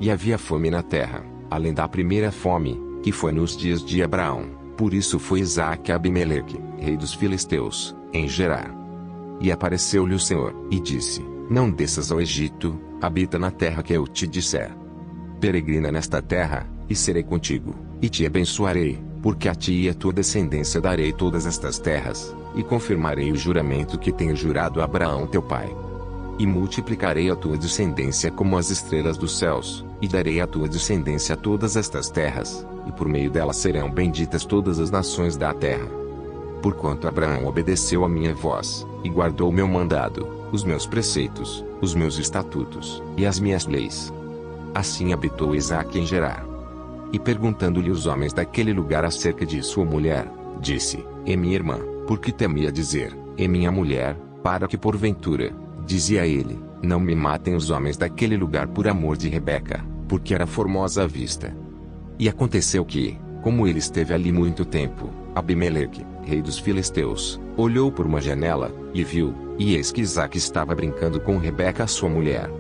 e havia fome na terra, além da primeira fome, que foi nos dias de Abraão. Por isso foi Isaque a Abimeleque, rei dos filisteus, em Gerar. E apareceu-lhe o Senhor, e disse: Não desças ao Egito, habita na terra que eu te disser. Peregrina nesta terra, e serei contigo, e te abençoarei, porque a ti e a tua descendência darei todas estas terras, e confirmarei o juramento que tenho jurado a Abraão teu pai. E multiplicarei a tua descendência como as estrelas dos céus, e darei à tua descendência todas estas terras, e por meio delas serão benditas todas as nações da terra. Porquanto Abraão obedeceu a minha voz, e guardou o meu mandado, os meus preceitos, os meus estatutos, e as minhas leis. Assim habitou Isaque em Gerar. E perguntando-lhe os homens daquele lugar acerca de sua mulher, disse: É minha irmã, porque temia dizer: É minha mulher, para que porventura, dizia ele, não me matem os homens daquele lugar por amor de Rebeca, porque era formosa à vista. E aconteceu que, como ele esteve ali muito tempo, Abimeleque, rei dos filisteus, olhou por uma janela, e viu, e eis que Isaque estava brincando com Rebeca sua mulher.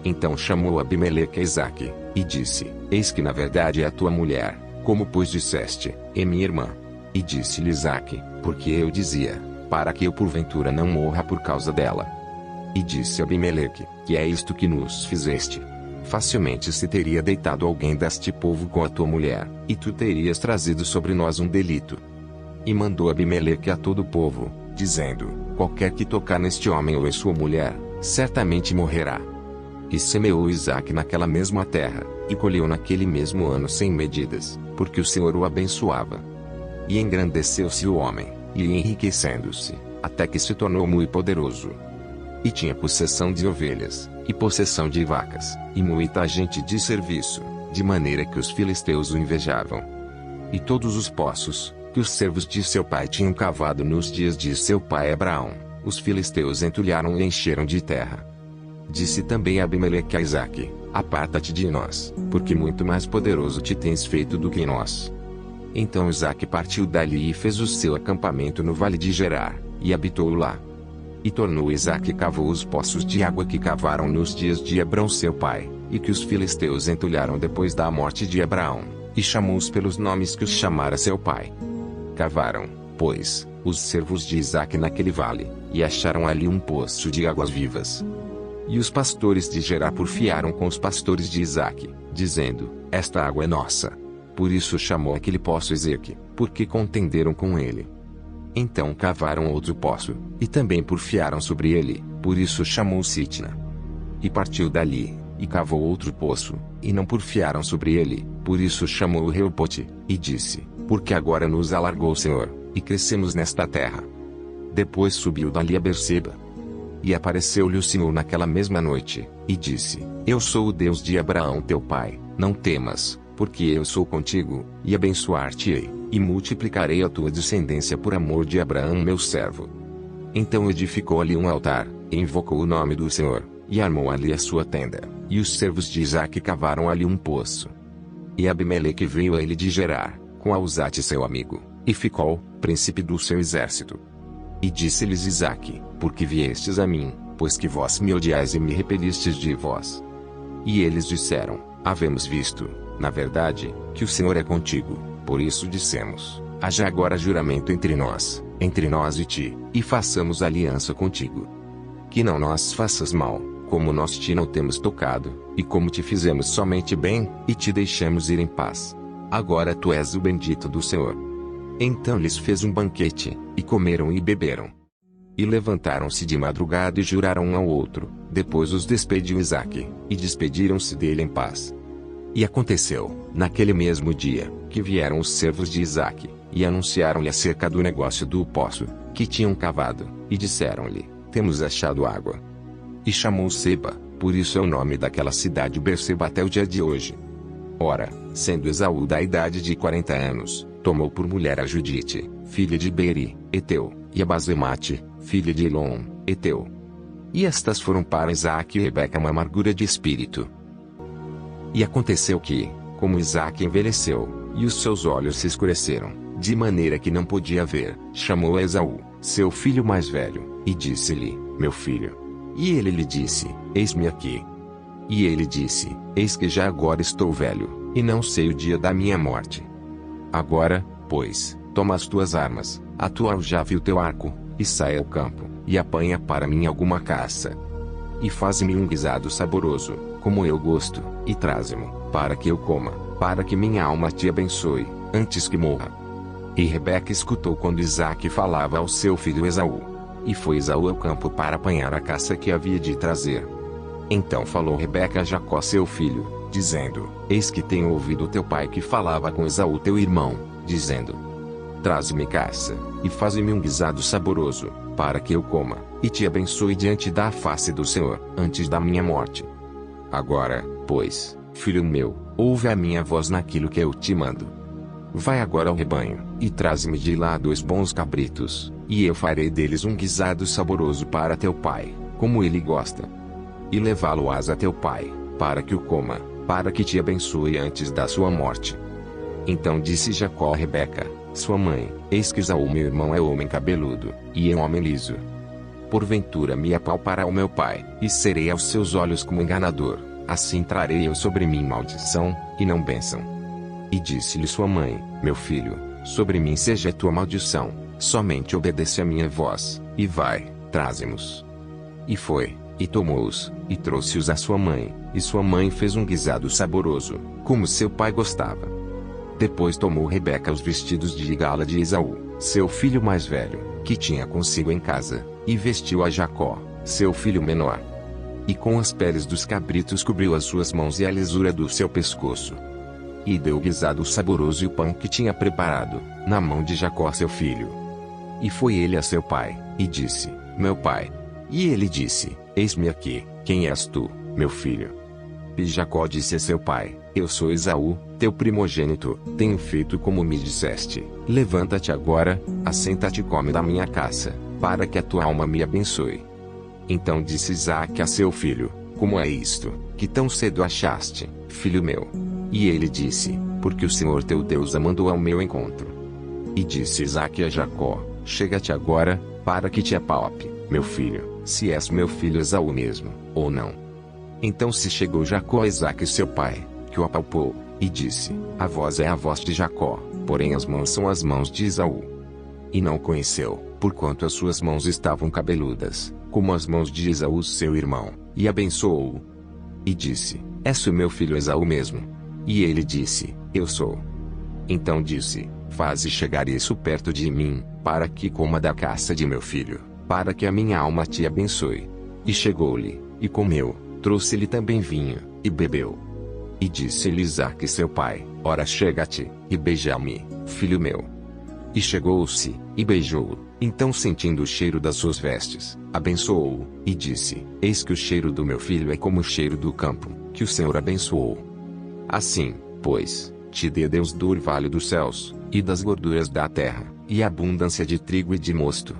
Então chamou Abimeleque a Isaque, e disse: Eis que na verdade é a tua mulher, como pois disseste, é minha irmã. E disse-lhe Isaque: Porque eu dizia, para que eu porventura não morra por causa dela. E disse Abimeleque: Que é isto que nos fizeste? Facilmente se teria deitado alguém deste povo com a tua mulher, e tu terias trazido sobre nós um delito. E mandou Abimeleque a todo o povo, dizendo: Qualquer que tocar neste homem ou em sua mulher, certamente morrerá. E semeou Isaque naquela mesma terra, e colheu naquele mesmo ano 100 medidas, porque o Senhor o abençoava. E engrandeceu-se o homem, e enriquecendo-se, até que se tornou muito poderoso. E tinha possessão de ovelhas, e possessão de vacas, e muita gente de serviço, de maneira que os filisteus o invejavam. E todos os poços, que os servos de seu pai tinham cavado nos dias de seu pai Abraão, os filisteus entulharam e encheram de terra. Disse também Abimeleque a Isaque: Aparta-te de nós, porque muito mais poderoso te tens feito do que nós. Então Isaque partiu dali e fez o seu acampamento no vale de Gerar, e habitou lá. E tornou Isaque e cavou os poços de água que cavaram nos dias de Abrão seu pai, e que os filisteus entulharam depois da morte de Abraão, e chamou-os pelos nomes que os chamara seu pai. Cavaram, pois, os servos de Isaque naquele vale, e acharam ali um poço de águas vivas. E os pastores de Gerar porfiaram com os pastores de Isaque, dizendo: Esta água é nossa. Por isso chamou aquele poço Ezeque, porque contenderam com ele. Então cavaram outro poço, e também porfiaram sobre ele, por isso chamou Sitna. E partiu dali, e cavou outro poço, e não porfiaram sobre ele, por isso chamou Reopote, e disse: Porque agora nos alargou o Senhor, e crescemos nesta terra. Depois subiu dali a Berseba. E apareceu-lhe o Senhor naquela mesma noite, e disse: Eu sou o Deus de Abraão teu pai, não temas, porque eu sou contigo, e abençoar-te-ei, e multiplicarei a tua descendência por amor de Abraão meu servo. Então edificou ali um altar, e invocou o nome do Senhor, e armou ali a sua tenda, e os servos de Isaque cavaram ali um poço. E Abimeleque veio a ele de Gerar, com Auzate seu amigo, e ficou, príncipe do seu exército. E disse-lhes Isaque: Porque viestes a mim, pois que vós me odiais e me repelistes de vós? E eles disseram: Havemos visto, na verdade, que o Senhor é contigo, por isso dissemos: Haja agora juramento entre nós e ti, e façamos aliança contigo. Que não nos faças mal, como nós te não temos tocado, e como te fizemos somente bem, e te deixamos ir em paz. Agora tu és o bendito do Senhor. Então lhes fez um banquete, e comeram e beberam. E levantaram-se de madrugada e juraram um ao outro. Depois os despediu Isaque, e despediram-se dele em paz. E aconteceu, naquele mesmo dia, que vieram os servos de Isaque, e anunciaram-lhe acerca do negócio do poço, que tinham cavado, e disseram-lhe: Temos achado água. E chamou Seba, por isso é o nome daquela cidade Berseba até o dia de hoje. Ora, sendo Esaú da idade de 40 anos, tomou por mulher a Judite, filha de Beeri, Eteu, e a Basemate, filha de Elon, Eteu. E estas foram para Isaque e Rebeca uma amargura de espírito. E aconteceu que, como Isaque envelheceu, e os seus olhos se escureceram, de maneira que não podia ver, chamou a Esaú, seu filho mais velho, e disse-lhe: Meu filho. E ele lhe disse: Eis-me aqui. E ele disse: Eis que já agora estou velho, e não sei o dia da minha morte. Agora, pois, toma as tuas armas, a tua aljava e o teu arco, e sai ao campo, e apanha para mim alguma caça. E faze-me um guisado saboroso, como eu gosto, e traze-mo, para que eu coma, para que minha alma te abençoe, antes que morra. E Rebeca escutou quando Isaque falava ao seu filho Esaú. E foi Esaú ao campo para apanhar a caça que havia de trazer. Então falou Rebeca a Jacó seu filho, dizendo: Eis que tenho ouvido teu pai que falava com Esaú teu irmão, dizendo: Traze-me caça, e faze-me um guisado saboroso, para que eu coma, e te abençoe diante da face do Senhor, antes da minha morte. Agora, pois, filho meu, ouve a minha voz naquilo que eu te mando. Vai agora ao rebanho, e traze-me de lá 2 bons cabritos, e eu farei deles um guisado saboroso para teu pai, como ele gosta. E levá-lo-ás a teu pai, para que o coma, para que te abençoe antes da sua morte. Então disse Jacó a Rebeca, sua mãe: Eis que Esaú meu irmão é homem cabeludo, e é homem liso. Porventura me apalpará o meu pai, e serei aos seus olhos como enganador, assim trarei eu sobre mim maldição, e não bênção. E disse-lhe sua mãe: Meu filho, sobre mim seja a tua maldição, somente obedece a minha voz, e vai, traze-mos. E foi, e tomou-os, e trouxe-os à sua mãe, e sua mãe fez um guisado saboroso, como seu pai gostava. Depois tomou Rebeca os vestidos de gala de Esaú, seu filho mais velho, que tinha consigo em casa, e vestiu a Jacó, seu filho menor. E com as peles dos cabritos cobriu as suas mãos e a lisura do seu pescoço. E deu o guisado saboroso e o pão que tinha preparado, na mão de Jacó seu filho. E foi ele a seu pai, e disse: Meu pai. E ele disse: Eis-me aqui, quem és tu, meu filho? E Jacó disse a seu pai: Eu sou Esaú, teu primogênito, tenho feito como me disseste. Levanta-te agora, assenta-te e come da minha caça, para que a tua alma me abençoe. Então disse Isaque a seu filho: Como é isto, que tão cedo achaste, filho meu? E ele disse: Porque o Senhor teu Deus a mandou ao meu encontro. E disse Isaque a Jacó: Chega-te agora, para que te apalpe, meu filho, se és meu filho Esaú mesmo, ou não. Então se chegou Jacó a Isaque seu pai, que o apalpou, e disse: A voz é a voz de Jacó, porém as mãos são as mãos de Esaú. E não o conheceu, porquanto as suas mãos estavam cabeludas, como as mãos de Esaú seu irmão, e abençoou-o. E disse: És o meu filho Esaú mesmo? E ele disse: Eu sou. Então disse: Faze chegar isso perto de mim, para que coma da caça de meu filho, para que a minha alma te abençoe. E chegou-lhe, e comeu, trouxe-lhe também vinho, e bebeu. E disse-lhe Isaque seu pai: Ora chega-te, e beija-me, filho meu. E chegou-se, e beijou-o. Então sentindo o cheiro das suas vestes, abençoou-o, e disse: Eis que o cheiro do meu filho é como o cheiro do campo, que o Senhor abençoou. Assim, pois, te dê Deus do orvalho dos céus, e das gorduras da terra, e abundância de trigo e de mosto.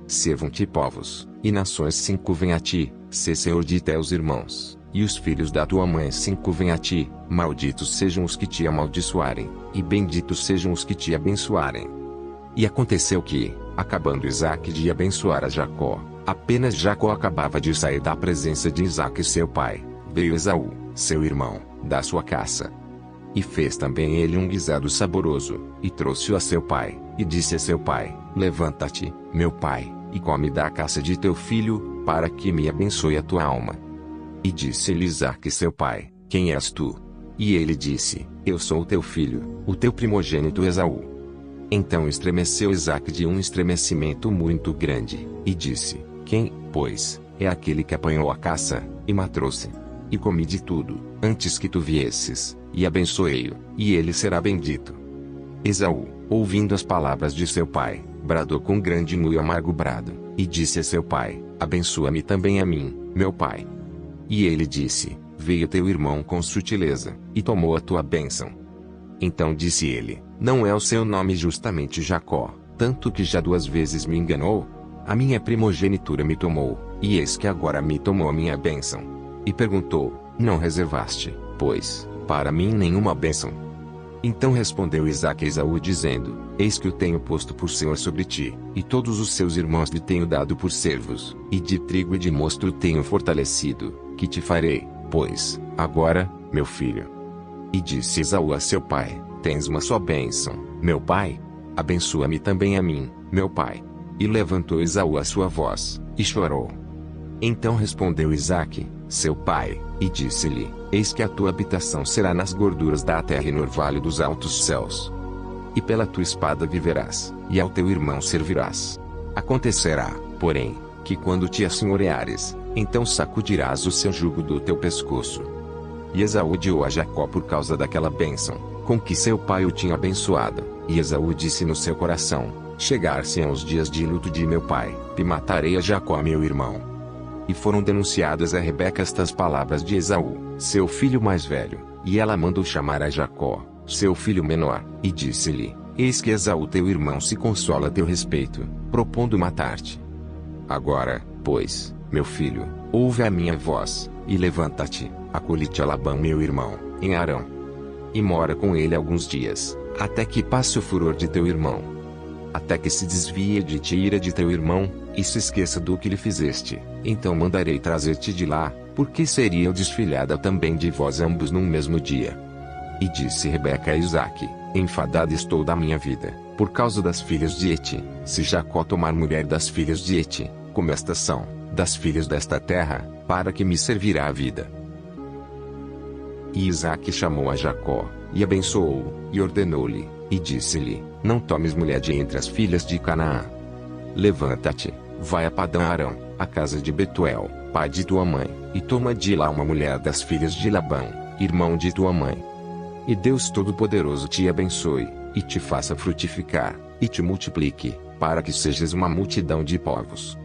Servam-te povos, e nações se encurvem a ti, sê Senhor de teus irmãos, e os filhos da tua mãe se encurvem a ti, malditos sejam os que te amaldiçoarem, e benditos sejam os que te abençoarem. E aconteceu que, acabando Isaque de abençoar a Jacó, apenas Jacó acabava de sair da presença de Isaque seu pai, veio Esaú, seu irmão, da sua caça. E fez também ele um guisado saboroso, e trouxe-o a seu pai, e disse a seu pai: Levanta-te, meu pai, e come da caça de teu filho, para que me abençoe a tua alma. E disse-lhe Isaque seu pai: Quem és tu? E ele disse: Eu sou o teu filho, o teu primogênito Esaú. Então estremeceu Isaque de um estremecimento muito grande, e disse: Quem, pois, é aquele que apanhou a caça, e me trouxe? E comi de tudo, antes que tu viesses, e abençoei-o, e ele será bendito. Esaú, ouvindo as palavras de seu pai, bradou com grande e amargo brado, e disse a seu pai: Abençoa-me também a mim, meu pai. E ele disse: Veio teu irmão com sutileza, e tomou a tua bênção. Então disse ele: Não é o seu nome justamente Jacó, tanto que já 2 vezes me enganou? A minha primogenitura me tomou, e eis que agora me tomou a minha bênção. E perguntou: Não reservaste, pois, para mim nenhuma bênção? Então respondeu Isaque a Esaú dizendo: Eis que o tenho posto por senhor sobre ti, e todos os seus irmãos lhe tenho dado por servos, e de trigo e de mosto o tenho fortalecido. Que te farei? pois, agora, meu filho. E disse Esaú a seu pai: tens uma só bênção, meu pai? Abençoa-me também a mim, meu pai. E levantou Esaú a sua voz, e chorou. Então respondeu Isaque, seu pai, e disse-lhe: eis que a tua habitação será nas gorduras da terra e no orvalho dos altos céus. E pela tua espada viverás, e ao teu irmão servirás. Acontecerá, porém, que quando te assenhoreares, então sacudirás o seu jugo do teu pescoço. E Esaú odiou a Jacó por causa daquela bênção, com que seu pai o tinha abençoado. E Esaú disse no seu coração: chegar-se-ão os dias de luto de meu pai, e matarei a Jacó meu irmão. E foram denunciadas a Rebeca estas palavras de Esaú, seu filho mais velho, e ela mandou chamar a Jacó, seu filho menor, e disse-lhe: eis que Esaú teu irmão se consola a teu respeito, propondo matar-te. Agora, pois, meu filho, ouve a minha voz, e levanta-te, acolhe-te a Labão meu irmão, em Harã. E mora com ele alguns dias, até que passe o furor de teu irmão. Até que se desvie de ti a ira de teu irmão, e se esqueça do que lhe fizeste, então mandarei trazer-te de lá, porque seria eu desfilhada também de vós ambos num mesmo dia. E disse Rebeca a Isaque: enfadada estou da minha vida, por causa das filhas de Heti. Se Jacó tomar mulher das filhas de Heti, como estas são, das filhas desta terra, para que me servirá a vida. E Isaque chamou a Jacó, e abençoou-o, e ordenou-lhe, e disse-lhe: não tomes mulher de entre as filhas de Canaã. Levanta-te, vai a Padã-Arã, a casa de Betuel, pai de tua mãe, e toma de lá uma mulher das filhas de Labão, irmão de tua mãe. E Deus Todo-Poderoso te abençoe, e te faça frutificar, e te multiplique, para que sejas uma multidão de povos.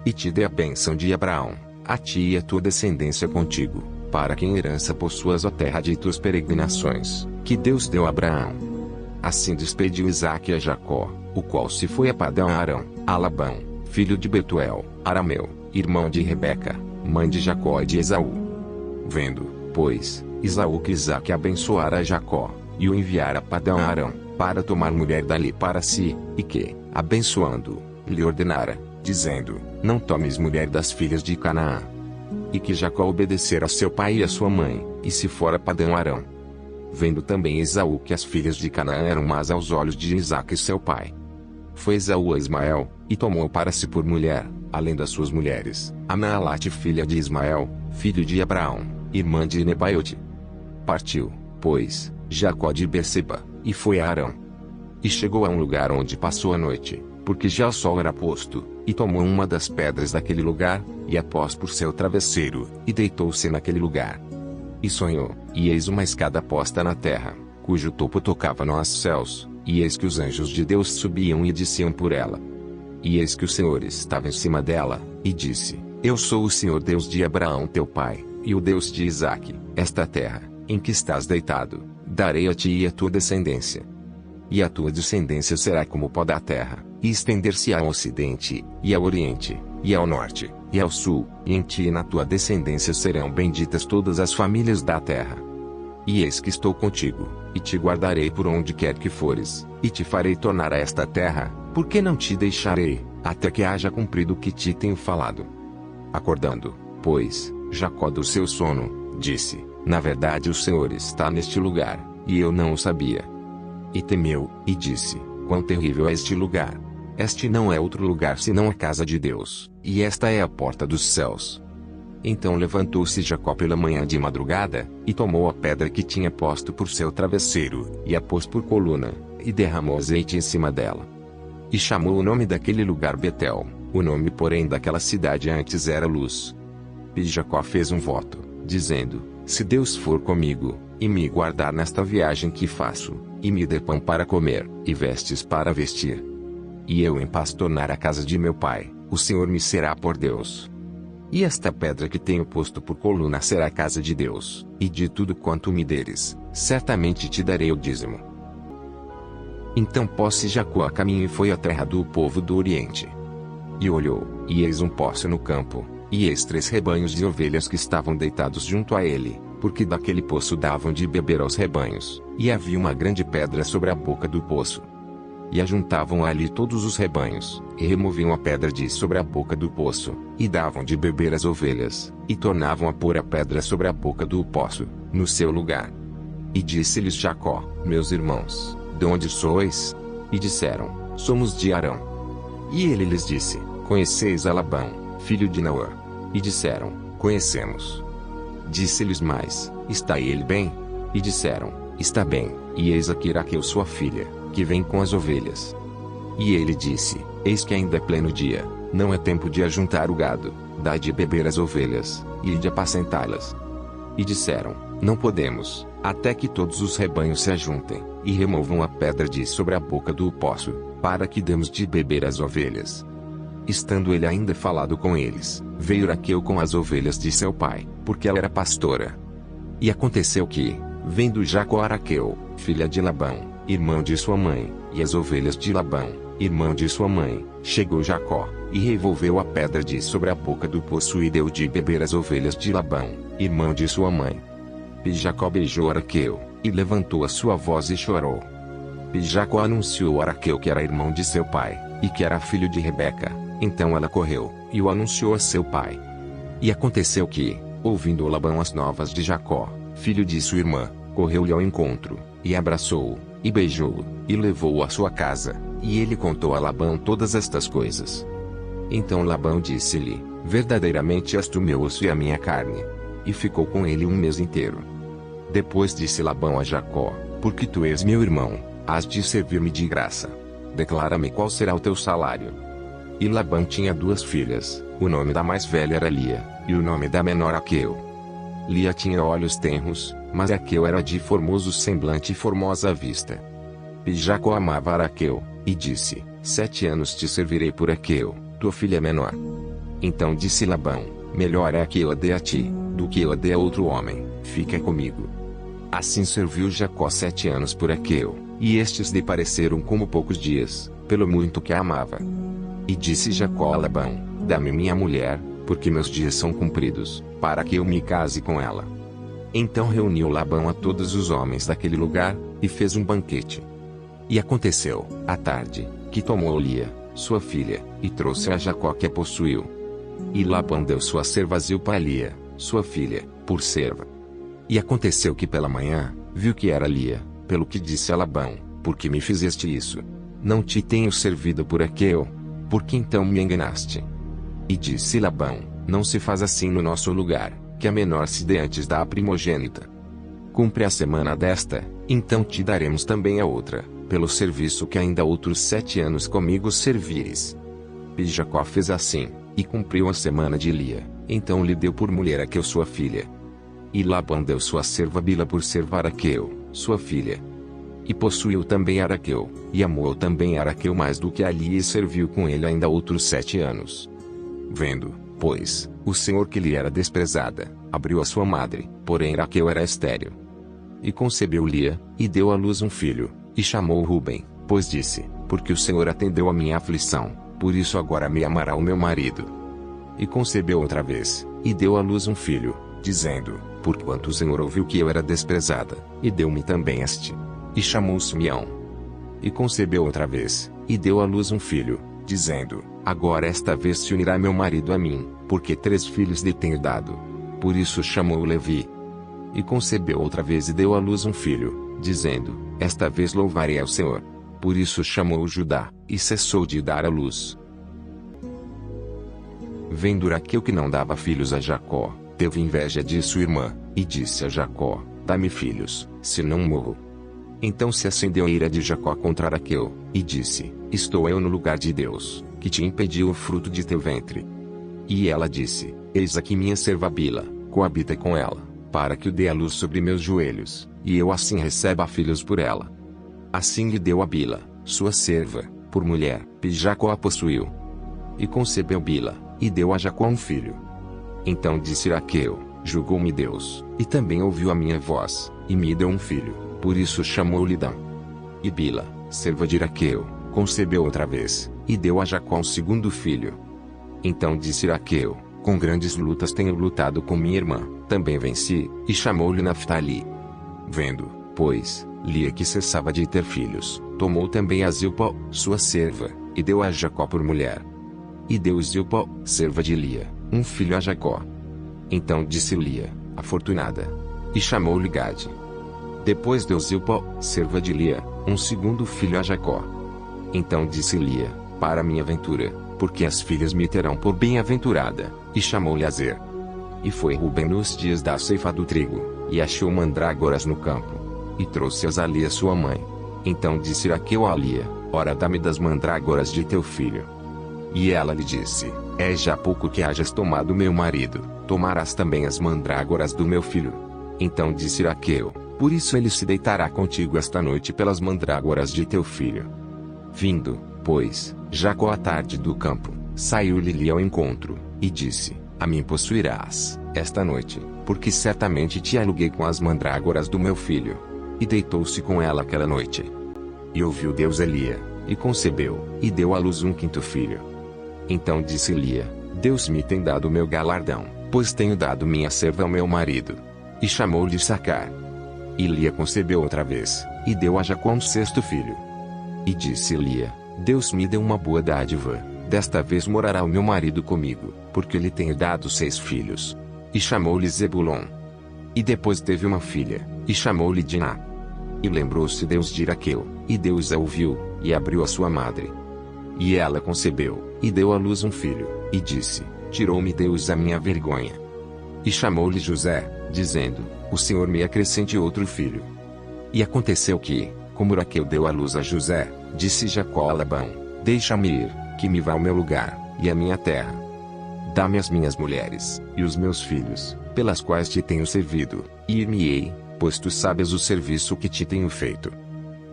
E te dê a bênção de Abraão, a ti e a tua descendência contigo, para que em herança possuas a terra de tuas peregrinações, que Deus deu a Abraão. Assim despediu Isaque a Jacó, o qual se foi a Padã-Arã, a Labão, filho de Betuel, arameu, irmão de Rebeca, mãe de Jacó e de Esaú. Vendo, pois, Esaú que Isaque abençoara a Jacó, e o enviara a Padã-Arã, para tomar mulher dali para si, e que, abençoando-o, lhe ordenara, dizendo: não tomes mulher das filhas de Canaã. E que Jacó obedecera a seu pai e a sua mãe, e se fora Padã-Arã. Vendo também Esaú que as filhas de Canaã eram más aos olhos de Isaque seu pai, foi Esaú a Ismael, e tomou para si por mulher, além das suas mulheres, a Naalate filha de Ismael, filho de Abraão, irmã de Nebaiote. Partiu, pois, Jacó de Berseba, e foi a Harã. E chegou a um lugar onde passou a noite, porque já o sol era posto, e tomou uma das pedras daquele lugar, e a pôs por seu travesseiro, e deitou-se naquele lugar. E sonhou, e eis uma escada posta na terra, cujo topo tocava nos céus, e eis que os anjos de Deus subiam e desciam por ela. E eis que o Senhor estava em cima dela, e disse: eu sou o Senhor Deus de Abraão teu pai, e o Deus de Isaque. Esta terra, em que estás deitado, darei a ti e a tua descendência. E a tua descendência será como o pó da terra, e estender-se-á ao ocidente, e ao oriente, e ao norte, e ao sul, e em ti e na tua descendência serão benditas todas as famílias da terra. E eis que estou contigo, e te guardarei por onde quer que fores, e te farei tornar a esta terra, porque não te deixarei, até que haja cumprido o que te tenho falado. Acordando, pois, Jacó do seu sono, disse: na verdade o Senhor está neste lugar, e eu não o sabia. E temeu, e disse: quão terrível é este lugar! Este não é outro lugar senão a casa de Deus, e esta é a porta dos céus. Então levantou-se Jacó pela manhã de madrugada, e tomou a pedra que tinha posto por seu travesseiro, e a pôs por coluna, e derramou azeite em cima dela. E chamou o nome daquele lugar Betel, o nome porém daquela cidade antes era Luz. E Jacó fez um voto, dizendo: se Deus for comigo, e me guardar nesta viagem que faço, e me der pão para comer, e vestes para vestir, e eu em paz tornar a casa de meu pai, o Senhor me será por Deus. E esta pedra que tenho posto por coluna será a casa de Deus, e de tudo quanto me deres, certamente te darei o dízimo. Então pôs-se Jacó a caminho e foi à terra do povo do Oriente. E olhou, e eis um poço no campo, e eis 3 rebanhos de ovelhas que estavam deitados junto a ele, porque daquele poço davam de beber aos rebanhos, e havia uma grande pedra sobre a boca do poço. E ajuntavam ali todos os rebanhos, e removiam a pedra de sobre a boca do poço, e davam de beber às ovelhas, e tornavam a pôr a pedra sobre a boca do poço, no seu lugar. E disse-lhes Jacó: Meus irmãos, de onde sois? E disseram: Somos de Harã. E ele lhes disse: Conheceis a Labão, filho de Naor? E disseram: Conhecemos. Disse-lhes mais: Está ele bem? E disseram: Está bem, e eis aqui Raquel sua filha, que vem com as ovelhas. E ele disse: Eis que ainda é pleno dia, não é tempo de ajuntar o gado, dai de beber às ovelhas, e de apacentá-las. E disseram: Não podemos, até que todos os rebanhos se ajuntem, e removam a pedra de sobre a boca do poço, para que demos de beber às ovelhas. Estando ele ainda falado com eles, veio Raquel com as ovelhas de seu pai, porque ela era pastora. E aconteceu que, vendo Jacó a Raquel, filha de Labão, irmão de sua mãe, e as ovelhas de Labão, irmão de sua mãe, chegou Jacó, e revolveu a pedra de sobre a boca do poço e deu de beber às ovelhas de Labão, irmão de sua mãe. E Jacó beijou a Raquel, e levantou a sua voz e chorou. E Jacó anunciou a Raquel que era irmão de seu pai, e que era filho de Rebeca. Então ela correu, e o anunciou a seu pai. E aconteceu que, ouvindo Labão as novas de Jacó, filho de sua irmã, correu-lhe ao encontro, e abraçou-o, e beijou-o, e levou-o à sua casa, e ele contou a Labão todas estas coisas. Então Labão disse-lhe: Verdadeiramente és tu meu osso e a minha carne. E ficou com ele um mês inteiro. Depois disse Labão a Jacó: Porque tu és meu irmão, hás de servir-me de graça. Declara-me qual será o teu salário. E Labão tinha 2 filhas, o nome da mais velha era Lia, e o nome da menor Raquel. Lia tinha olhos tenros, mas Raquel era de formoso semblante e formosa vista. E Jacó amava a Raquel, e disse: 7 anos te servirei por Raquel, tua filha menor. Então disse Labão: Melhor é que eu a dê a ti, do que eu a dê a outro homem, fica comigo. Assim serviu Jacó 7 anos por Raquel, e estes lhe pareceram como poucos dias, pelo muito que a amava. E disse Jacó a Labão: Dá-me minha mulher, porque meus dias são cumpridos, para que eu me case com ela. Então reuniu Labão a todos os homens daquele lugar, e fez um banquete. E aconteceu, à tarde, que tomou Lia, sua filha, e trouxe a Jacó que a possuiu. E Labão deu sua serva Zilpa a Lia, sua filha, por serva. E aconteceu que pela manhã, viu que era Lia, pelo que disse a Labão: Por que me fizeste isso? Não te tenho servido por Raquel? Por que então me enganaste? E disse Labão: Não se faz assim no nosso lugar, que a menor se dê antes da primogênita. Cumpre a semana desta, então te daremos também a outra, pelo serviço que ainda outros 7 anos comigo servires. E Jacó fez assim, e cumpriu a semana de Lia, então lhe deu por mulher Raquel sua filha. E Labão deu sua serva Bila por serva a Raquel, sua filha. E possuiu também a Raquel, e amou também a Raquel mais do que a Lia e serviu com ele ainda outros 7 anos. Vendo, pois, o Senhor que lhe era desprezada, abriu a sua madre, porém Raquel era estéril. E concebeu Lia, e deu à luz um filho, e chamou-o Ruben, pois disse: Porque o Senhor atendeu a minha aflição, por isso agora me amará o meu marido. E concebeu outra vez, e deu à luz um filho, dizendo: Porquanto o Senhor ouviu que eu era desprezada, e deu-me também este. E chamou Simeão. E concebeu outra vez, e deu à luz um filho, dizendo: Agora esta vez se unirá meu marido a mim, porque 3 filhos lhe tenho dado. Por isso chamou-o Levi. E concebeu outra vez e deu à luz um filho, dizendo: Esta vez louvarei ao Senhor. Por isso chamou-o Judá, e cessou de dar à luz. Vendo Raquel que não dava filhos a Jacó, teve inveja de sua irmã, e disse a Jacó: Dá-me filhos, senão morro. Então se acendeu a ira de Jacó contra Raquel, e disse: Estou eu no lugar de Deus, que te impediu o fruto de teu ventre. E ela disse: Eis aqui minha serva Bila, coabita com ela, para que o dê a luz sobre meus joelhos, e eu assim receba filhos por ela. Assim lhe deu a Bila, sua serva, por mulher, e Jacó a possuiu. E concebeu Bila, e deu a Jacó um filho. Então disse Raquel: Julgou-me Deus, e também ouviu a minha voz, e me deu um filho, por isso chamou-lhe Dan. E Bila, serva de Raquel, concebeu outra vez, e deu a Jacó um segundo filho. Então disse Raquel: Com grandes lutas tenho lutado com minha irmã, também venci, e chamou-lhe Naftali. Vendo, pois, Lia que cessava de ter filhos, tomou também a Zilpa, sua serva, e deu a Jacó por mulher. E deu Zilpa, serva de Lia, um filho a Jacó. Então disse Lia, afortunada, e chamou-lhe Gade. Depois deu Zilpa, serva de Lia, um segundo filho a Jacó. Então disse Lia, para minha ventura, porque as filhas me terão por bem-aventurada, e chamou-lhe Azer. E foi Ruben nos dias da ceifa do trigo, e achou mandrágoras no campo, e trouxe-as a Lia sua mãe. Então disse Raquel a Lia, ora dá-me das mandrágoras de teu filho. E ela lhe disse, é já pouco que hajas tomado meu marido, tomarás também as mandrágoras do meu filho. Então disse Raquel, por isso ele se deitará contigo esta noite pelas mandrágoras de teu filho. Vindo, pois, Jacó à tarde do campo, saiu-lhe Lia ao encontro, e disse, a mim possuirás, esta noite, porque certamente te aluguei com as mandrágoras do meu filho. E deitou-se com ela aquela noite. E ouviu Deus a Lia, e concebeu, e deu à luz um quinto filho. Então disse Lia, Deus me tem dado o meu galardão, pois tenho dado minha serva ao meu marido. E chamou-lhe Issacar. E Lia concebeu outra vez, e deu a Jacó um sexto filho. E disse Lia, Deus me deu uma boa dádiva, desta vez morará o meu marido comigo, porque lhe tenho dado 6 filhos. E chamou-lhe Zebulon. E depois teve uma filha, e chamou-lhe Diná. E lembrou-se Deus de Raquel, e Deus a ouviu, e abriu a sua madre. E ela concebeu, e deu à luz um filho, e disse, tirou-me Deus a minha vergonha. E chamou-lhe José, dizendo, o Senhor me acrescente outro filho. E aconteceu que, como Raquel deu à luz a José, disse Jacó a Labão, deixa-me ir, que me vá ao meu lugar, e à minha terra. Dá-me as minhas mulheres, e os meus filhos, pelas quais te tenho servido, e ir-me-ei, pois tu sabes o serviço que te tenho feito.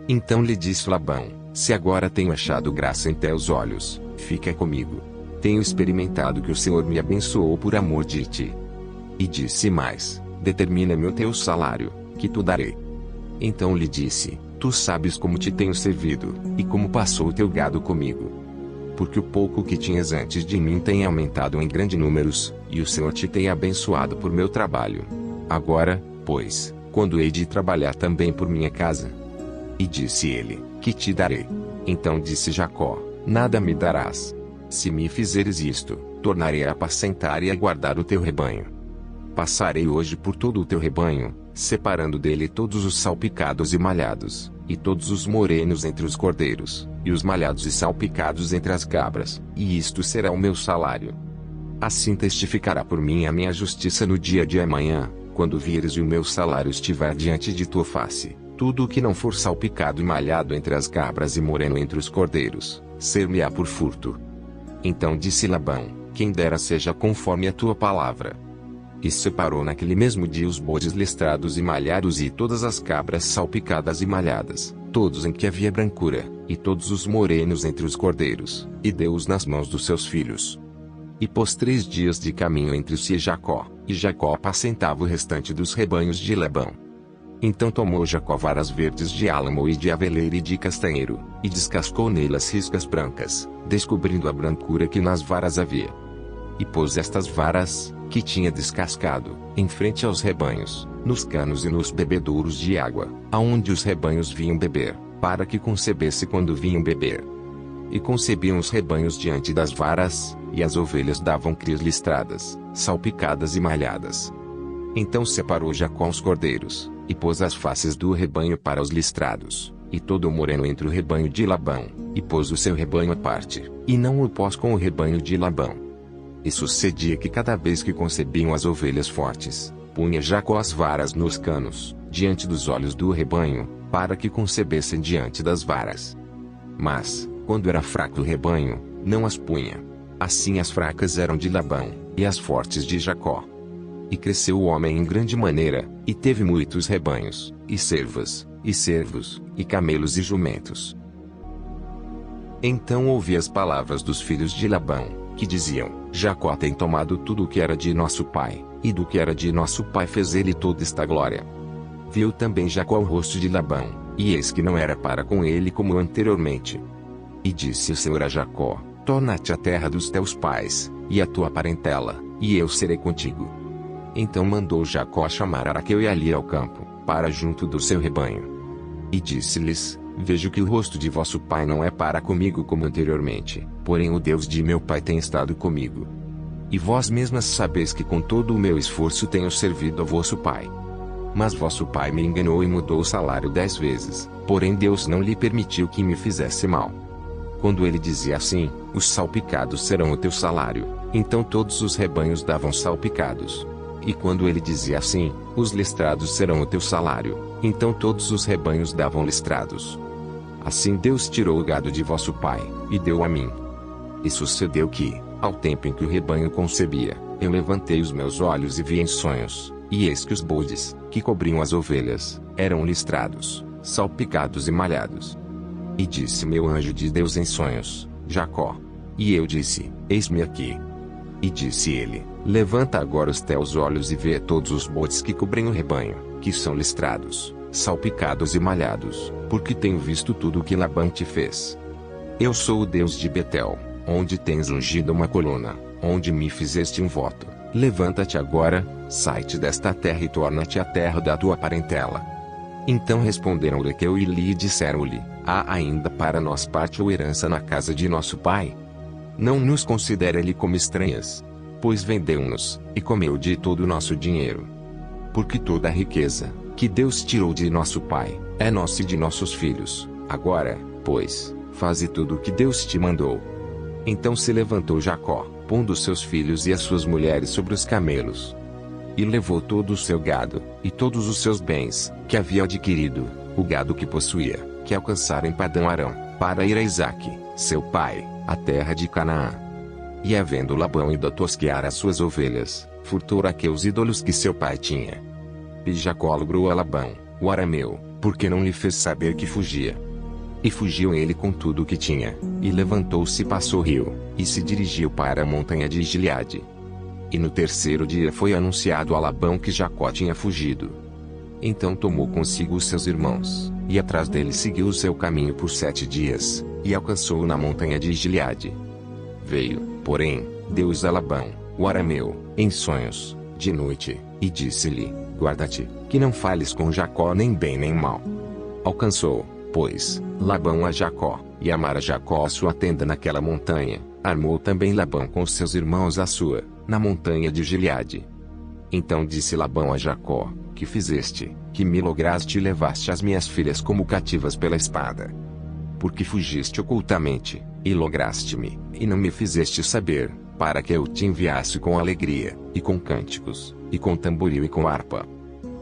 Então lhe disse Labão, se agora tenho achado graça em teus olhos, fica comigo. Tenho experimentado que o Senhor me abençoou por amor de ti. E disse mais, determina-me o teu salário, que tu darei. Então lhe disse, tu sabes como te tenho servido, e como passou o teu gado comigo. Porque o pouco que tinhas antes de mim tem aumentado em grandes números, e o Senhor te tem abençoado por meu trabalho. Agora, pois, quando hei de trabalhar também por minha casa? E disse ele, que te darei? Então disse Jacó, nada me darás. Se me fizeres isto, tornarei a apacentar e a guardar o teu rebanho. Passarei hoje por todo o teu rebanho, separando dele todos os salpicados e malhados, e todos os morenos entre os cordeiros, e os malhados e salpicados entre as cabras, e isto será o meu salário. Assim testificará por mim a minha justiça no dia de amanhã, quando vieres e o meu salário estiver diante de tua face. Tudo o que não for salpicado e malhado entre as cabras e moreno entre os cordeiros, ser-me-á por furto. Então disse Labão, quem dera seja conforme a tua palavra. E separou naquele mesmo dia os bodes listrados e malhados e todas as cabras salpicadas e malhadas, todos em que havia brancura, e todos os morenos entre os cordeiros, e deu-os nas mãos dos seus filhos. E pôs 3 dias de caminho entre si e Jacó apacentava o restante dos rebanhos de Labão. Então tomou Jacó varas verdes de álamo e de aveleira e de castanheiro, e descascou nelas riscas brancas, descobrindo a brancura que nas varas havia. E pôs estas varas, que tinha descascado, em frente aos rebanhos, nos canos e nos bebedouros de água, aonde os rebanhos vinham beber, para que concebesse quando vinham beber. E concebiam os rebanhos diante das varas, e as ovelhas davam crias listradas, salpicadas e malhadas. Então separou Jacó os cordeiros, e pôs as faces do rebanho para os listrados, e todo o moreno entre o rebanho de Labão, e pôs o seu rebanho à parte, e não o pôs com o rebanho de Labão. E sucedia que cada vez que concebiam as ovelhas fortes, punha Jacó as varas nos canos, diante dos olhos do rebanho, para que concebessem diante das varas. Mas, quando era fraco o rebanho, não as punha. Assim as fracas eram de Labão, e as fortes de Jacó. E cresceu o homem em grande maneira, e teve muitos rebanhos, e servas, e servos, e camelos e jumentos. Então ouvi as palavras dos filhos de Labão, que diziam, Jacó tem tomado tudo o que era de nosso pai, e do que era de nosso pai fez ele toda esta glória. Viu também Jacó o rosto de Labão, e eis que não era para com ele como anteriormente. E disse o Senhor a Jacó, torna-te à terra dos teus pais, e à tua parentela, e eu serei contigo. Então mandou Jacó chamar a Raquel e a Lia ao campo, para junto do seu rebanho. E disse-lhes: Vejo que o rosto de vosso pai não é para comigo como anteriormente, porém o Deus de meu pai tem estado comigo. E vós mesmas sabeis que com todo o meu esforço tenho servido a vosso pai. Mas vosso pai me enganou e mudou o salário 10 vezes, porém Deus não lhe permitiu que me fizesse mal. Quando ele dizia assim: Os salpicados serão o teu salário, então todos os rebanhos davam salpicados. E quando ele dizia assim: Os listrados serão o teu salário, então todos os rebanhos davam listrados. Assim Deus tirou o gado de vosso pai, e deu a mim. E sucedeu que, ao tempo em que o rebanho concebia, eu levantei os meus olhos e vi em sonhos, e eis que os bodes, que cobriam as ovelhas, eram listrados, salpicados e malhados. E disse meu anjo de Deus em sonhos: Jacó. E eu disse: Eis-me aqui. E disse ele: Levanta agora os teus olhos e vê todos os bodes que cobrem o rebanho, que são listrados, salpicados e malhados, porque tenho visto tudo o que Labão te fez. Eu sou o Deus de Betel, onde tens ungido uma coluna, onde me fizeste um voto. Levanta-te agora, sai-te desta terra e torna-te à terra da tua parentela. Então responderam Raquel e Lia e disseram-lhe: Há ainda para nós parte ou herança na casa de nosso pai? Não nos considere ele como estranhas, pois vendeu-nos, e comeu de todo o nosso dinheiro. Porque toda a riqueza, que Deus tirou de nosso pai, é nossa e de nossos filhos. Agora, pois, faze tudo o que Deus te mandou. Então se levantou Jacó, pondo seus filhos e as suas mulheres sobre os camelos. E levou todo o seu gado, e todos os seus bens, que havia adquirido, o gado que possuía, que alcançara em Padã Arão, para ir a Isaque, seu pai, a terra de Canaã. E havendo Labão ido a tosquear as suas ovelhas, furtou Raquel os ídolos que seu pai tinha. E Jacó logrou a Labão, o arameu, porque não lhe fez saber que fugia. E fugiu ele com tudo o que tinha, e levantou-se e passou o rio, e se dirigiu para a montanha de Gileade. E no terceiro dia foi anunciado a Labão que Jacó tinha fugido. Então tomou consigo os seus irmãos, e atrás dele seguiu o seu caminho por 7 dias, e alcançou-o na montanha de Gileade. Veio, porém, Deus a Labão, o arameu, em sonhos, de noite, e disse-lhe: Guarda-te, que não fales com Jacó nem bem nem mal. Alcançou, pois, Labão a Jacó, e amara Jacó a sua tenda naquela montanha, armou também Labão com os seus irmãos a sua, na montanha de Gileade. Então disse Labão a Jacó: Que fizeste, que me lograste e levaste as minhas filhas como cativas pela espada? Porque fugiste ocultamente, e lograste-me, e não me fizeste saber, para que eu te enviasse com alegria, e com cânticos, e com tamboril e com harpa.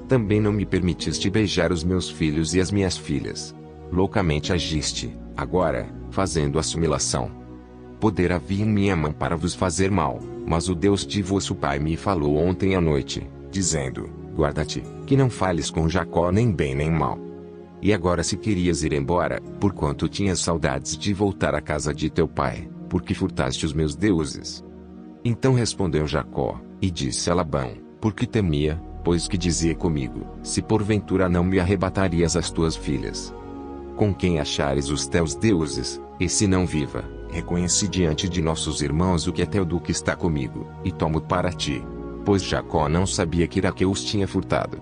Também não me permitiste beijar os meus filhos e as minhas filhas. Loucamente agiste, agora, fazendo assimilação. Poder havia em minha mão para vos fazer mal, mas o Deus de vosso pai me falou ontem à noite, dizendo: Guarda-te, que não fales com Jacó nem bem nem mal. E agora se querias ir embora, porquanto tinhas saudades de voltar à casa de teu pai, porque furtaste os meus deuses. Então respondeu Jacó, e disse a Labão, porque temia, pois que dizia comigo: Se porventura não me arrebatarias as tuas filhas. Com quem achares os teus deuses, e se não viva, reconheci diante de nossos irmãos o que é teu do que está comigo, e tomo para ti. Pois Jacó não sabia que Raquel os tinha furtado.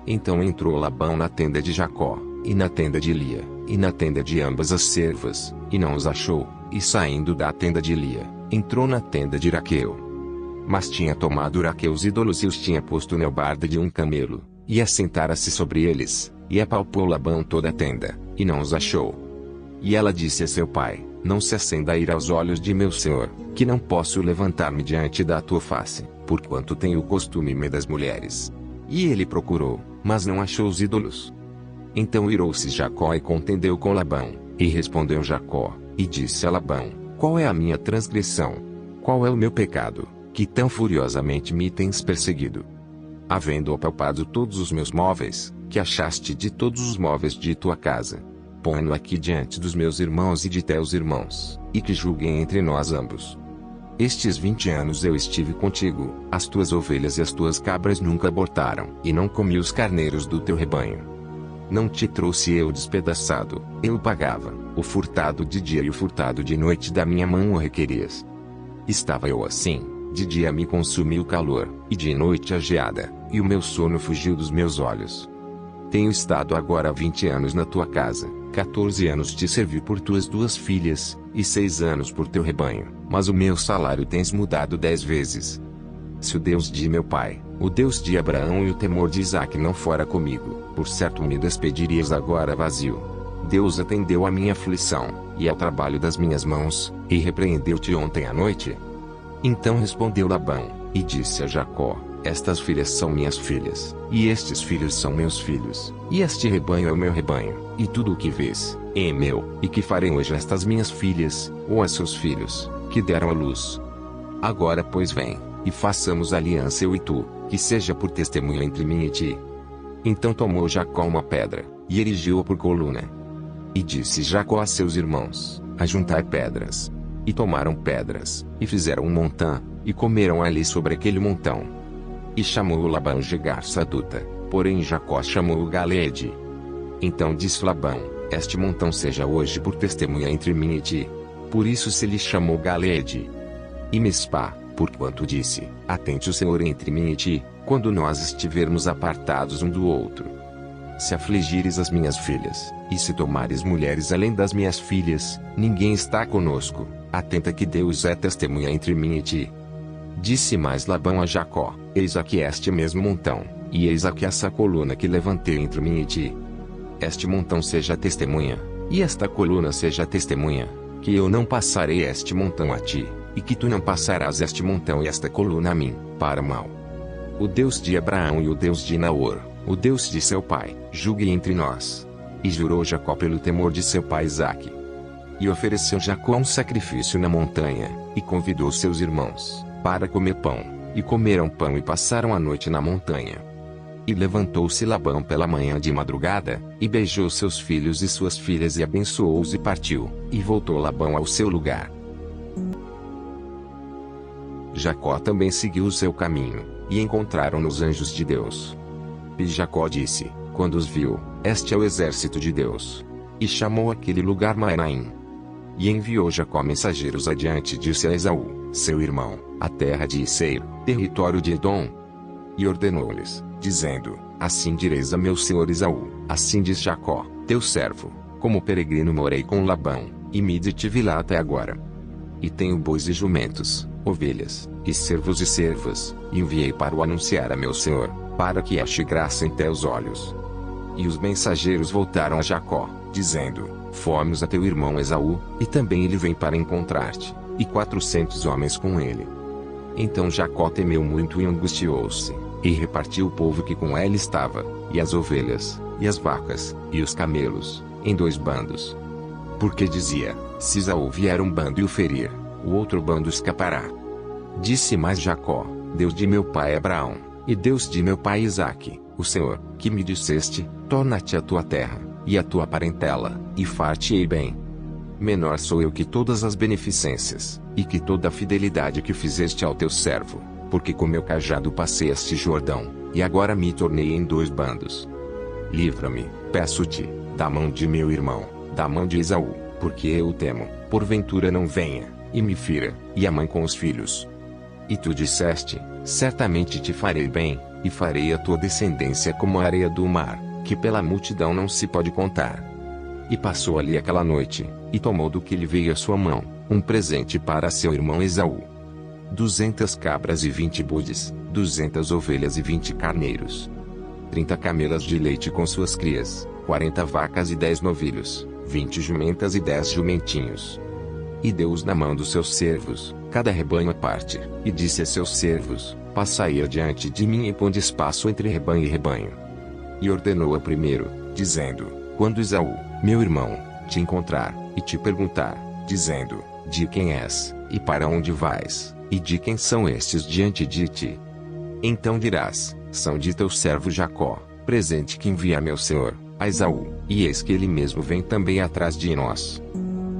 Então entrou Labão na tenda de Jacó, e na tenda de Lia, e na tenda de ambas as servas, e não os achou, e saindo da tenda de Lia, entrou na tenda de Raquel. Mas tinha tomado Raquel os ídolos e os tinha posto na albarda de um camelo, e assentara-se sobre eles, e apalpou Labão toda a tenda, e não os achou. E ela disse a seu pai: Não se acenda a ira aos olhos de meu senhor, que não posso levantar-me diante da tua face, porquanto tenho o costume das mulheres. E ele procurou, mas não achou os ídolos. Então irou-se Jacó e contendeu com Labão, e respondeu Jacó, e disse a Labão: Qual é a minha transgressão? Qual é o meu pecado, que tão furiosamente me tens perseguido? Havendo apalpado todos os meus móveis, que achaste de todos os móveis de tua casa, põe-no aqui diante dos meus irmãos e de teus irmãos, e que julguem entre nós ambos. Estes 20 anos eu estive contigo, as tuas ovelhas e as tuas cabras nunca abortaram, e não comi os carneiros do teu rebanho. Não te trouxe eu despedaçado, eu pagava, o furtado de dia e o furtado de noite da minha mão o requerias. Estava eu assim, de dia me consumiu o calor, e de noite a geada, e o meu sono fugiu dos meus olhos. Tenho estado agora há 20 anos na tua casa, 14 anos te servi por tuas 2 filhas, e 6 anos por teu rebanho, mas o meu salário tens mudado 10 vezes. Se o Deus de meu pai, o Deus de Abraão e o temor de Isaque não fora comigo, por certo me despedirias agora vazio. Deus atendeu à minha aflição, e ao trabalho das minhas mãos, e repreendeu-te ontem à noite? Então respondeu Labão, e disse a Jacó: estas filhas são minhas filhas, e estes filhos são meus filhos, e este rebanho é o meu rebanho, e tudo o que vês, é meu, e que farei hoje estas minhas filhas, ou a seus filhos, que deram à luz. Agora pois vem, e façamos aliança eu e tu, que seja por testemunho entre mim e ti. Então tomou Jacó uma pedra, e erigiu-a por coluna. E disse Jacó a seus irmãos: ajuntai pedras. E tomaram pedras, e fizeram um montão, e comeram ali sobre aquele montão. E chamou Labão Jegar-Saduta, porém Jacó chamou Galeede. Então disse Labão: este montão seja hoje por testemunha entre mim e ti. Por isso se lhe chamou Galeede. E Mispá, porquanto disse: atente o Senhor entre mim e ti, quando nós estivermos apartados um do outro. Se afligires as minhas filhas, e se tomares mulheres além das minhas filhas, ninguém está conosco, atenta que Deus é testemunha entre mim e ti. Disse mais Labão a Jacó: eis aqui este mesmo montão, e eis aqui essa coluna que levantei entre mim e ti. Este montão seja testemunha, e esta coluna seja testemunha, que eu não passarei este montão a ti, e que tu não passarás este montão e esta coluna a mim, para mal. O Deus de Abraão e o Deus de Naor, o Deus de seu pai, julgue entre nós. E jurou Jacó pelo temor de seu pai Isaque. E ofereceu Jacó um sacrifício na montanha, e convidou seus irmãos, para comer pão, e comeram pão e passaram a noite na montanha. E levantou-se Labão pela manhã de madrugada, e beijou seus filhos e suas filhas e abençoou-os e partiu, e voltou Labão ao seu lugar. Jacó também seguiu o seu caminho, e encontraram os anjos de Deus. E Jacó disse, quando os viu: este é o exército de Deus. E chamou aquele lugar Maanaim. E enviou Jacó mensageiros adiante de a Esaú, seu irmão, a terra de Seir, território de Edom. E ordenou-lhes, dizendo: assim direis a meu senhor Esaú, assim diz Jacó, teu servo: como peregrino morei com Labão, e me detive lá até agora. E tenho bois e jumentos, ovelhas, e servos e servas, e enviei para o anunciar a meu senhor, para que ache graça em teus olhos. E os mensageiros voltaram a Jacó, dizendo: fomos a teu irmão Esaú, e também ele vem para encontrar-te, e 400 homens com ele. Então Jacó temeu muito e angustiou-se, e repartiu o povo que com ele estava, e as ovelhas, e as vacas, e os camelos, em 2 bandos. Porque dizia: se Esaú vier um bando e o ferir, o outro bando escapará. Disse mais Jacó: Deus de meu pai Abraão, e Deus de meu pai Isaque, o Senhor, que me disseste: torna-te a tua terra, e a tua parentela, e far-te-ei bem. Menor sou eu que todas as beneficências, e que toda a fidelidade que fizeste ao teu servo, porque com meu cajado passei este Jordão, e agora me tornei em 2 bandos. Livra-me, peço-te, da mão de meu irmão, da mão de Esaú, porque eu o temo, porventura não venha, e me fira, e a mãe com os filhos. E tu disseste: certamente te farei bem, e farei a tua descendência como a areia do mar, que pela multidão não se pode contar. E passou ali aquela noite, e tomou do que lhe veio à sua mão, um presente para seu irmão Esaú: 200 cabras e 20 bodes, 200 ovelhas e 20 carneiros, 30 camelas de leite com suas crias, 40 vacas e 10 novilhos, 20 jumentas e 10 jumentinhos. E deu-os na mão dos seus servos, cada rebanho à parte, e disse a seus servos: passai adiante de mim e ponde espaço entre rebanho e rebanho. E ordenou a primeiro, dizendo: quando Esaú, meu irmão, te encontrar, e te perguntar, dizendo: de quem és, e para onde vais, e de quem são estes diante de ti? Então dirás: são de teu servo Jacó, presente que envia meu senhor, a Esaú, e eis que ele mesmo vem também atrás de nós.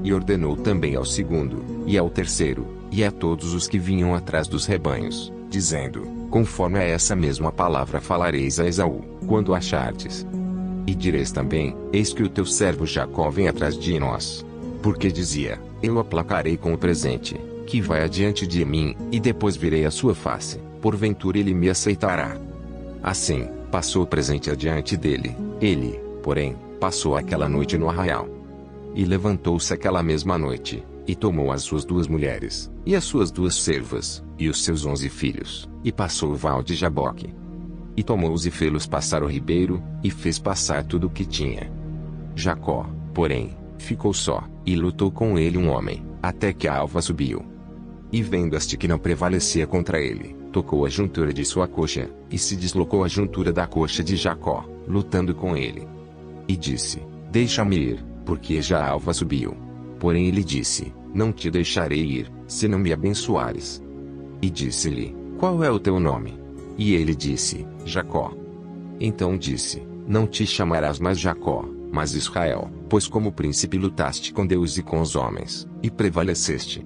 E ordenou também ao segundo, e ao terceiro, e a todos os que vinham atrás dos rebanhos, dizendo: conforme a essa mesma palavra falareis a Esaú, quando achardes. E direis também: eis que o teu servo Jacó vem atrás de nós. Porque dizia: eu o aplacarei com o presente, que vai adiante de mim, e depois virei a sua face, porventura ele me aceitará. Assim, passou o presente adiante dele, Ele, porém, passou aquela noite no arraial. E levantou-se aquela mesma noite, e tomou as suas 2 mulheres, e as suas 2 servas, e os seus 11 filhos, e passou o val de Jaboque. E tomou-os e fê-los passar o ribeiro, e fez passar tudo o que tinha. Jacó, porém, ficou só, e lutou com ele um homem, até que a alva subiu. E vendo este que não prevalecia contra ele, tocou a juntura de sua coxa, e se deslocou a juntura da coxa de Jacó, lutando com ele. E disse: Deixa-me ir, porque já a alva subiu. Porém ele disse: Não te deixarei ir, se não me abençoares. E disse-lhe: Qual é o teu nome? E ele disse: Jacó. Então disse: Não te chamarás mais Jacó, mas Israel, pois como príncipe lutaste com Deus e com os homens, e prevaleceste.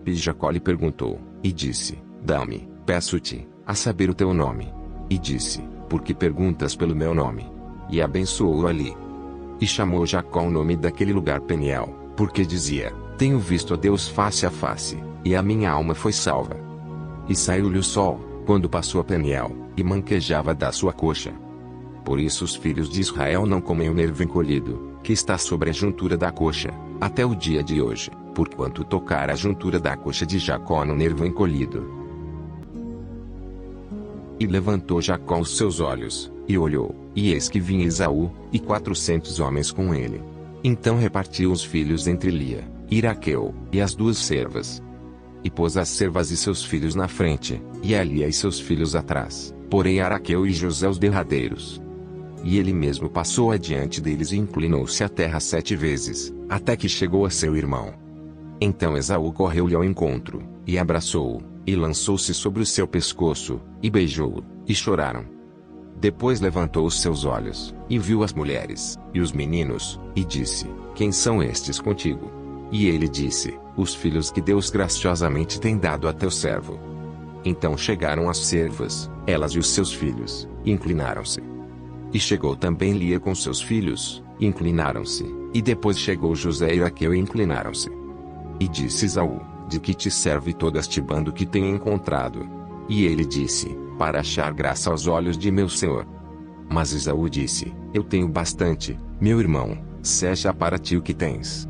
E Jacó lhe perguntou, e disse: Dá-me, peço-te, a saber o teu nome. E disse: Por que perguntas pelo meu nome? E abençoou-o ali. E chamou Jacó o nome daquele lugar Peniel, porque dizia: Tenho visto a Deus face a face, e a minha alma foi salva. E saiu-lhe o sol, quando passou a Peniel, e manquejava da sua coxa. Por isso os filhos de Israel não comem o nervo encolhido, que está sobre a juntura da coxa, até o dia de hoje, porquanto tocar a juntura da coxa de Jacó no nervo encolhido. E levantou Jacó os seus olhos, e olhou, e eis que vinha Esaú, e 400 homens com ele. Então repartiu os filhos entre Lia, e Raquel, e as 2 servas. E pôs as servas e seus filhos na frente, e a Lia e seus filhos atrás, porém a Raquel e José os derradeiros. E ele mesmo passou adiante deles e inclinou-se à terra 7 vezes, até que chegou a seu irmão. Então Esaú correu-lhe ao encontro, e abraçou-o, e lançou-se sobre o seu pescoço, e beijou-o, e choraram. Depois levantou os seus olhos, e viu as mulheres, e os meninos, e disse: Quem são estes contigo? E ele disse: Os filhos que Deus graciosamente tem dado a teu servo. Então chegaram as servas, elas e os seus filhos, e inclinaram-se. E chegou também Lia com seus filhos, e inclinaram-se, e depois chegou José e Raquel e inclinaram-se. E disse Esaú: De que te serve todo este bando que tenho encontrado? E ele disse: Para achar graça aos olhos de meu senhor. Mas Esaú disse: Eu tenho bastante, meu irmão, seja para ti o que tens.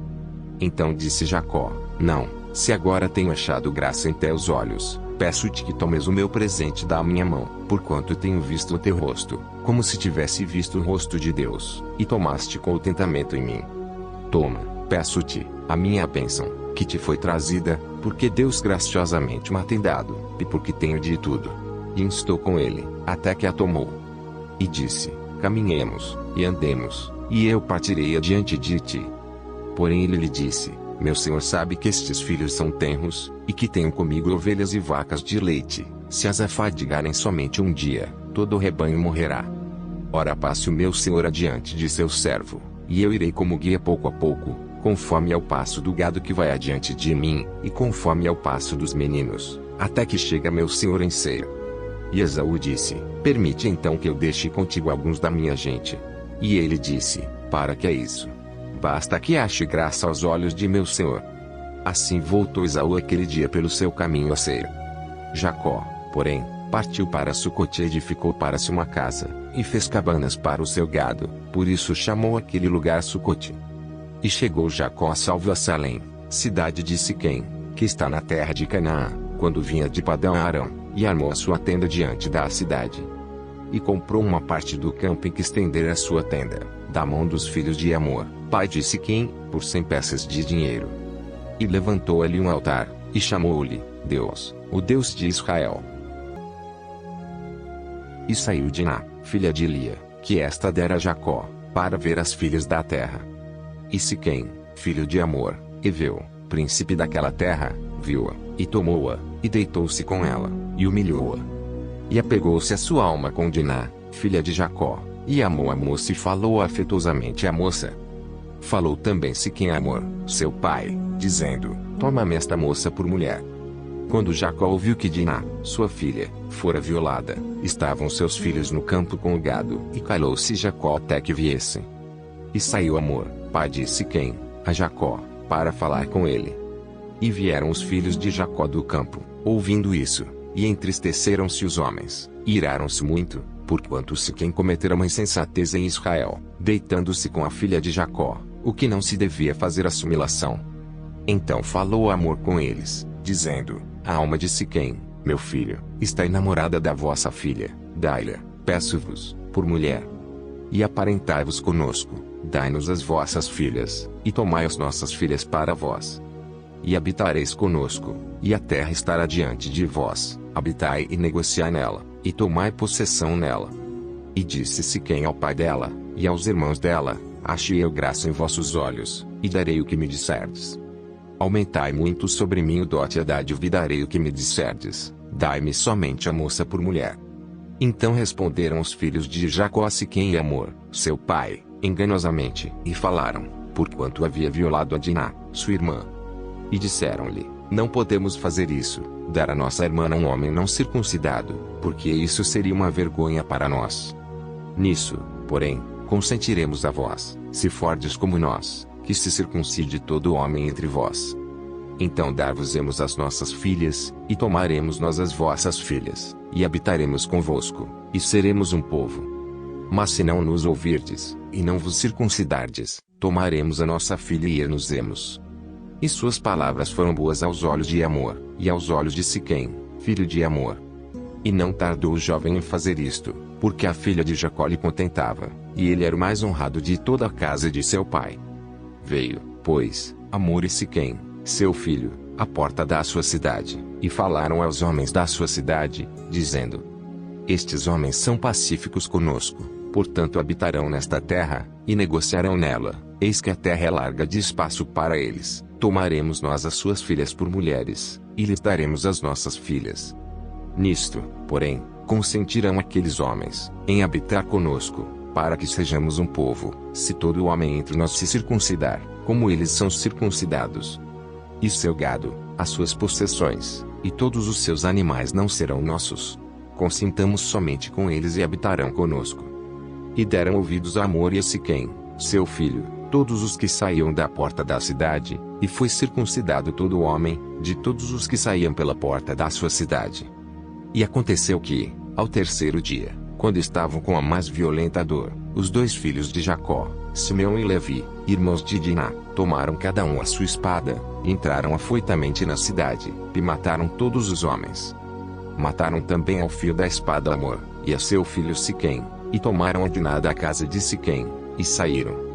Então disse Jacó: Não, se agora tenho achado graça em teus olhos, peço-te que tomes o meu presente da minha mão, porquanto tenho visto o teu rosto, como se tivesse visto o rosto de Deus, e tomaste contentamento em mim. Toma, peço-te, a minha bênção, que te foi trazida, porque Deus graciosamente me tem dado, e porque tenho de tudo. E instou com ele, até que a tomou. E disse: Caminhemos, e andemos, e eu partirei adiante de ti. Porém ele lhe disse: Meu senhor sabe que estes filhos são tenros, e que tenho comigo ovelhas e vacas de leite. Se as afadigarem somente um dia, todo o rebanho morrerá. Ora passe o meu senhor adiante de seu servo, e eu irei como guia pouco a pouco, conforme ao passo do gado que vai adiante de mim, e conforme ao passo dos meninos, até que chega meu senhor em Seir. E Esaú disse: Permite então que eu deixe contigo alguns da minha gente. E ele disse: Para que é isso? Basta que ache graça aos olhos de meu senhor. Assim voltou Esaú aquele dia pelo seu caminho a Seir. Jacó, porém, partiu para Sucote e edificou para si uma casa, e fez cabanas para o seu gado, por isso chamou aquele lugar Sucote. E chegou Jacó salvo a Salém, cidade de Siquém, que está na terra de Canaã, quando vinha de Padã Arão, e armou a sua tenda diante da cidade. E comprou uma parte do campo em que estender a sua tenda, da mão dos filhos de Amor, pai de Siquém, por 100 peças de dinheiro. E levantou ali um altar, e chamou-lhe Deus, o Deus de Israel. E saiu Diná, filha de Lia, que esta dera a Jacó, para ver as filhas da terra. E Siquém, filho de Amor, Eveu, príncipe daquela terra, viu-a, e tomou-a, e deitou-se com ela, e humilhou-a. E apegou-se a sua alma com Diná, filha de Jacó, e amou a moça e falou afetuosamente à moça. Falou também Siquém a Amor, seu pai, dizendo: Toma-me esta moça por mulher. Quando Jacó ouviu que Diná, sua filha, fora violada, estavam seus filhos no campo com o gado, e calou-se Jacó até que viessem. E saiu Amor, pai de Siquém, a Jacó, para falar com ele. E vieram os filhos de Jacó do campo, ouvindo isso, e entristeceram-se os homens, e iraram-se muito, porquanto Siquém cometera uma insensatez em Israel, deitando-se com a filha de Jacó, o que não se devia fazer assimilação. Então falou Hamor com eles, dizendo: a alma de Siquém, meu filho, está enamorada da vossa filha, dai-lhe, peço-vos, por mulher. E aparentai-vos conosco, dai-nos as vossas filhas, e tomai as nossas filhas para vós. E habitareis conosco, e a terra estará diante de vós, habitai e negociai nela, e tomai possessão nela. E disse Siquém ao pai dela, e aos irmãos dela: achei eu graça em vossos olhos, e darei o que me disserdes. Aumentai muito sobre mim o dote e a dádiva e darei o que me disserdes, dai-me somente a moça por mulher. Então responderam os filhos de Jacó a Siquém e Hamor, seu pai, enganosamente, e falaram, porquanto havia violado a Diná, sua irmã. E disseram-lhe: não podemos fazer isso, dar a nossa irmã a um homem não circuncidado, porque isso seria uma vergonha para nós. Nisso, porém, consentiremos a vós, se fordes como nós, que se circuncide todo homem entre vós. Então dar-vos-emos as nossas filhas, e tomaremos nós as vossas filhas, e habitaremos convosco, e seremos um povo. Mas se não nos ouvirdes, e não vos circuncidardes, tomaremos a nossa filha e ir-nos-emos. E suas palavras foram boas aos olhos de Hamor, e aos olhos de Siquém, filho de Hamor. E não tardou o jovem em fazer isto, porque a filha de Jacó lhe contentava, e ele era o mais honrado de toda a casa de seu pai. Veio, pois, Hamor e Siquém, seu filho, à porta da sua cidade, e falaram aos homens da sua cidade, dizendo: estes homens são pacíficos conosco, portanto habitarão nesta terra, e negociarão nela, eis que a terra é larga de espaço para eles, tomaremos nós as suas filhas por mulheres, e lhes daremos as nossas filhas. Nisto, porém, consentirão aqueles homens, em habitar conosco, para que sejamos um povo, se todo homem entre nós se circuncidar, como eles são circuncidados. E seu gado, as suas possessões, e todos os seus animais não serão nossos. Consintamos somente com eles e habitarão conosco. E deram ouvidos a Hamor e a Siquém, seu filho, todos os que saíam da porta da cidade, e foi circuncidado todo homem, de todos os que saíam pela porta da sua cidade. E aconteceu que, ao terceiro dia, quando estavam com a mais violenta dor, os dois filhos de Jacó, Simeão e Levi, irmãos de Diná, tomaram cada um a sua espada, entraram afoitamente na cidade, e mataram todos os homens. Mataram também ao fio da espada Hamor, e a seu filho Siquém, e tomaram a Diná da casa de Siquém, e saíram.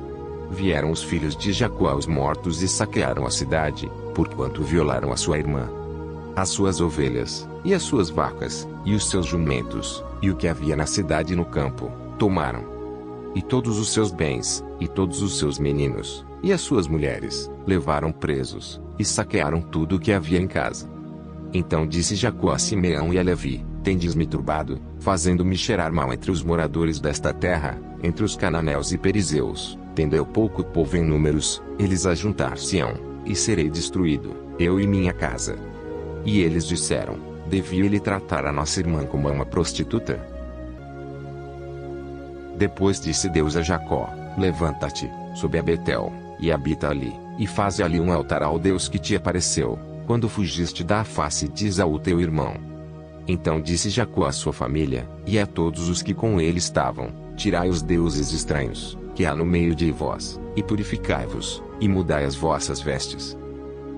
Vieram os filhos de Jacó aos mortos e saquearam a cidade, porquanto violaram a sua irmã. As suas ovelhas, e as suas vacas, e os seus jumentos, e o que havia na cidade e no campo, tomaram. E todos os seus bens, e todos os seus meninos, e as suas mulheres, levaram presos, e saquearam tudo o que havia em casa. Então disse Jacó a Simeão e a Levi: tendes-me turbado, fazendo-me cheirar mal entre os moradores desta terra, entre os cananeus e perizeus, tendo eu pouco povo em números, eles ajuntar-se-ão, e serei destruído, eu e minha casa. E eles disseram: devia ele tratar a nossa irmã como a uma prostituta? Depois disse Deus a Jacó: levanta-te, sobe a Betel, e habita ali, e faze ali um altar ao Deus que te apareceu, quando fugiste da face de Esaú teu irmão. Então disse Jacó à sua família, e a todos os que com ele estavam: tirai os deuses estranhos, que há no meio de vós, e purificai-vos, e mudai as vossas vestes.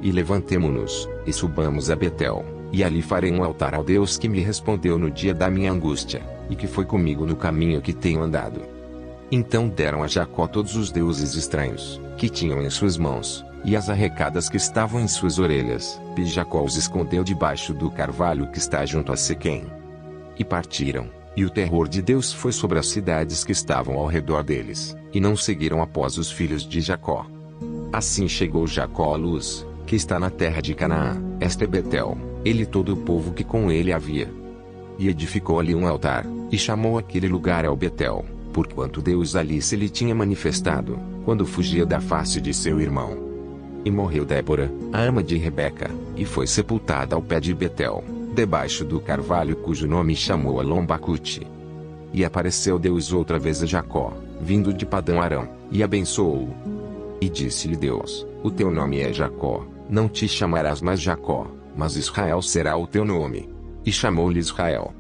E levantemo-nos, e subamos a Betel, e ali farei um altar ao Deus que me respondeu no dia da minha angústia, e que foi comigo no caminho que tenho andado. Então deram a Jacó todos os deuses estranhos, que tinham em suas mãos, e as arrecadas que estavam em suas orelhas, e Jacó os escondeu debaixo do carvalho que está junto a Siquém. E partiram, e o terror de Deus foi sobre as cidades que estavam ao redor deles, e não seguiram após os filhos de Jacó. Assim chegou Jacó à luz, que está na terra de Canaã, esta é Betel, ele e todo o povo que com ele havia. E edificou ali um altar, e chamou aquele lugar El Betel, porquanto Deus ali se lhe tinha manifestado, quando fugia da face de seu irmão. E morreu Débora, a ama de Rebeca, e foi sepultada ao pé de Betel, debaixo do carvalho cujo nome chamou Alombacute. E apareceu Deus outra vez a Jacó, vindo de Padã Arã, e abençoou-o. E disse-lhe Deus: o teu nome é Jacó, não te chamarás mais Jacó, mas Israel será o teu nome. E chamou-lhe Israel.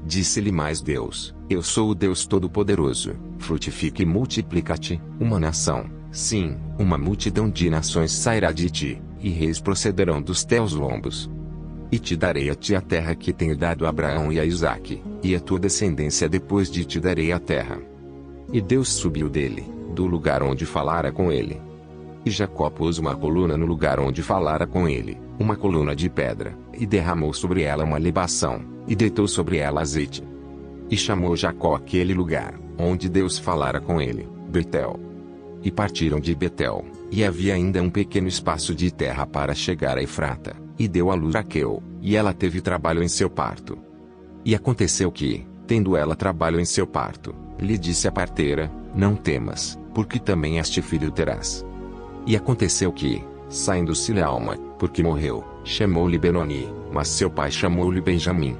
Disse-lhe mais Deus: Eu sou o Deus Todo-Poderoso, frutifique e multiplica-te, uma nação, sim, uma multidão de nações sairá de ti, e reis procederão dos teus lombos. E te darei a ti a terra que tenho dado a Abraão e a Isaque, e a tua descendência depois de ti darei a terra. E Deus subiu dele, do lugar onde falara com ele. E Jacó pôs uma coluna no lugar onde falara com ele, uma coluna de pedra, e derramou sobre ela uma libação, e deitou sobre ela azeite. E chamou Jacó aquele lugar, onde Deus falara com ele, Betel. E partiram de Betel, e havia ainda um pequeno espaço de terra para chegar a Efrata, e deu à luz Raquel, e ela teve trabalho em seu parto. E aconteceu que, tendo ela trabalho em seu parto, lhe disse a parteira, não temas, porque também este filho terás. E aconteceu que, saindo-se-lhe a alma, porque morreu, chamou-lhe Benoni, mas seu pai chamou-lhe Benjamim.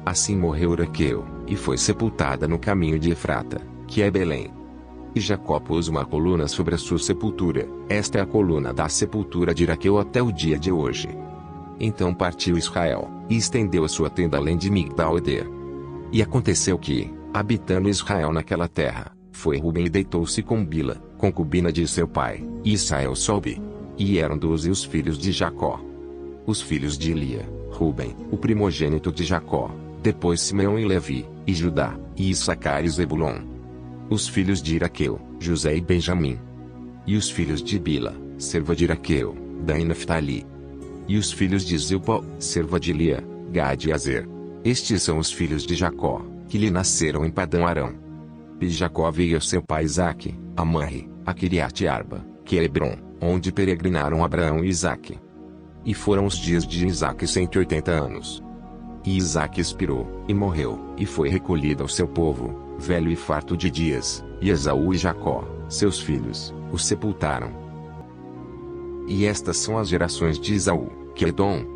Assim morreu Raquel, e foi sepultada no caminho de Efrata, que é Belém. E Jacó pôs uma coluna sobre a sua sepultura, esta é a coluna da sepultura de Raquel até o dia de hoje. Então partiu Israel, e estendeu a sua tenda além de Migdal-Eder. E aconteceu que, habitando Israel naquela terra, foi Rubem e deitou-se com Bila, concubina de seu pai, e Israel soube. E eram 12 os filhos de Jacó. Os filhos de Lia, Rubem, o primogênito de Jacó, depois Simeão e Levi, e Judá, e Issacar e Zebulon. Os filhos de Raquel, José e Benjamim. E os filhos de Bila, serva de Raquel, Dan e Naftali. E os filhos de Zilpa, serva de Lia, Gade e Azer. Estes são os filhos de Jacó, que lhe nasceram em Padã-Arã. E Jacó veio a seu pai Isaque, a Manre, a Quiriate-Arba, que é Hebron, onde peregrinaram Abraão e Isaque. E foram os dias de Isaque 180 anos. E Isaque expirou, e morreu, e foi recolhido ao seu povo, velho e farto de dias, e Esaú e Jacó, seus filhos, o sepultaram. E estas são as gerações de Esaú, que é Edom.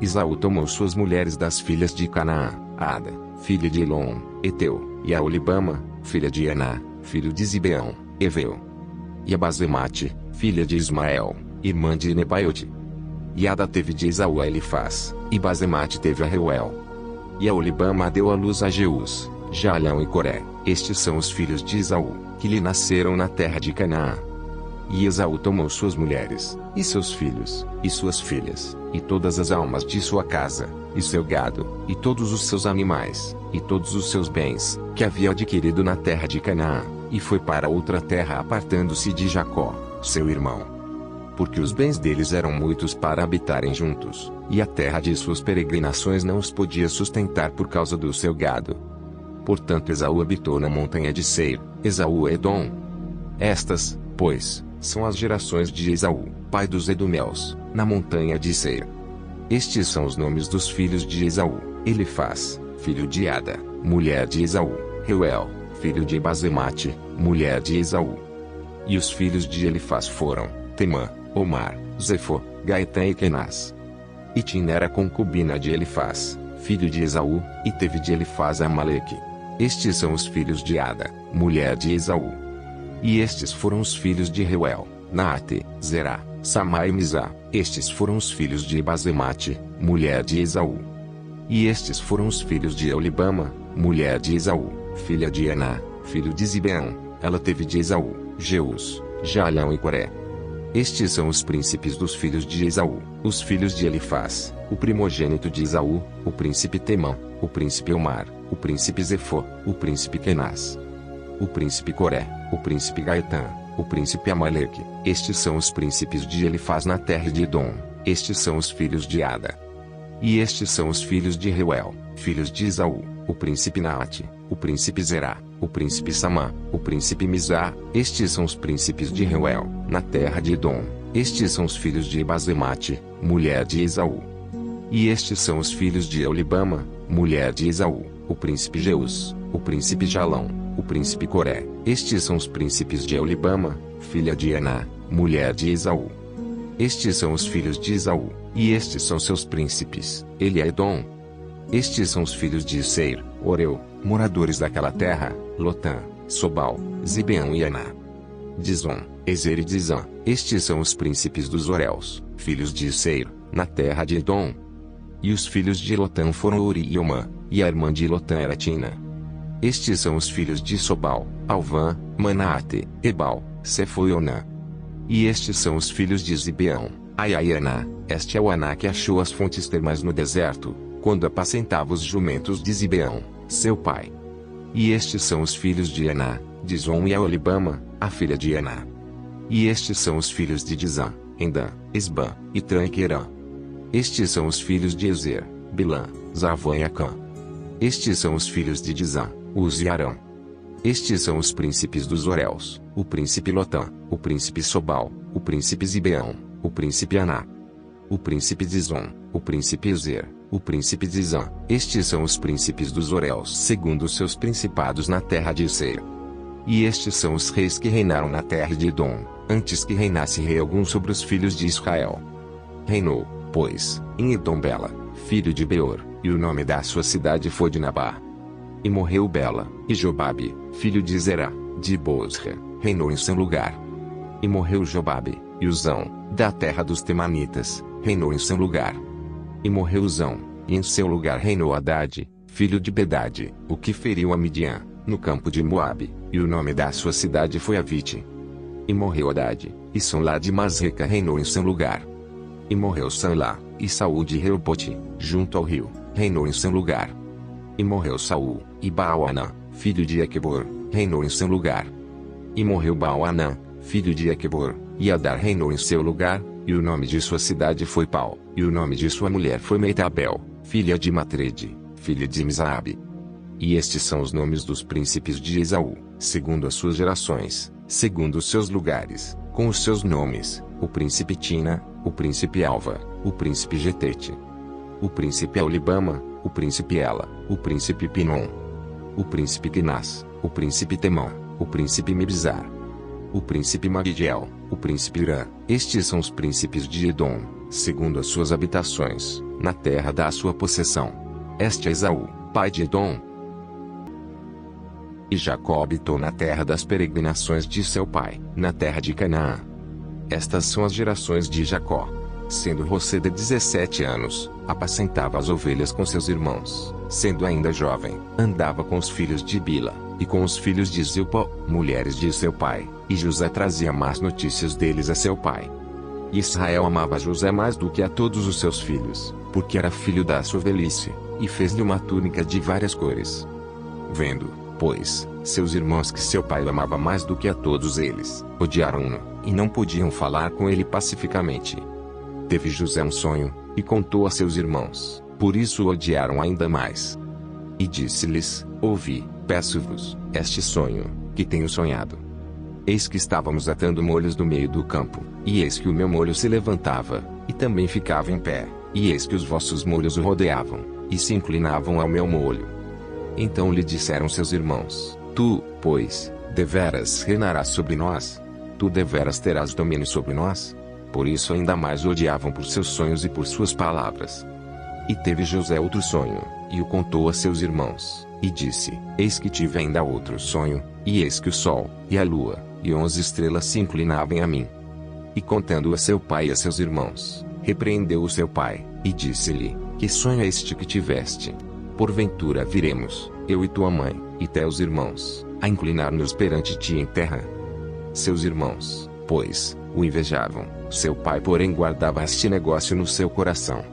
Esaú tomou suas mulheres das filhas de Canaã, Ada, filha de Elon, Eteu, e a Olibama, filha de Aná, filho de Zibeão, Eveu. E a Basemate, filha de Ismael, irmã de Nebaiote. E Ada teve de Esaú a Elifaz, e Basemate teve a Reuel. E a Olibama deu à luz a Jeus, Jaalão e Coré, estes são os filhos de Esaú, que lhe nasceram na terra de Canaã. E Esaú tomou suas mulheres, e seus filhos, e suas filhas, e todas as almas de sua casa, e seu gado, e todos os seus animais, e todos os seus bens, que havia adquirido na terra de Canaã, e foi para outra terra apartando-se de Jacó, seu irmão. Porque os bens deles eram muitos para habitarem juntos, e a terra de suas peregrinações não os podia sustentar por causa do seu gado. Portanto Esaú habitou na montanha de Seir, Esaú é Edom. Estas, pois, são as gerações de Esaú, pai dos Edomeus, na montanha de Seir. Estes são os nomes dos filhos de Esaú: Elifaz, filho de Ada, mulher de Esaú, Reuel, filho de Basemate, mulher de Esaú. E os filhos de Elifaz foram, Temã, Omar, Zefo, Gaetã e Kenaz. E Tim era concubina de Elifaz, filho de Esaú, e teve de Elifaz Amaleque. Estes são os filhos de Ada, mulher de Esaú. E estes foram os filhos de Reuel, Naate, Zerá, Samá e Mizá. Estes foram os filhos de Basemate, mulher de Esaú. E estes foram os filhos de Olibama, mulher de Esaú, filha de Aná, filho de Zibeão. Ela teve de Esaú, Jeus, Jaalão e Coré. Estes são os príncipes dos filhos de Esaú, os filhos de Elifaz, o primogênito de Esaú, o príncipe Temã, o príncipe Omar, o príncipe Zefo, o príncipe Kenaz, o príncipe Coré, o príncipe Gaetã, o príncipe Amaleque. Estes são os príncipes de Elifaz na terra de Edom. Estes são os filhos de Ada. E estes são os filhos de Reuel, filhos de Esaú, o príncipe Naate, o príncipe Zerá, o príncipe Samá, o príncipe Mizá. Estes são os príncipes de Reuel, na terra de Edom. Estes são os filhos de Basemate, mulher de Esaú. E estes são os filhos de Olibama, mulher de Esaú, o príncipe Jeus, o príncipe Jalão, o príncipe Coré. Estes são os príncipes de Olibama, filha de Aná, mulher de Esaú. Estes são os filhos de Esaú, e estes são seus príncipes, ele é Edom. Estes são os filhos de Seir, Oreu, moradores daquela terra, Lotã, Sobal, Zibeão e Aná. Dizon, Ezer e Dizã. Estes são os príncipes dos Oreus, filhos de Seir, na terra de Edom. E os filhos de Lotã foram Uri e Omã, e a irmã de Lotã era Tina. Estes são os filhos de Sobal, Alvã, Manaate, Ebal, Sefo e Onã. E estes são os filhos de Zibeão, Aia e Aná. Este é o Aná que achou as fontes termais no deserto, quando apacentava os jumentos de Zibeão, seu pai. E estes são os filhos de Aná, Dizon e Aolibama, a filha de Aná. E estes são os filhos de Dizã, Endã, Esbã, Itrã e Querã. Estes são os filhos de Ezer, Bilã, Zavã e Acã. Estes são os filhos de Dizã, Uz e Arão. Estes são os príncipes dos Oréus, o príncipe Lotã, o príncipe Sobal, o príncipe Zibeão, o príncipe Aná, o príncipe Dizon, o príncipe Ezer, o príncipe Dizã. Estes são os príncipes dos Oréus segundo os seus principados na terra de Seir. E estes são os reis que reinaram na terra de Edom, antes que reinasse rei algum sobre os filhos de Israel. Reinou, pois, em Edom Bela, filho de Beor, e o nome da sua cidade foi Dinabá. E morreu Bela, e Jobabe, filho de Zerá, de Bozra, reinou em seu lugar. E morreu Jobabe, e Uzão, da terra dos Temanitas, reinou em seu lugar. E morreu Uzão, e em seu lugar reinou Hadade, filho de Bedade, o que feriu a Midian, no campo de Moabe, e o nome da sua cidade foi Avite. E morreu Hadade, e Sonlá de Masreca reinou em seu lugar. E morreu Sanlá, e Saúl de Reobote, junto ao rio, reinou em seu lugar. E morreu Saúl, e Baal-Anã, filho de Equebor, reinou em seu lugar. E morreu Baal-Anã, filho de Equebor, e Adar reinou em seu lugar, e o nome de sua cidade foi Pau, e o nome de sua mulher foi Meitabel, filha de Matrede, filha de Mizaabe. E estes são os nomes dos príncipes de Esaú, segundo as suas gerações, segundo os seus lugares, com os seus nomes: o príncipe Tina, o príncipe Alva, o príncipe Getete, o príncipe Aolibama, o príncipe Ela, o príncipe Pinom, o príncipe Gnás, o príncipe Temã, o príncipe Mibzar, o príncipe Magidiel, o príncipe Irã. Estes são os príncipes de Edom, segundo as suas habitações, na terra da sua possessão. Este é Esaú, pai de Edom. E Jacó habitou na terra das peregrinações de seu pai, na terra de Canaã. Estas são as gerações de Jacó. Sendo José de 17 anos, apacentava as ovelhas com seus irmãos. Sendo ainda jovem, andava com os filhos de Bila, e com os filhos de Zilpa, mulheres de seu pai, e José trazia más notícias deles a seu pai. E Israel amava José mais do que a todos os seus filhos, porque era filho da sua velhice, e fez-lhe uma túnica de várias cores. Vendo, pois, seus irmãos que seu pai amava mais do que a todos eles, odiaram-no, e não podiam falar com ele pacificamente. Teve José um sonho, e contou a seus irmãos, por isso o odiaram ainda mais. E disse-lhes: Ouvi, peço-vos, este sonho, que tenho sonhado. Eis que estávamos atando molhos no meio do campo, e eis que o meu molho se levantava, e também ficava em pé, e eis que os vossos molhos o rodeavam, e se inclinavam ao meu molho. Então lhe disseram seus irmãos: Tu, pois, deveras reinarás sobre nós? Tu deveras terás domínio sobre nós? Por isso ainda mais o odiavam por seus sonhos e por suas palavras. E teve José outro sonho, e o contou a seus irmãos, e disse: Eis que tive ainda outro sonho, e eis que o sol, e a lua, e 11 estrelas se inclinavam a mim. E contando a seu pai e a seus irmãos, repreendeu o seu pai, e disse-lhe: Que sonho é este que tiveste? Porventura viremos, eu e tua mãe, e teus irmãos, a inclinar-nos perante ti em terra? Seus irmãos, pois, o invejavam, seu pai porém guardava este negócio no seu coração.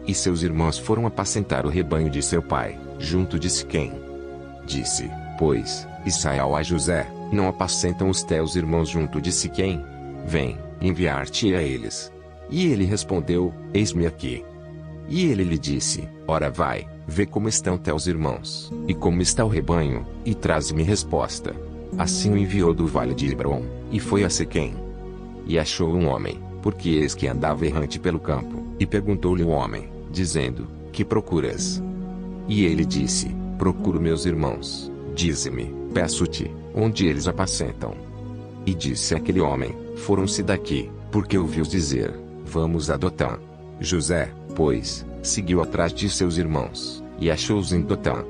E seus irmãos foram apacentar o rebanho de seu pai, junto de Siquém. Disse, pois, Israel a José: Não apacentam os teus irmãos junto de Siquém? Vem, enviar-te a eles. E ele respondeu: Eis-me aqui. E ele lhe disse: Ora vai, vê como estão teus irmãos, e como está o rebanho, e traze-me resposta. Assim o enviou do vale de Hebrom, e foi a Siquém. E achou um homem, porque eis que andava errante pelo campo, e perguntou-lhe o homem, dizendo: Que procuras? E ele disse: Procuro meus irmãos. Dize-me, peço-te, onde eles apacentam. E disse aquele homem: Foram-se daqui, porque ouviu dizer: Vamos a Dotã. José, pois, seguiu atrás de seus irmãos, e achou-os em Dotã.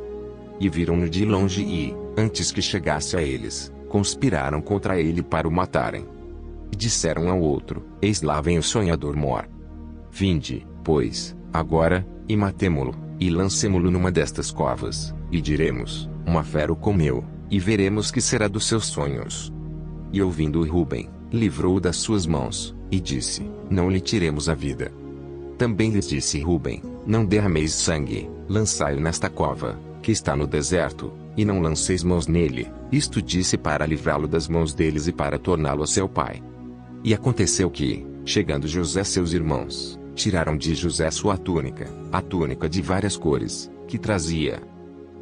E viram-no de longe e, antes que chegasse a eles, conspiraram contra ele para o matarem. E disseram ao outro: Eis lá vem o sonhador Mor. Vinde, pois, agora, e matemo-lo, e lancemo-lo numa destas covas, e diremos: uma fera o comeu, e veremos que será dos seus sonhos. E ouvindo Ruben, livrou-o das suas mãos, e disse: Não lhe tiremos a vida. Também lhes disse Ruben: Não derrameis sangue, lançai-o nesta cova, que está no deserto, e não lanceis mãos nele. Isto disse para livrá-lo das mãos deles e para torná-lo a seu pai. E aconteceu que, chegando José a seus irmãos, tiraram de José sua túnica, a túnica de várias cores, que trazia.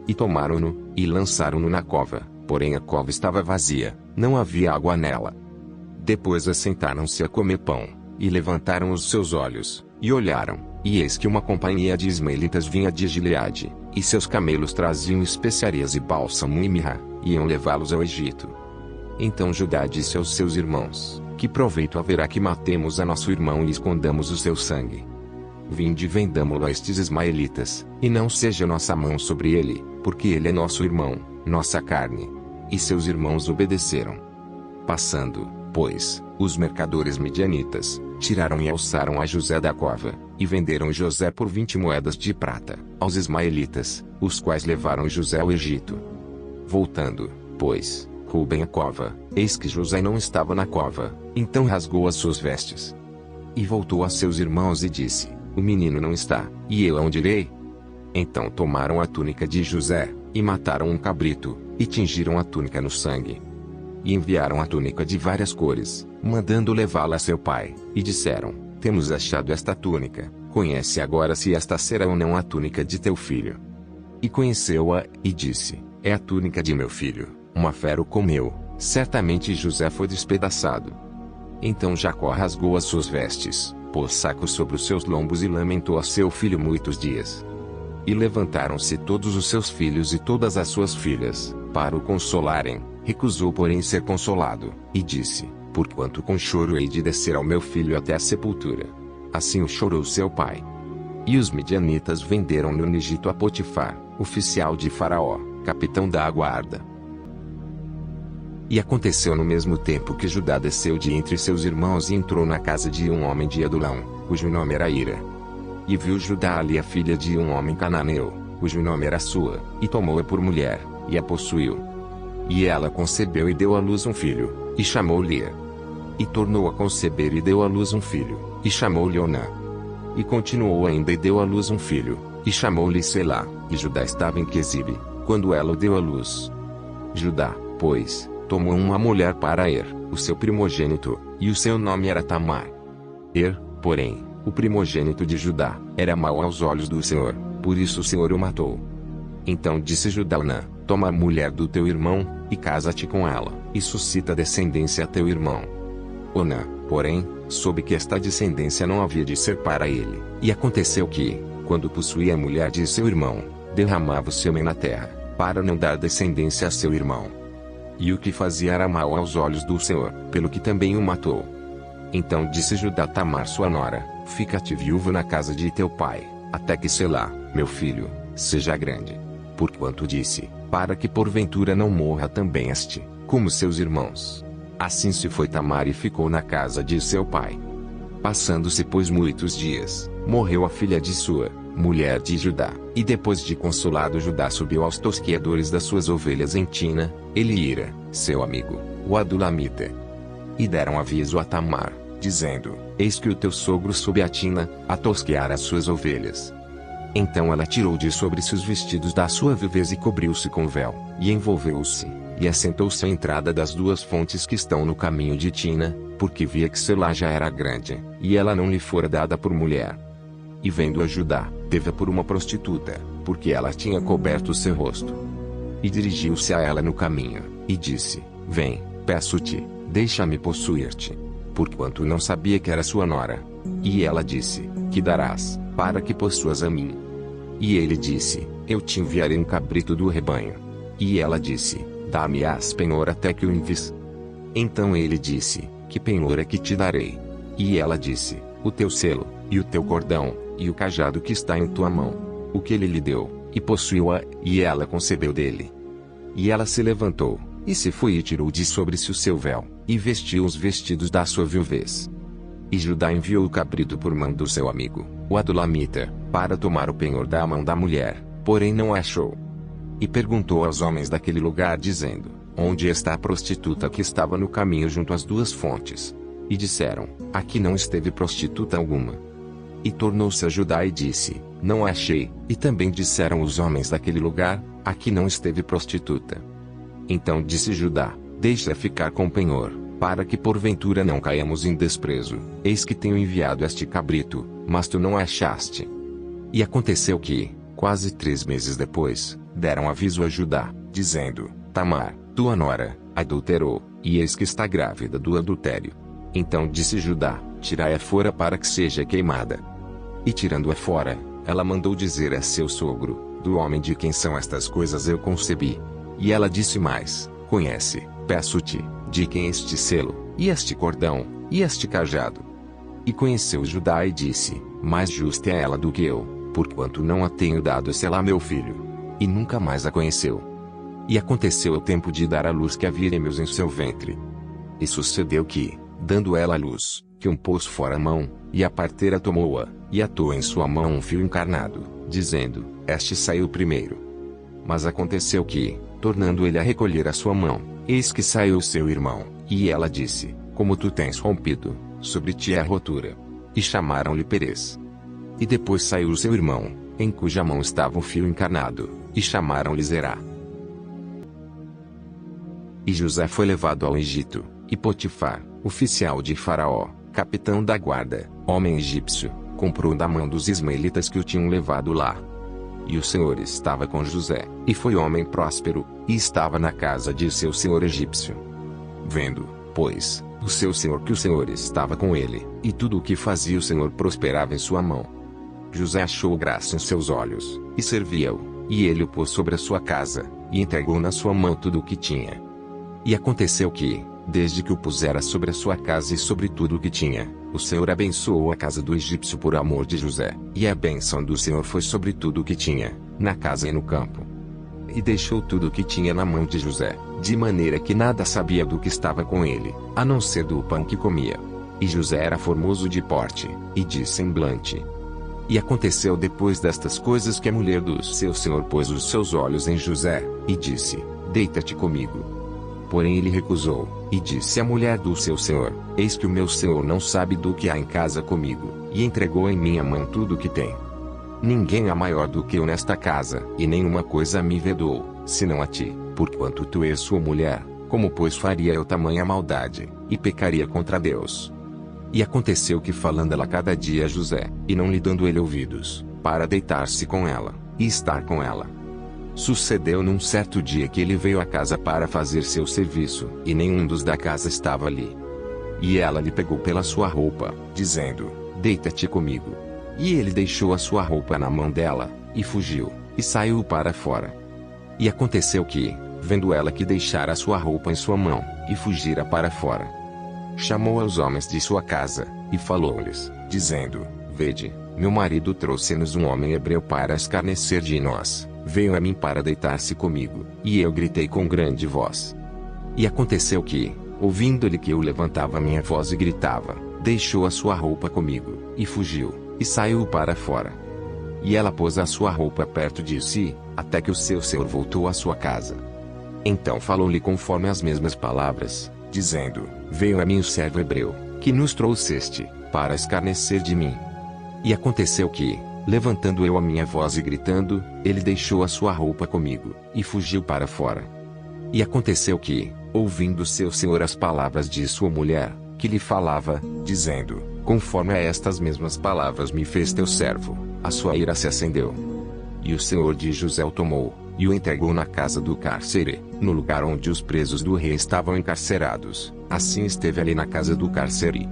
E tomaram-no, e lançaram-no na cova, porém a cova estava vazia, não havia água nela. Depois assentaram-se a comer pão, e levantaram os seus olhos, e olharam, e eis que uma companhia de ismaelitas vinha de Gileade, e seus camelos traziam especiarias e bálsamo e mirra, e iam levá-los ao Egito. Então Judá disse aos seus irmãos: Que proveito haverá que matemos a nosso irmão e escondamos o seu sangue? Vinde e vendamo-lo a estes ismaelitas, e não seja nossa mão sobre ele, porque ele é nosso irmão, nossa carne. E seus irmãos obedeceram. Passando, pois, os mercadores midianitas, tiraram e alçaram a José da cova, e venderam José por 20 moedas de prata, aos ismaelitas, os quais levaram José ao Egito. Voltando, pois, Ruben à cova, eis que José não estava na cova, então rasgou as suas vestes. E voltou a seus irmãos e disse: O menino não está, e eu aonde irei? Então tomaram a túnica de José, e mataram um cabrito, e tingiram a túnica no sangue. E enviaram a túnica de várias cores, mandando levá-la a seu pai, e disseram: Temos achado esta túnica, conhece agora se esta será ou não a túnica de teu filho. E conheceu-a, e disse: É a túnica de meu filho, uma fera o comeu, certamente José foi despedaçado. Então Jacó rasgou as suas vestes, pôs saco sobre os seus lombos e lamentou a seu filho muitos dias. E levantaram-se todos os seus filhos e todas as suas filhas, para o consolarem. Recusou porém ser consolado, e disse: Porquanto com choro hei de descer ao meu filho até a sepultura. Assim o chorou seu pai. E os midianitas venderam-no no Egito a Potifar, oficial de Faraó, capitão da guarda. E aconteceu no mesmo tempo que Judá desceu de entre seus irmãos e entrou na casa de um homem de Adulão, cujo nome era Ira. E viu Judá ali a filha de um homem cananeu, cujo nome era Sua, e tomou-a por mulher, e a possuiu. E ela concebeu e deu à luz um filho, e chamou-lhe. E tornou a conceber e deu à luz um filho, e chamou-lhe Onã. E continuou ainda e deu à luz um filho, e chamou-lhe Selá. E Judá estava em Quezibe, quando ela o deu à luz. Judá, pois, tomou uma mulher para Er, o seu primogênito, e o seu nome era Tamar. Er, porém, o primogênito de Judá, era mau aos olhos do Senhor, por isso o Senhor o matou. Então disse Judá a Onã: Toma a mulher do teu irmão, e casa-te com ela, e suscita descendência a teu irmão. Onã, porém, soube que esta descendência não havia de ser para ele, e aconteceu que, quando possuía a mulher de seu irmão, derramava o sêmen na terra, para não dar descendência a seu irmão. E o que fazia era mal aos olhos do Senhor, pelo que também o matou. Então disse Judá a Tamar sua nora: Fica-te viúva na casa de teu pai, até que Selá, meu filho, seja grande. Porquanto disse: Para que porventura não morra também este, como seus irmãos. Assim se foi Tamar e ficou na casa de seu pai. Passando-se pois muitos dias, morreu a filha de Sua, mulher de Judá, e depois de consolado Judá subiu aos tosqueadores das suas ovelhas em Tina, ele e Ira, seu amigo, o Adulamita. E deram aviso a Tamar, dizendo: Eis que o teu sogro sobe a Tina, a tosquear as suas ovelhas. Então ela tirou de sobre si os vestidos da sua viuvez e cobriu-se com véu, e envolveu-se, e assentou-se à entrada das duas fontes que estão no caminho de Tina, porque via que Selá já era grande, e ela não lhe fora dada por mulher. E vendo a Judá, teve-a por uma prostituta, porque ela tinha coberto o seu rosto. E dirigiu-se a ela no caminho, e disse: Vem, peço-te, deixa-me possuir-te. Porquanto não sabia que era sua nora. E ela disse: Que darás, para que possuas a mim? E ele disse: Eu te enviarei um cabrito do rebanho. E ela disse: Dá-me-ás penhor até que o envies. Então ele disse: Que penhor é que te darei? E ela disse: O teu selo, e o teu cordão, e o cajado que está em tua mão. O que ele lhe deu, e possuiu-a, e ela concebeu dele. E ela se levantou, e se foi e tirou de sobre si o seu véu, e vestiu os vestidos da sua viuvez. E Judá enviou o cabrito por mão do seu amigo, o Adulamita, para tomar o penhor da mão da mulher, porém não a achou. E perguntou aos homens daquele lugar dizendo: Onde está a prostituta que estava no caminho junto às duas fontes? E disseram: Aqui não esteve prostituta alguma. E tornou-se a Judá e disse: Não a achei. E também disseram os homens daquele lugar: Aqui não esteve prostituta. Então disse Judá: Deixa ficar com o penhor, para que porventura não caiamos em desprezo. Eis que tenho enviado este cabrito, mas tu não a achaste. E aconteceu que, quase 3 meses depois, deram aviso a Judá, dizendo: Tamar, tua nora, adulterou, e eis que está grávida do adultério. Então disse Judá: Tirai-a fora para que seja queimada. E tirando-a fora, ela mandou dizer a seu sogro: Do homem de quem são estas coisas eu concebi. E ela disse mais: Conhece, peço-te, de quem este selo, e este cordão, e este cajado. E conheceu Judá e disse: Mais justa é ela do que eu, porquanto não a tenho dado a Selá meu filho. E nunca mais a conheceu. E aconteceu o tempo de dar à luz que havia gêmeos em seu ventre. E sucedeu que, dando ela à luz, que pôs fora a mão, e a parteira tomou-a, e atou em sua mão um fio encarnado, dizendo: Este saiu primeiro. Mas aconteceu que, tornando ele a recolher a sua mão, eis que saiu seu irmão, e ela disse: Como tu tens rompido, sobre ti é a rotura. E chamaram-lhe Perez. E depois saiu seu irmão, em cuja mão estava o fio encarnado, e chamaram-lhe Zerá. E José foi levado ao Egito, e Potifar, oficial de Faraó, capitão da guarda, homem egípcio, comprou da mão dos ismaelitas que o tinham levado lá. E o Senhor estava com José, e foi homem próspero, e estava na casa de seu senhor egípcio. Vendo, pois, o seu senhor que o Senhor estava com ele, e tudo o que fazia o Senhor prosperava em sua mão. José achou graça em seus olhos, e servia-o, e ele o pôs sobre a sua casa, e entregou na sua mão tudo o que tinha. E aconteceu que, desde que o pusera sobre a sua casa e sobre tudo o que tinha, o Senhor abençoou a casa do egípcio por amor de José, e a bênção do Senhor foi sobre tudo o que tinha, na casa e no campo. E deixou tudo o que tinha na mão de José, de maneira que nada sabia do que estava com ele, a não ser do pão que comia. E José era formoso de porte, e de semblante. E aconteceu depois destas coisas que a mulher do seu senhor pôs os seus olhos em José, e disse: Deita-te comigo. Porém ele recusou, e disse à mulher do seu senhor: Eis que o meu senhor não sabe do que há em casa comigo, e entregou em minha mão tudo o que tem. Ninguém há maior do que eu nesta casa, e nenhuma coisa me vedou, senão a ti, porquanto tu és sua mulher. Como pois faria eu tamanha maldade, e pecaria contra Deus? E aconteceu que falando ela cada dia a José, e não lhe dando ele ouvidos, para deitar-se com ela, e estar com ela. Sucedeu num certo dia que ele veio à casa para fazer seu serviço, e nenhum dos da casa estava ali. E ela lhe pegou pela sua roupa, dizendo: Deita-te comigo. E ele deixou a sua roupa na mão dela, e fugiu, e saiu para fora. E aconteceu que, vendo ela que deixara a sua roupa em sua mão, e fugira para fora, chamou aos homens de sua casa, e falou-lhes, dizendo: Vede, meu marido trouxe-nos um homem hebreu para escarnecer de nós. Veio a mim para deitar-se comigo, e eu gritei com grande voz. E aconteceu que, ouvindo-lhe que eu levantava minha voz e gritava, deixou a sua roupa comigo, e fugiu, e saiu para fora. E ela pôs a sua roupa perto de si, até que o seu senhor voltou à sua casa. Então falou-lhe conforme as mesmas palavras, dizendo: Veio a mim o servo hebreu, que nos trouxeste, para escarnecer de mim. E aconteceu que, levantando eu a minha voz e gritando, ele deixou a sua roupa comigo, e fugiu para fora. E aconteceu que, ouvindo seu senhor as palavras de sua mulher, que lhe falava, dizendo: Conforme a estas mesmas palavras me fez teu servo, a sua ira se acendeu. E o senhor de José o tomou, e o entregou na casa do cárcere, no lugar onde os presos do rei estavam encarcerados, assim esteve ali na casa do cárcere.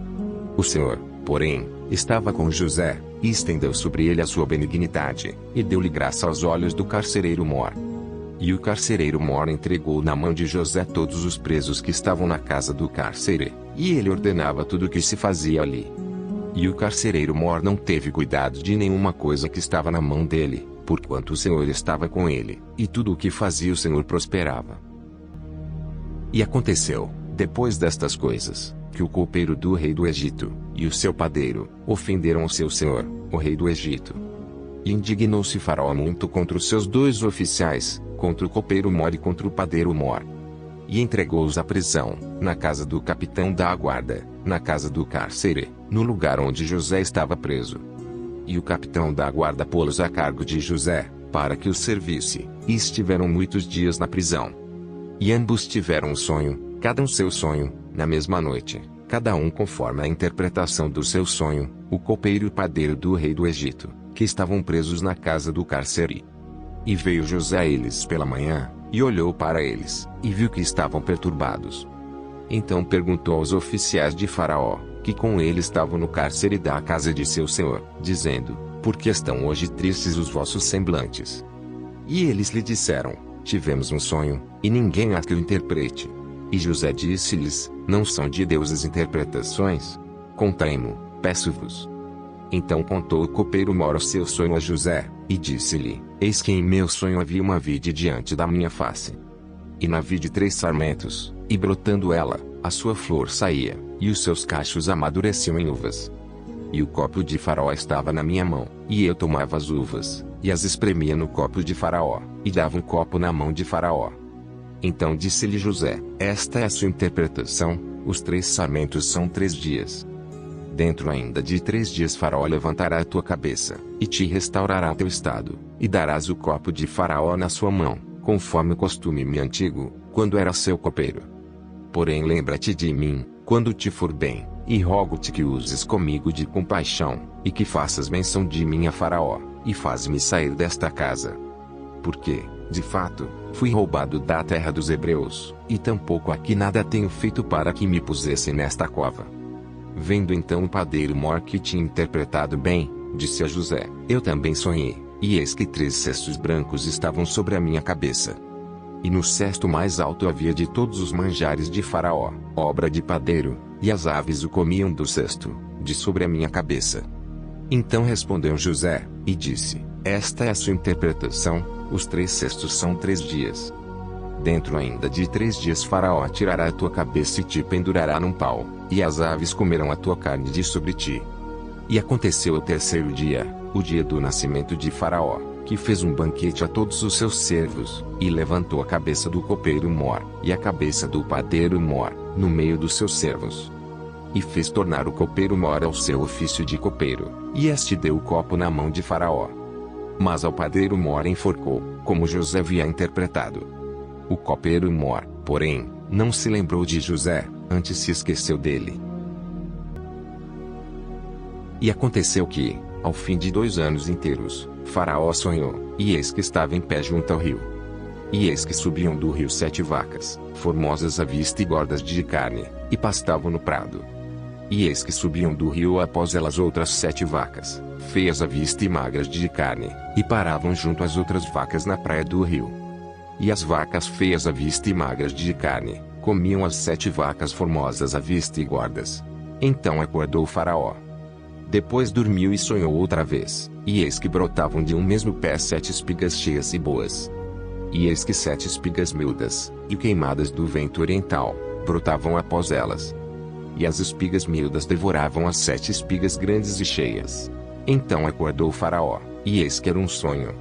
O senhor, porém, estava com José, e estendeu sobre ele a sua benignidade, e deu-lhe graça aos olhos do carcereiro mor. E o carcereiro mor entregou na mão de José todos os presos que estavam na casa do cárcere, e ele ordenava tudo o que se fazia ali. E o carcereiro mor não teve cuidado de nenhuma coisa que estava na mão dele, porquanto o Senhor estava com ele, e tudo o que fazia o Senhor prosperava. E aconteceu, depois destas coisas, que o copeiro do rei do Egito, e o seu padeiro, ofenderam o seu senhor, o rei do Egito. E indignou-se Faraó muito contra os seus 2 oficiais, contra o copeiro Mor e contra o padeiro Mor. E entregou-os à prisão, na casa do capitão da guarda, na casa do cárcere, no lugar onde José estava preso. E o capitão da guarda pô-los a cargo de José, para que os servisse, e estiveram muitos dias na prisão. E ambos tiveram um sonho, cada um seu sonho, na mesma noite, cada um conforme a interpretação do seu sonho, o copeiro e o padeiro do rei do Egito, que estavam presos na casa do cárcere. E veio José a eles pela manhã, e olhou para eles, e viu que estavam perturbados. Então perguntou aos oficiais de Faraó, que com ele estavam no cárcere da casa de seu senhor, dizendo: por que estão hoje tristes os vossos semblantes? E eles lhe disseram: tivemos um sonho, e ninguém há que o interprete. E José disse-lhes: não são de Deus as interpretações? Contai-mo, peço-vos. Então contou o copeiro Mor o seu sonho a José, e disse-lhe: eis que em meu sonho havia uma vide diante da minha face. E na vide 3 sarmentos, e brotando ela, a sua flor saía, e os seus cachos amadureciam em uvas. E o copo de Faraó estava na minha mão, e eu tomava as uvas, e as espremia no copo de Faraó, e dava um copo na mão de Faraó. Então disse-lhe José: esta é a sua interpretação, os 3 sarmentos são 3 dias. Dentro ainda de 3 dias Faraó levantará a tua cabeça, e te restaurará teu estado, e darás o copo de Faraó na sua mão, conforme o costume antigo, quando era seu copeiro. Porém lembra-te de mim, quando te for bem, e rogo-te que uses comigo de compaixão, e que faças menção de mim a Faraó, e faz-me sair desta casa. Porque, de fato, fui roubado da terra dos hebreus, e tampouco aqui nada tenho feito para que me pusessem nesta cova. Vendo então o padeiro Mor que tinha interpretado bem, disse a José: eu também sonhei, e eis que 3 cestos brancos estavam sobre a minha cabeça. E no cesto mais alto havia de todos os manjares de Faraó, obra de padeiro, e as aves o comiam do cesto, de sobre a minha cabeça. Então respondeu José, e disse: esta é a sua interpretação, os 3 cestos são 3 dias. Dentro ainda de 3 dias Faraó tirará a tua cabeça e te pendurará num pau, e as aves comerão a tua carne de sobre ti. E aconteceu o 3º dia, o dia do nascimento de Faraó, que fez um banquete a todos os seus servos, e levantou a cabeça do copeiro Mor, e a cabeça do padeiro Mor, no meio dos seus servos. E fez tornar o copeiro Mor ao seu ofício de copeiro, e este deu o copo na mão de Faraó. Mas ao padeiro Mor enforcou, como José havia interpretado. O copeiro Mor, porém, não se lembrou de José, antes se esqueceu dele. E aconteceu que, ao fim de 2 anos inteiros, Faraó sonhou, e eis que estava em pé junto ao rio. E eis que subiam do rio 7 vacas, formosas à vista e gordas de carne, e pastavam no prado. E eis que subiam do rio após elas outras 7 vacas, feias à vista e magras de carne, e paravam junto às outras vacas na praia do rio. E as vacas feias à vista e magras de carne, comiam as 7 vacas formosas à vista e gordas. Então acordou o Faraó. Depois dormiu e sonhou outra vez, e eis que brotavam de um mesmo pé 7 espigas cheias e boas. E eis que 7 espigas miúdas, e queimadas do vento oriental, brotavam após elas. E as espigas miúdas devoravam as 7 espigas grandes e cheias. Então acordou o Faraó, e eis que era um sonho.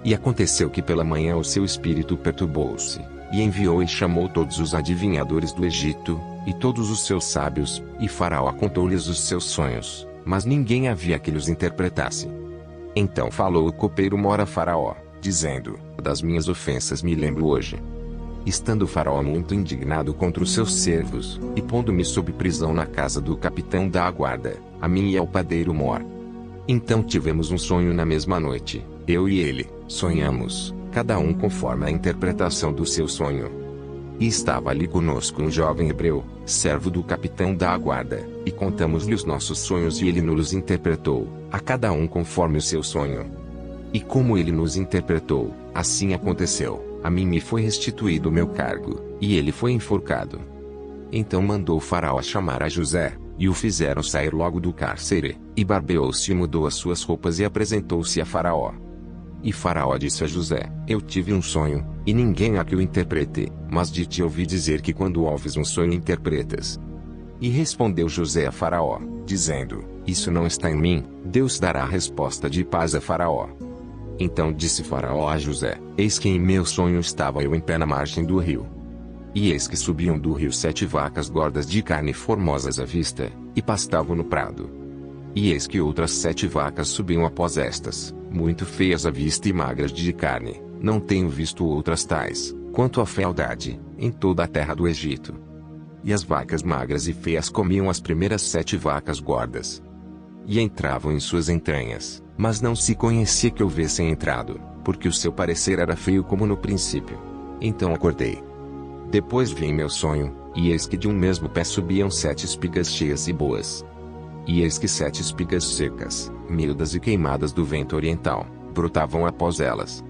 E aconteceu que pela manhã o seu espírito perturbou-se, e enviou e chamou todos os adivinhadores do Egito, e todos os seus sábios, e Faraó contou-lhes os seus sonhos, mas ninguém havia que lhes interpretasse. Então falou o copeiro Mor a Faraó, dizendo: das minhas ofensas me lembro hoje. Estando Faraó muito indignado contra os seus servos, e pondo-me sob prisão na casa do capitão da guarda, a mim e ao padeiro Mor. Então tivemos um sonho na mesma noite, eu e ele, sonhamos, cada um conforme a interpretação do seu sonho. E estava ali conosco um jovem hebreu, servo do capitão da guarda, e contamos-lhe os nossos sonhos e ele nos interpretou, a cada um conforme o seu sonho. E como ele nos interpretou, assim aconteceu, a mim me foi restituído o meu cargo, e ele foi enforcado. Então mandou o Faraó chamar a José, e o fizeram sair logo do cárcere, e barbeou-se e mudou as suas roupas e apresentou-se a Faraó. E Faraó disse a José: eu tive um sonho, e ninguém há que o interprete, mas de ti ouvi dizer que quando ouves um sonho interpretas. E respondeu José a Faraó, dizendo: isso não está em mim, Deus dará a resposta de paz a Faraó. Então disse Faraó a José: Eis que em meu sonho estava eu em pé na margem do rio. E eis que subiam do rio 7 vacas gordas de carne formosas à vista, e pastavam no prado. E eis que outras 7 vacas subiam após estas, muito feias à vista e magras de carne, não tenho visto outras tais, quanto à fealdade, em toda a terra do Egito. E as vacas magras e feias comiam as primeiras 7 vacas gordas. E entravam em suas entranhas, mas não se conhecia que houvessem entrado, porque o seu parecer era feio como no princípio. Então acordei. Depois vi em meu sonho, e eis que de um mesmo pé subiam 7 espigas cheias e boas. E eis que 7 espigas secas, miúdas e queimadas do vento oriental, brotavam após elas.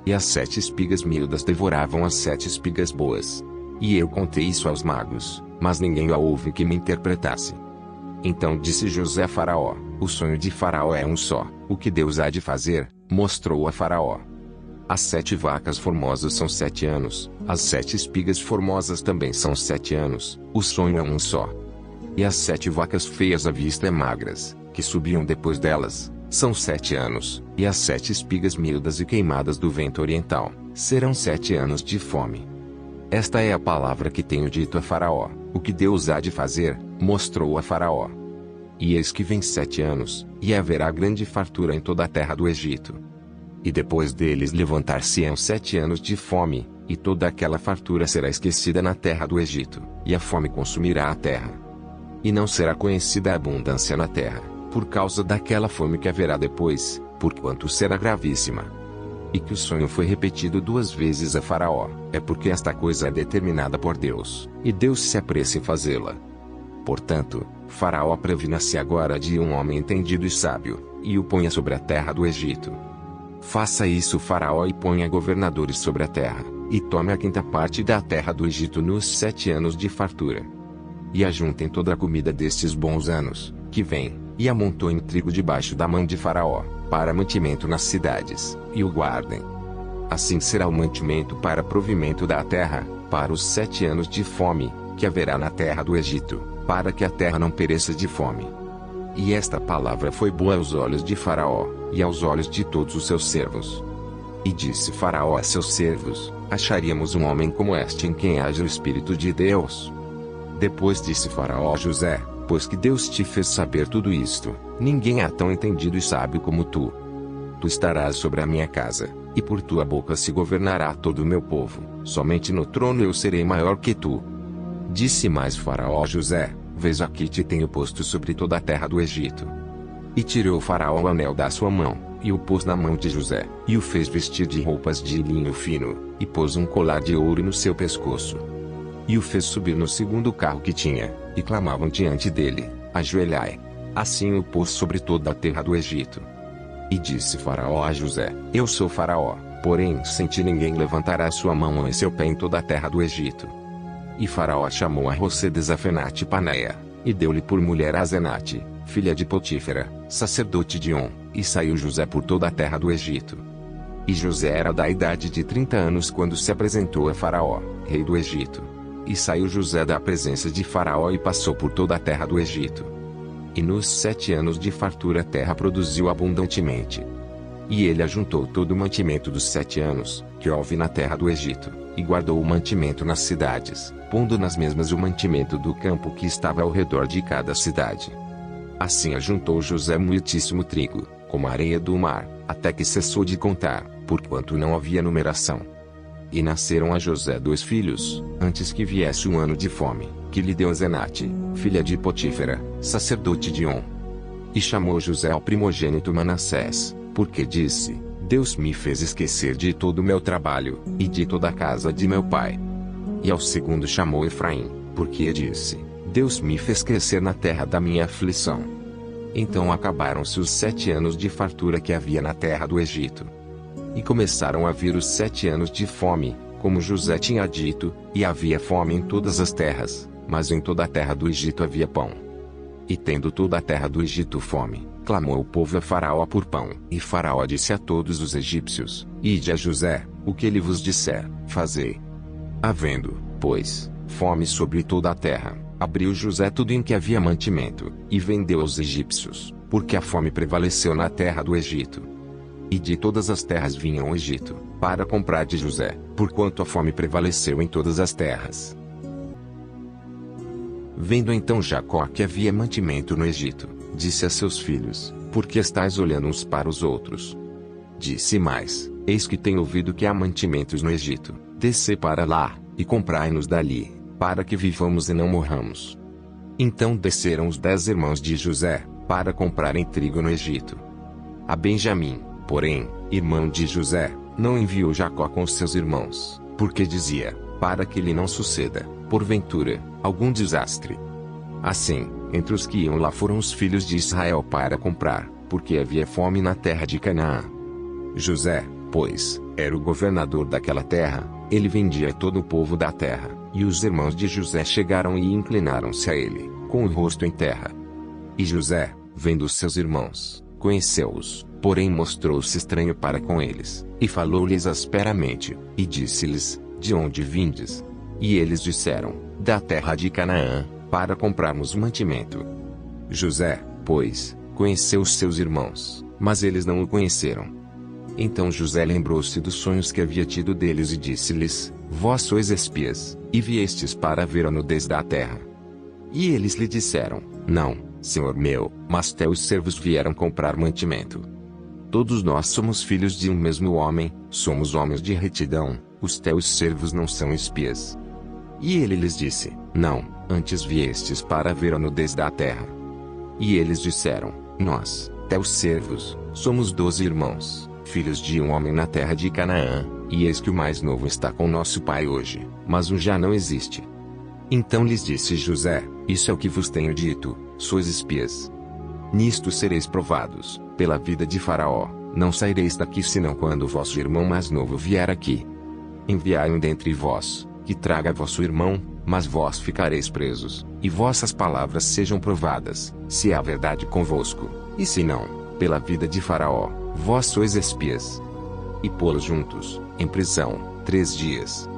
E as 7 espigas miúdas devoravam as 7 espigas boas. E eu contei isso aos magos, mas ninguém houve que me interpretasse. Então disse José a Faraó: O sonho de Faraó é um só, o que Deus há de fazer, mostrou a Faraó. As 7 vacas formosas são 7 anos, as 7 espigas formosas também são 7 anos, o sonho é um só. E as 7 vacas feias à vista e magras, que subiam depois delas, são 7 anos, e as 7 espigas miúdas e queimadas do vento oriental, serão 7 anos de fome. Esta é a palavra que tenho dito a Faraó, o que Deus há de fazer, mostrou a Faraó. E eis que vem 7 anos, e haverá grande fartura em toda a terra do Egito. E depois deles levantar-se-ão 7 anos de fome, e toda aquela fartura será esquecida na terra do Egito, e a fome consumirá a terra. E não será conhecida a abundância na terra, por causa daquela fome que haverá depois, porquanto será gravíssima. E que o sonho foi repetido 2 vezes a Faraó, é porque esta coisa é determinada por Deus, e Deus se apressa em fazê-la. Portanto, Faraó previna-se agora de um homem entendido e sábio, e o ponha sobre a terra do Egito. Faça isso Faraó e ponha governadores sobre a terra, e tome a 5ª parte da terra do Egito nos 7 anos de fartura. E ajuntem toda a comida destes bons anos, que vem, e amontoem trigo debaixo da mão de Faraó, para mantimento nas cidades, e o guardem. Assim será o mantimento para provimento da terra, para os 7 anos de fome, que haverá na terra do Egito, para que a terra não pereça de fome. E esta palavra foi boa aos olhos de Faraó, e aos olhos de todos os seus servos. E disse Faraó a seus servos: Acharíamos um homem como este em quem haja o Espírito de Deus. Depois disse Faraó a José: Pois que Deus te fez saber tudo isto, ninguém há tão entendido e sábio como tu. Tu estarás sobre a minha casa, e por tua boca se governará todo o meu povo, somente no trono eu serei maior que tu. Disse mais Faraó a José: Vês aqui te tenho posto sobre toda a terra do Egito. E tirou Faraó o anel da sua mão, e o pôs na mão de José, e o fez vestir de roupas de linho fino, e pôs um colar de ouro no seu pescoço. E o fez subir no 2º carro que tinha, e clamavam diante dele: Ajoelhai. Assim o pôs sobre toda a terra do Egito. E disse Faraó a José: Eu sou Faraó, porém sem ti ninguém levantará sua mão ou seu pé em toda a terra do Egito. E Faraó chamou a José de Zafenate Paneia, e deu-lhe por mulher a Zenate, filha de Potífera, sacerdote de On, e saiu José por toda a terra do Egito. E José era da idade de 30 anos quando se apresentou a Faraó, rei do Egito. E saiu José da presença de Faraó e passou por toda a terra do Egito. E nos 7 anos de fartura a terra produziu abundantemente. E ele ajuntou todo o mantimento dos 7 anos, que houve na terra do Egito, e guardou o mantimento nas cidades, pondo nas mesmas o mantimento do campo que estava ao redor de cada cidade. Assim ajuntou José muitíssimo trigo, como a areia do mar, até que cessou de contar, porquanto não havia numeração. E nasceram a José 2 filhos, antes que viesse um ano de fome, que lhe deu Zenate, filha de Potífera, sacerdote de On. E chamou José ao primogênito Manassés, porque disse: Deus me fez esquecer de todo o meu trabalho, e de toda a casa de meu pai. E ao segundo chamou Efraim, porque disse: Deus me fez crescer na terra da minha aflição. Então acabaram-se os 7 anos de fartura que havia na terra do Egito. E começaram a vir os 7 anos de fome, como José tinha dito, e havia fome em todas as terras, mas em toda a terra do Egito havia pão. E tendo toda a terra do Egito fome, clamou o povo a Faraó por pão. E Faraó disse a todos os egípcios: Ide a José, o que ele vos disser, fazei. Havendo, pois, fome sobre toda a terra, abriu José tudo em que havia mantimento, e vendeu aos egípcios, porque a fome prevaleceu na terra do Egito. e de todas as terras vinham ao Egito, para comprar de José, porquanto a fome prevaleceu em todas as terras. Vendo então Jacó que havia mantimento no Egito, disse a seus filhos: por que estáis olhando uns para os outros? Disse mais: eis que tenho ouvido que há mantimentos no Egito, descei para lá, e comprai-nos dali, para que vivamos e não morramos. Então desceram os 10 irmãos de José, para comprarem trigo no Egito. A Benjamim, porém, irmão de José, não enviou Jacó com seus irmãos, porque dizia: para que lhe não suceda, porventura, algum desastre. Assim, entre os que iam lá foram os filhos de Israel para comprar, porque havia fome na terra de Canaã. José, pois, era o governador daquela terra, ele vendia todo o povo da terra, e os irmãos de José chegaram e inclinaram-se a ele, com o rosto em terra. E José, vendo os seus irmãos, conheceu-os, porém mostrou-se estranho para com eles, e falou-lhes asperamente, e disse-lhes: de onde vindes? E eles disseram: da terra de Canaã, para comprarmos mantimento. José, pois, conheceu os seus irmãos, mas eles não o conheceram. Então José lembrou-se dos sonhos que havia tido deles e disse-lhes: vós sois espias, e viestes para ver a nudez da terra. E eles lhe disseram: não, senhor meu, mas teus servos vieram comprar mantimento. Todos nós somos filhos de um mesmo homem, somos homens de retidão, os teus servos não são espias. E ele lhes disse: não, antes viestes para ver a nudez da terra. E eles disseram: nós, teus servos, somos 12 irmãos, filhos de um homem na terra de Canaã, e eis que o mais novo está com nosso pai hoje, mas um já não existe. Então lhes disse José: isso é o que vos tenho dito, sois espias. Nisto sereis provados, pela vida de Faraó, não saireis daqui senão quando o vosso irmão mais novo vier aqui. Enviai-o dentre vós, que traga vosso irmão, mas vós ficareis presos, e vossas palavras sejam provadas, se há verdade convosco, e se não, pela vida de Faraó, vós sois espias. E pô-los juntos, em prisão, 3 dias.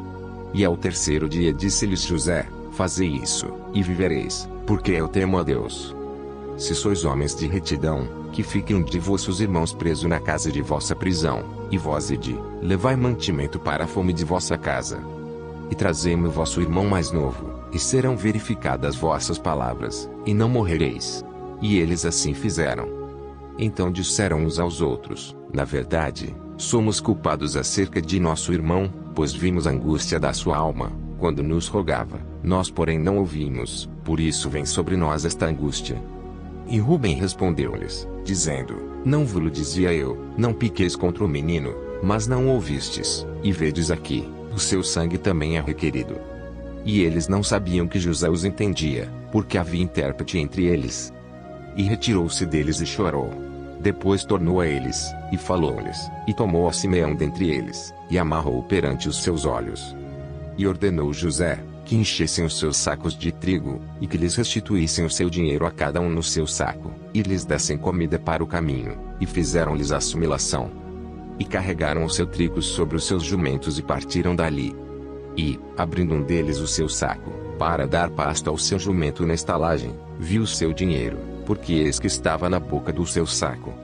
E ao terceiro dia disse-lhes José: fazei isso, e vivereis, porque eu temo a Deus. Se sois homens de retidão, que fiquem de vossos irmãos presos na casa de vossa prisão, e vós ide, levai mantimento para a fome de vossa casa. E trazei-me vosso irmão mais novo, e serão verificadas vossas palavras, e não morrereis. E eles assim fizeram. Então disseram uns aos outros: na verdade, somos culpados acerca de nosso irmão, pois vimos a angústia da sua alma, quando nos rogava, nós porém não ouvimos, por isso vem sobre nós esta angústia. E Rubem respondeu-lhes, dizendo: não vos-lo dizia eu, não piqueis contra o menino, mas não ouvistes, e vedes aqui, o seu sangue também é requerido. E eles não sabiam que José os entendia, porque havia intérprete entre eles. E retirou-se deles e chorou. Depois tornou a eles, e falou-lhes, e tomou a Simeão dentre eles, e amarrou-o perante os seus olhos. E ordenou José, que enchessem os seus sacos de trigo, e que lhes restituíssem o seu dinheiro a cada um no seu saco, e lhes dessem comida para o caminho, e fizeram-lhes assimilação. E carregaram o seu trigo sobre os seus jumentos e partiram dali. E, abrindo um deles o seu saco, para dar pasto ao seu jumento na estalagem, viu o seu dinheiro, porque eis que estava na boca do seu saco.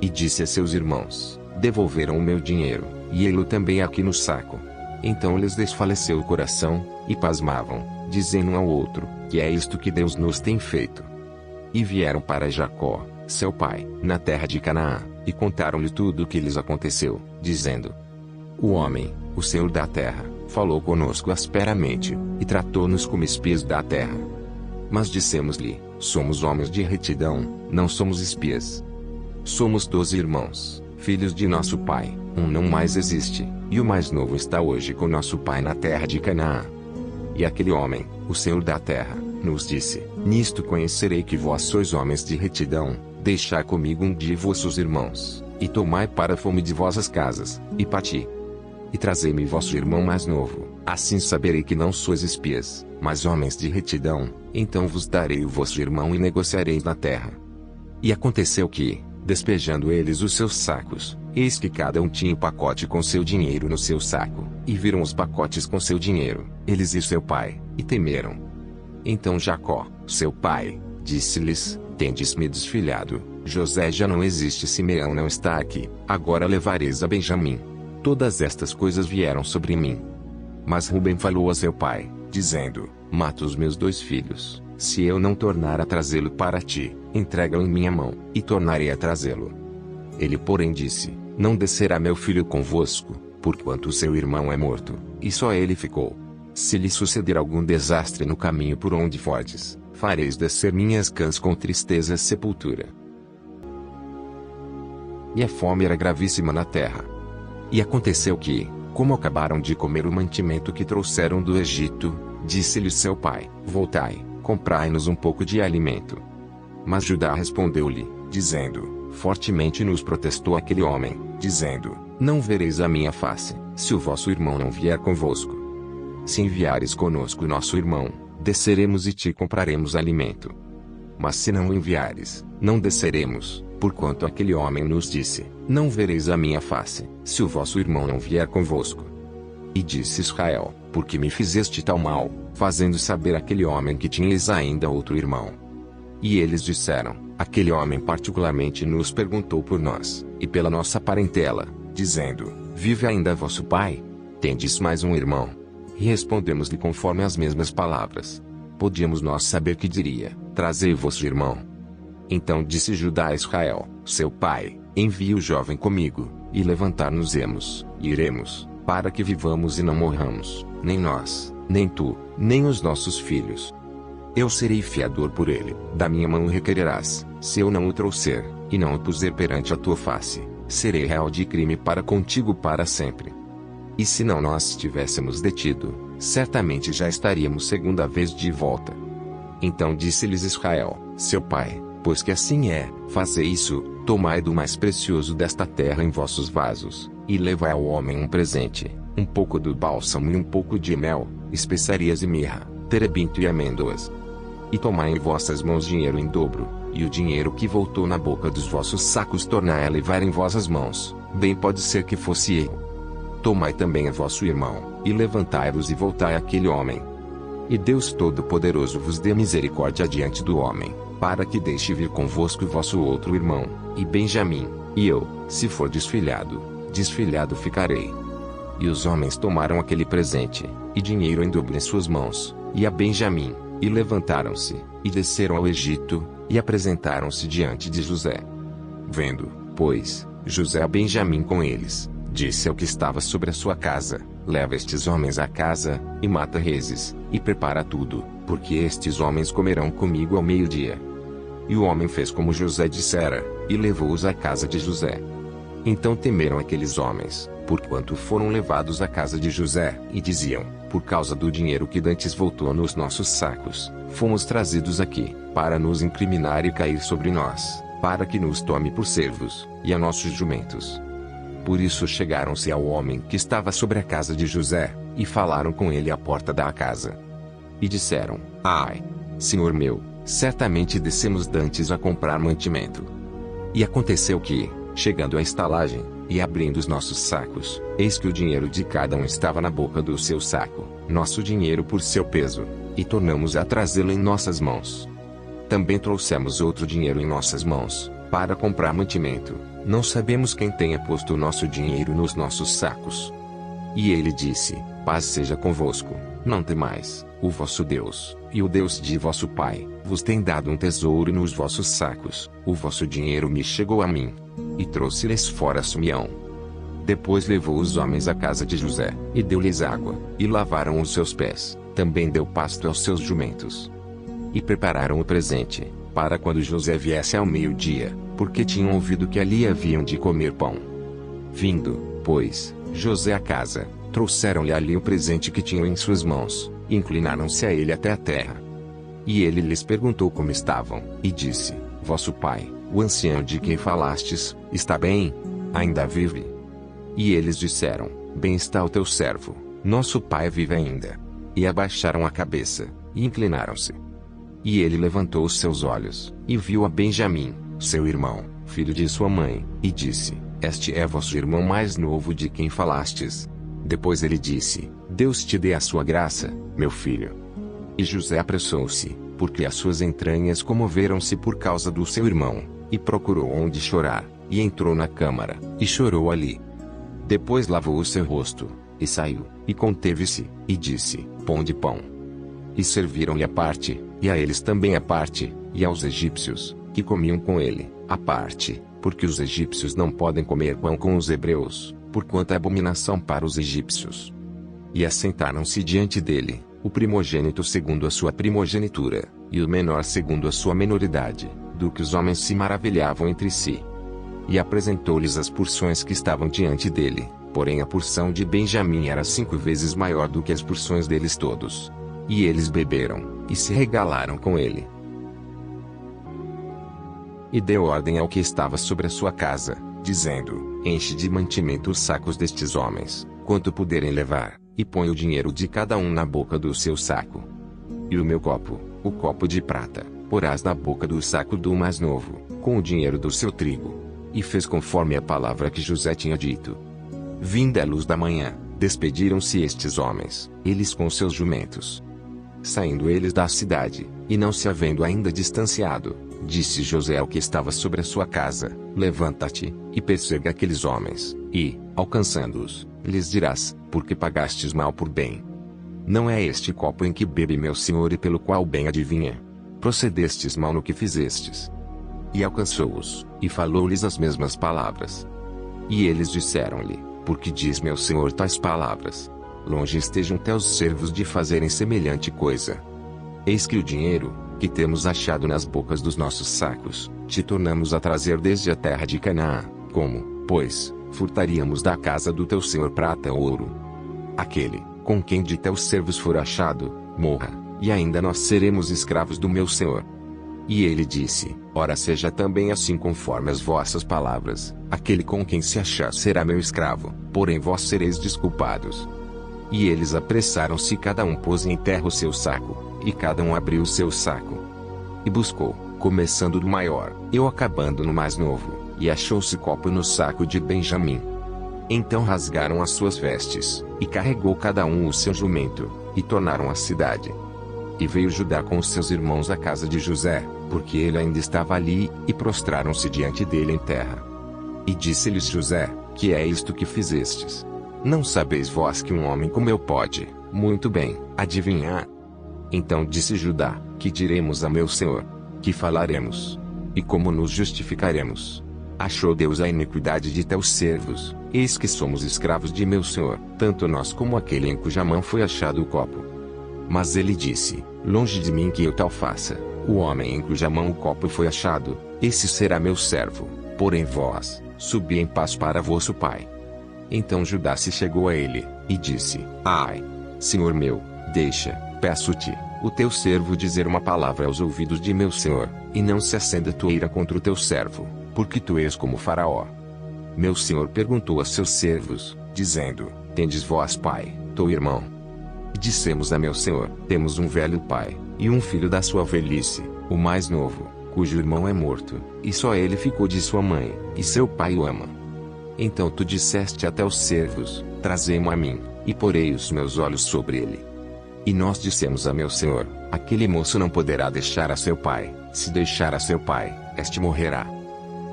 E disse a seus irmãos: devolveram o meu dinheiro, e ele também aqui no saco. Então lhes desfaleceu o coração, e pasmavam, dizendo um ao outro: que é isto que Deus nos tem feito? E vieram para Jacó, seu pai, na terra de Canaã, e contaram-lhe tudo o que lhes aconteceu, dizendo: o homem, o Senhor da terra, falou conosco asperamente, e tratou-nos como espias da terra. Mas dissemos-lhe: somos homens de retidão, não somos espias. Somos 12 irmãos, filhos de nosso pai, um não mais existe, e o mais novo está hoje com nosso pai na terra de Canaã. E aquele homem, o Senhor da terra, nos disse: nisto conhecerei que vós sois homens de retidão, deixai comigo um de vossos irmãos, e tomai para a fome de vossas casas, e parti. E trazei-me vosso irmão mais novo, assim saberei que não sois espias, mas homens de retidão, então vos darei o vosso irmão e negociareis na terra. E aconteceu que, despejando eles os seus sacos, eis que cada um tinha um pacote com seu dinheiro no seu saco, e viram os pacotes com seu dinheiro, eles e seu pai, e temeram. Então Jacó, seu pai, disse-lhes: tendes-me desfilhado, José já não existe, Simeão não está aqui, agora levareis a Benjamim. Todas estas coisas vieram sobre mim. Mas Rubem falou a seu pai, dizendo: mata os meus 2 filhos, se eu não tornar a trazê-lo para ti, entrega-o em minha mão, e tornarei a trazê-lo. Ele porém disse: não descerá meu filho convosco, porquanto seu irmão é morto, e só ele ficou. Se lhe suceder algum desastre no caminho por onde fordes, fareis descer minhas cãs com tristeza à sepultura. E a fome era gravíssima na terra. E aconteceu que, como acabaram de comer o mantimento que trouxeram do Egito, disse-lhe seu pai: voltai, comprai-nos um pouco de alimento. Mas Judá respondeu-lhe, dizendo: fortemente nos protestou aquele homem, dizendo: não vereis a minha face, se o vosso irmão não vier convosco. Se enviares conosco nosso irmão, desceremos e te compraremos alimento. Mas se não o enviares, não desceremos, porquanto aquele homem nos disse: não vereis a minha face, se o vosso irmão não vier convosco. E disse Israel: por que me fizeste tal mal, fazendo saber àquele homem que tinhas ainda outro irmão? E eles disseram: aquele homem particularmente nos perguntou por nós, e pela nossa parentela, dizendo: vive ainda vosso pai? Tendes mais um irmão? E respondemos-lhe conforme as mesmas palavras. Podíamos nós saber que diria: trazei vosso irmão. Então disse Judá a Israel, seu pai: envie o jovem comigo, e levantar-nos-emos, e iremos, para que vivamos e não morramos, nem nós, nem tu, nem os nossos filhos. Eu serei fiador por ele, da minha mão o requererás, se eu não o trouxer, e não o puser perante a tua face, serei réu de crime para contigo para sempre. E se não nós tivéssemos detido, certamente já estaríamos segunda vez de volta. Então disse-lhes Israel, seu pai: pois que assim é, fazei isso, tomai do mais precioso desta terra em vossos vasos, e levai ao homem um presente, um pouco do bálsamo e um pouco de mel, especiarias e mirra, terebinto e amêndoas. E tomai em vossas mãos dinheiro em dobro, e o dinheiro que voltou na boca dos vossos sacos tornai a levar em vossas mãos, bem pode ser que fosse eu. Tomai também a vosso irmão, e levantai-vos e voltai àquele homem. E Deus Todo-Poderoso vos dê misericórdia diante do homem, para que deixe vir convosco vosso outro irmão, e Benjamim, e eu, se for desfilhado, desfilhado ficarei. E os homens tomaram aquele presente, e dinheiro em dobro em suas mãos, e a Benjamim, e levantaram-se, e desceram ao Egito, e apresentaram-se diante de José. Vendo, pois, José a Benjamim com eles, disse ao que estava sobre a sua casa: leva estes homens à casa, e mata reses, e prepara tudo, porque estes homens comerão comigo ao meio-dia. E o homem fez como José dissera, e levou-os à casa de José. Então temeram aqueles homens, porquanto foram levados à casa de José, e diziam: por causa do dinheiro que dantes voltou nos nossos sacos, fomos trazidos aqui, para nos incriminar e cair sobre nós, para que nos tome por servos, e a nossos jumentos. Por isso chegaram-se ao homem que estava sobre a casa de José, e falaram com ele à porta da casa. E disseram: ai, senhor meu, certamente descemos dantes a comprar mantimento. E aconteceu que, chegando à estalagem, e abrindo os nossos sacos, eis que o dinheiro de cada um estava na boca do seu saco, nosso dinheiro por seu peso, e tornamos a trazê-lo em nossas mãos. Também trouxemos outro dinheiro em nossas mãos, para comprar mantimento, não sabemos quem tenha posto o nosso dinheiro nos nossos sacos. E ele disse: paz seja convosco, não temais, o vosso Deus, e o Deus de vosso pai, vos tem dado um tesouro nos vossos sacos, o vosso dinheiro me chegou a mim. E trouxe-lhes fora Simeão. Depois levou os homens à casa de José, e deu-lhes água, e lavaram os seus pés, também deu pasto aos seus jumentos. E prepararam o presente, para quando José viesse ao meio-dia, porque tinham ouvido que ali haviam de comer pão. Vindo, pois, José à casa, trouxeram-lhe ali o presente que tinham em suas mãos, e inclinaram-se a ele até a terra. E ele lhes perguntou como estavam, e disse: vosso pai, o ancião de quem falastes, está bem? Ainda vive? E eles disseram: bem está o teu servo, nosso pai vive ainda. E abaixaram a cabeça, e inclinaram-se. E ele levantou os seus olhos, e viu a Benjamim, seu irmão, filho de sua mãe, e disse: este é vosso irmão mais novo de quem falastes. Depois ele disse: Deus te dê a sua graça, meu filho. E José apressou-se, porque as suas entranhas comoveram-se por causa do seu irmão, e procurou onde chorar, e entrou na câmara, e chorou ali. Depois lavou o seu rosto, e saiu, e conteve-se, e disse: Pão de pão. E serviram-lhe a parte, e a eles também a parte, e aos egípcios, que comiam com ele, a parte, porque os egípcios não podem comer pão com os hebreus, porquanto é abominação para os egípcios. E assentaram-se diante dele, o primogênito segundo a sua primogenitura, e o menor segundo a sua menoridade, do que os homens se maravilhavam entre si. E apresentou-lhes as porções que estavam diante dele, porém a porção de Benjamim era 5 vezes maior do que as porções deles todos. E eles beberam, e se regalaram com ele. E deu ordem ao que estava sobre a sua casa, dizendo: Enche de mantimento os sacos destes homens, quanto puderem levar, e põe o dinheiro de cada um na boca do seu saco. E o meu copo, o copo de prata, porás na boca do saco do mais novo, com o dinheiro do seu trigo. E fez conforme a palavra que José tinha dito. Vinda a luz da manhã, despediram-se estes homens, eles com seus jumentos. Saindo eles da cidade, e não se havendo ainda distanciado, disse José ao que estava sobre a sua casa: Levanta-te, e persegue aqueles homens, e, alcançando-os, lhes dirás: Por que pagastes mal por bem? Não é este copo em que bebe meu senhor e pelo qual bem adivinha? Procedestes mal no que fizestes. E alcançou-os, e falou-lhes as mesmas palavras. E eles disseram-lhe: Por que diz meu senhor tais palavras? Longe estejam teus servos de fazerem semelhante coisa. Eis que o dinheiro, que temos achado nas bocas dos nossos sacos, te tornamos a trazer desde a terra de Canaã, como, pois, furtaríamos da casa do teu senhor prata ou ouro? Aquele, com quem de teus servos for achado, morra, e ainda nós seremos escravos do meu senhor. E ele disse: Ora seja também assim conforme as vossas palavras, aquele com quem se achar será meu escravo, porém vós sereis desculpados. E eles apressaram-se e cada um pôs em terra o seu saco, e cada um abriu o seu saco. E buscou, começando do maior, e acabando no mais novo, e achou-se copo no saco de Benjamim. Então rasgaram as suas vestes, e carregou cada um o seu jumento, e tornaram à cidade. E veio Judá com os seus irmãos à casa de José, porque ele ainda estava ali, e prostraram-se diante dele em terra. E disse-lhes José: Que é isto que fizestes? Não sabeis vós que um homem como eu pode, muito bem, adivinhar? Então disse Judá: Que diremos a meu senhor? Que falaremos? E como nos justificaremos? Achou Deus a iniquidade de teus servos, eis que somos escravos de meu senhor, tanto nós como aquele em cuja mão foi achado o copo. Mas ele disse: Longe de mim que eu tal faça. O homem em cuja mão o copo foi achado, esse será meu servo, porém vós, subi em paz para vosso pai. Então Judá se chegou a ele, e disse: Ai, senhor meu, deixa, peço-te, o teu servo dizer uma palavra aos ouvidos de meu senhor, e não se acenda tua ira contra o teu servo, porque tu és como Faraó. Meu senhor perguntou a seus servos, dizendo: Tendes vós pai, teu irmão? Dissemos a meu senhor: Temos um velho pai, e um filho da sua velhice, o mais novo, cujo irmão é morto, e só ele ficou de sua mãe, e seu pai o ama. Então tu disseste até os servos: Trazei-mo a mim, e porei os meus olhos sobre ele. E nós dissemos a meu senhor: Aquele moço não poderá deixar a seu pai, se deixar a seu pai, este morrerá.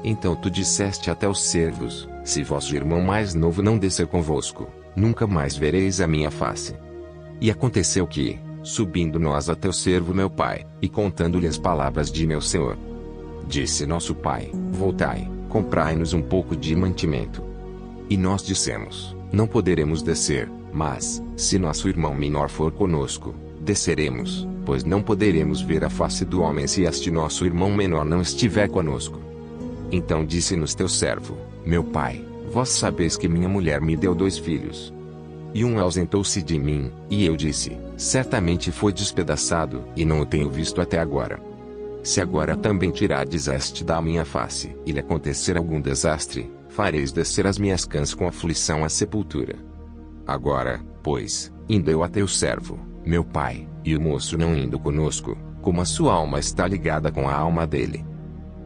Então tu disseste até os servos: Se vosso irmão mais novo não descer convosco, nunca mais vereis a minha face. E aconteceu que, subindo nós a teu servo meu pai, e contando-lhe as palavras de meu senhor, disse nosso pai: Voltai, comprai-nos um pouco de mantimento. E nós dissemos: Não poderemos descer, mas, se nosso irmão menor for conosco, desceremos, pois não poderemos ver a face do homem se este nosso irmão menor não estiver conosco. Então disse-nos teu servo: Meu pai, vós sabeis que minha mulher me deu 2 filhos. E um ausentou-se de mim, e eu disse: Certamente foi despedaçado, e não o tenho visto até agora. Se agora também tirardes este da minha face, e lhe acontecer algum desastre, fareis descer as minhas cãs com aflição à sepultura. Agora, pois, indo eu a teu servo, meu pai, e o moço não indo conosco, como a sua alma está ligada com a alma dele.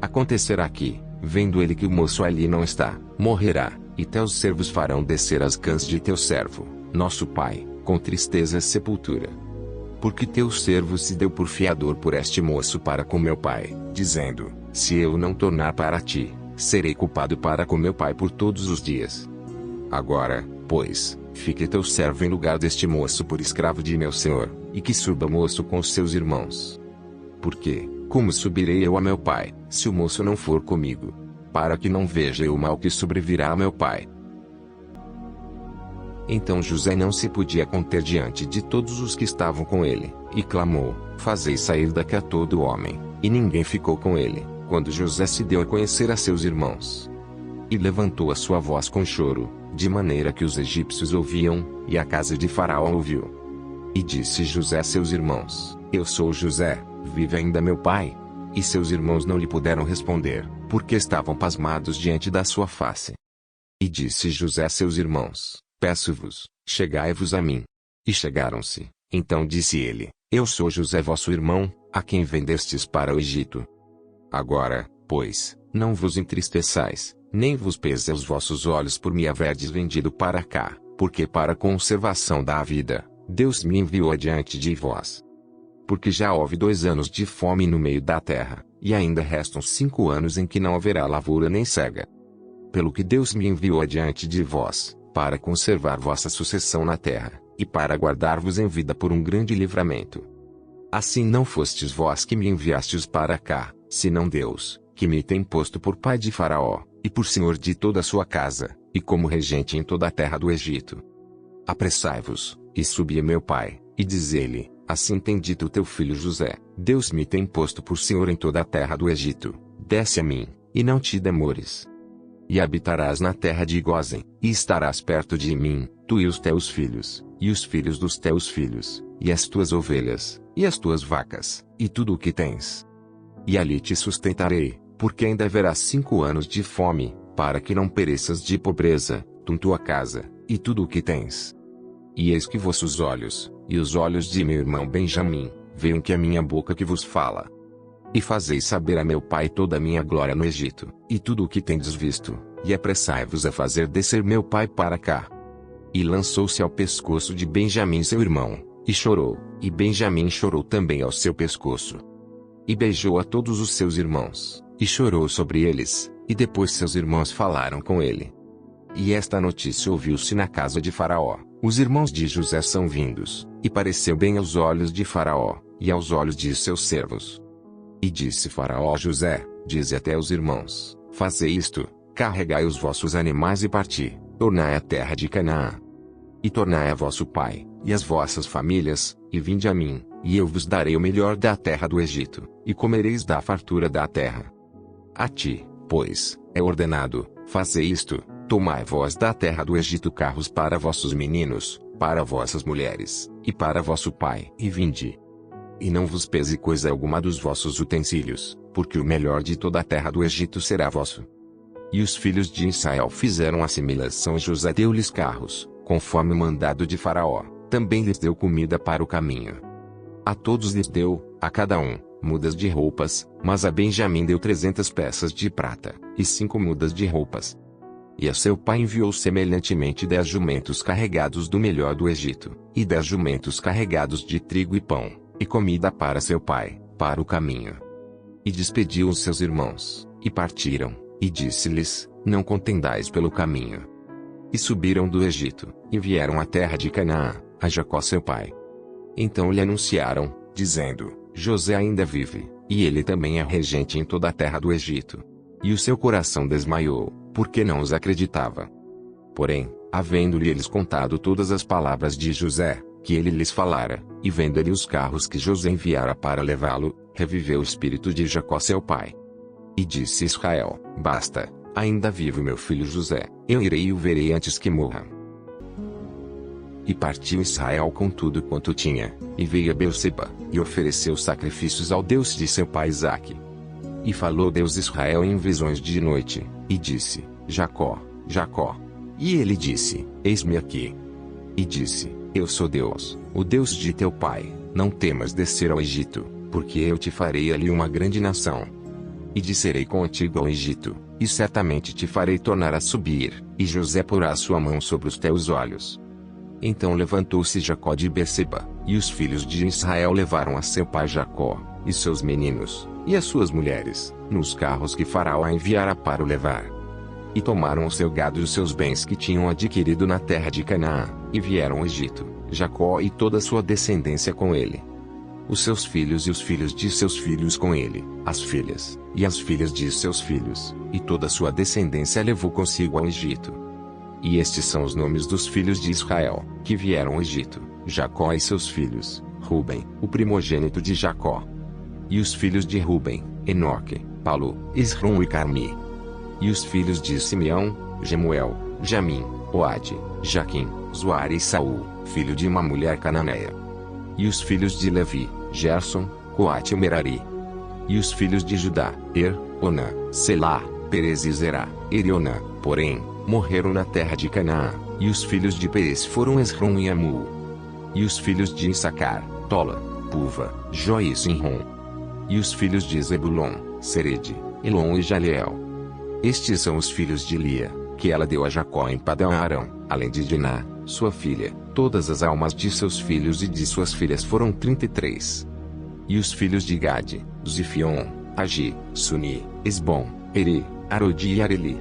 Acontecerá que, vendo ele que o moço ali não está, morrerá, e teus servos farão descer as cãs de teu servo, nosso pai, com tristeza à sepultura. porque teu servo se deu por fiador por este moço para com meu pai, dizendo: se eu não tornar para ti, serei culpado para com meu pai por todos os dias. Agora, pois, fique teu servo em lugar deste moço por escravo de meu senhor, e que suba o moço com os seus irmãos. Porque, como subirei eu a meu pai, se o moço não for comigo? Para que não veja eu o mal que sobrevirá a meu pai. Então José não se podia conter diante de todos os que estavam com ele, e clamou: fazei sair daqui a todo homem. E ninguém ficou com ele, quando José se deu a conhecer a seus irmãos. E levantou a sua voz com choro, de maneira que os egípcios ouviam, e a casa de Faraó ouviu. E disse José a seus irmãos: eu sou José, vive ainda meu pai? E seus irmãos não lhe puderam responder, porque estavam pasmados diante da sua face. E disse José a seus irmãos: peço-vos, chegai-vos a mim. E chegaram-se. Então disse ele: eu sou José vosso irmão, a quem vendestes para o Egito. Agora, pois, não vos entristeçais, nem vos pese os vossos olhos por me haverdes vendido para cá, porque para a conservação da vida, Deus me enviou adiante de vós. Porque já houve 2 anos de fome no meio da terra, e ainda restam 5 anos em que não haverá lavoura nem cega. Pelo que Deus me enviou adiante de vós, para conservar vossa sucessão na terra, e para guardar-vos em vida por um grande livramento. Assim não fostes vós que me enviastes para cá, senão Deus, que me tem posto por pai de Faraó, e por senhor de toda a sua casa, e como regente em toda a terra do Egito. Apressai-vos, e subi a meu pai, e diz-lhe: assim tem dito teu filho José: Deus me tem posto por senhor em toda a terra do Egito. Desce a mim, e não te demores. E habitarás na terra de Gósen, e estarás perto de mim, tu e os teus filhos, e os filhos dos teus filhos, e as tuas ovelhas, e as tuas vacas, e tudo o que tens. E ali te sustentarei, porque ainda haverá 5 anos de fome, para que não pereças de pobreza, tu, tua casa, e tudo o que tens. E eis que vossos olhos, e os olhos de meu irmão Benjamim, veem que a minha boca que vos fala. E fazeis saber a meu pai toda a minha glória no Egito, e tudo o que tendes visto, e apressai-vos a fazer descer meu pai para cá. E lançou-se ao pescoço de Benjamim seu irmão, e chorou, e Benjamim chorou também ao seu pescoço. E beijou a todos os seus irmãos, e chorou sobre eles, e depois seus irmãos falaram com ele. E esta notícia ouviu-se na casa de Faraó: os irmãos de José são vindos, e pareceu bem aos olhos de Faraó, e aos olhos de seus servos. E disse Faraó a José: dize até aos irmãos: fazei isto, carregai os vossos animais e parti, tornai a terra de Canaã. E tornai a vosso pai, e as vossas famílias, e vinde a mim, e eu vos darei o melhor da terra do Egito, e comereis da fartura da terra. A ti, pois, é ordenado: fazei isto, tomai vós da terra do Egito carros para vossos meninos, para vossas mulheres, e para vosso pai, e vinde. E não vos pese coisa alguma dos vossos utensílios, porque o melhor de toda a terra do Egito será vosso. E os filhos de Israel fizeram assimilação, e José deu-lhes carros, conforme o mandado de Faraó, também lhes deu comida para o caminho. A todos lhes deu, a cada um, mudas de roupas, mas a Benjamim deu 300 peças de prata, e 5 mudas de roupas. E a seu pai enviou semelhantemente 10 jumentos carregados do melhor do Egito, e 10 jumentos carregados de trigo e pão, e comida para seu pai, para o caminho. E despediu os seus irmãos, e partiram, e disse-lhes: não contendais pelo caminho. E subiram do Egito, e vieram à terra de Canaã, a Jacó seu pai. Então lhe anunciaram, dizendo: José ainda vive, e ele também é regente em toda a terra do Egito. E o seu coração desmaiou, porque não os acreditava. Porém, havendo-lhe eles contado todas as palavras de José, que ele lhes falara, e vendo-lhe os carros que José enviara para levá-lo, reviveu o espírito de Jacó seu pai. E disse Israel: basta, ainda vive meu filho José, eu irei e o verei antes que morra. E partiu Israel com tudo quanto tinha, e veio a Beerseba, e ofereceu sacrifícios ao Deus de seu pai Isaque. E falou Deus Israel em visões de noite, e disse: Jacó, Jacó. E ele disse: eis-me aqui. E disse: eu sou Deus, o Deus de teu pai, não temas descer ao Egito, porque eu te farei ali uma grande nação. E descerei contigo ao Egito, e certamente te farei tornar a subir, e José porá a sua mão sobre os teus olhos. Então levantou-se Jacó de Berseba, e os filhos de Israel levaram a seu pai Jacó, e seus meninos, e as suas mulheres, nos carros que Faraó enviara para o levar. E tomaram o seu gado e os seus bens que tinham adquirido na terra de Canaã, e vieram ao Egito, Jacó e toda a sua descendência com ele. Os seus filhos e os filhos de seus filhos com ele, as filhas, e as filhas de seus filhos, e toda a sua descendência levou consigo ao Egito. E estes são os nomes dos filhos de Israel, que vieram ao Egito, Jacó e seus filhos, Ruben, o primogênito de Jacó. E os filhos de Ruben, Enoque, Palu, Esrom e Carmi. E os filhos de Simeão, Gemuel, Jamim, Oade, Jaquim, Zoar e Saul, filho de uma mulher cananeia. E os filhos de Levi, Gerson, Coate e Merari. E os filhos de Judá, Onã, Selá, Perez e Zerá, e Onã, porém, morreram na terra de Canaã, e os filhos de Perez foram Esrom e Amul. E os filhos de Issacar, Tola, Puva, Jó e Sinrom. E os filhos de Zebulon, Serede, Elon e Jaleel. Estes são os filhos de Lia, que ela deu a Jacó em Padã-Arão, além de Diná, sua filha. Todas as almas de seus filhos e de suas filhas foram 33. E os filhos de Gade, Zifion, Agi, Suni, Esbom, Eri, Arodi e Areli.